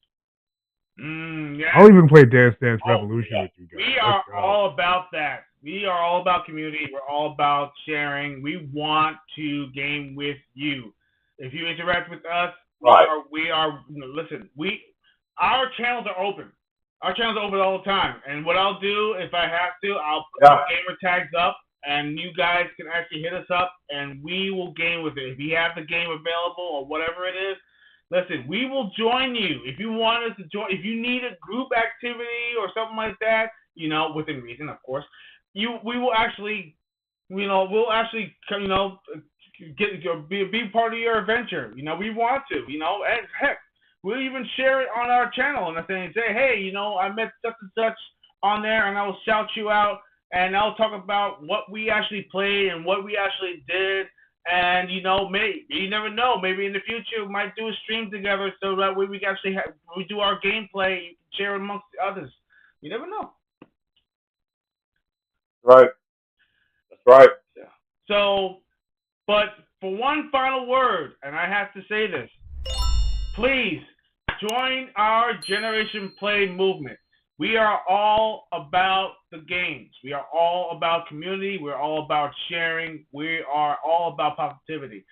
Yeah. I'll even play Dance Dance Revolution with you guys. We are all about that. We are all about community. We're all about sharing. We want to game with you. If you interact with us, right. Our channels are open. Our channels are open all the time. And what I'll do, if I have to, I'll put gamer tags up, and you guys can actually hit us up, and we will game with it. If you have the game available or whatever it is, listen, we will join you. If you want us to join, if you need a group activity or something like that, within reason, of course, we will actually, be part of your adventure. We want to, and heck, we'll even share it on our channel and say, hey, I met such and such on there, and I will shout you out, and I'll talk about what we actually played and what we actually did. And maybe you never know. Maybe in the future we might do a stream together, so that way we actually when we do our gameplay, you can share amongst the others. You never know. Right. That's right. Yeah. So, but for one final word, and I have to say this, please join our Generation Play movement. We are all about the games. We are all about community. We're all about sharing. We are all about positivity.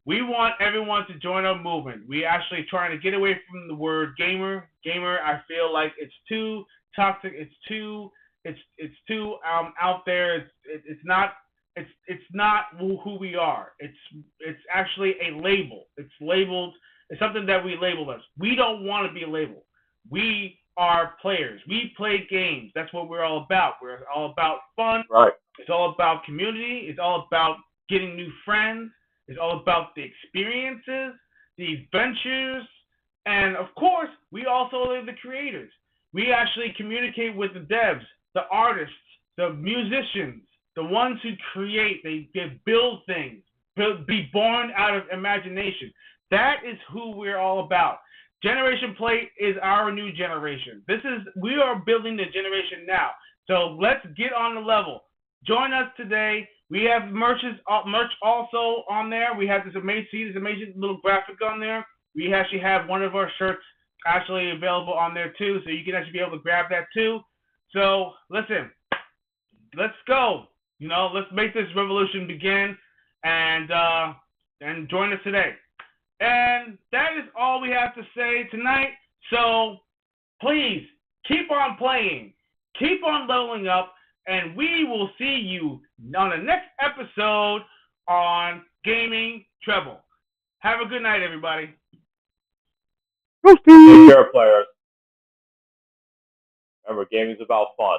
We want everyone to join our movement. We actually trying to get away from the word gamer. Gamer, I feel like it's too toxic. It's too out there. It's not who we are. It's actually a label. It's labeled. It's something that we label us. We don't want to be a label. We are players. We play games. That's what we're all about. We're all about fun. Right. It's all about community. It's all about getting new friends. It's all about the experiences, the adventures, and of course, we also are the creators. We actually communicate with the devs, the artists, the musicians, the ones who create. They build things, be born out of imagination. That is who we're all about. Generation Play is our new generation. We are building the generation now. So let's get on the level. Join us today. We have merch also on there. We have this amazing little graphic on there. We actually have one of our shirts actually available on there too, so you can actually be able to grab that too. So listen, let's go. Let's make this revolution begin, and join us today. And that is all we have to say tonight. So please keep on playing, keep on leveling up, and we will see you on the next episode on Gaming Treble. Have a good night, everybody. Take care, players. Remember, gaming's about fun.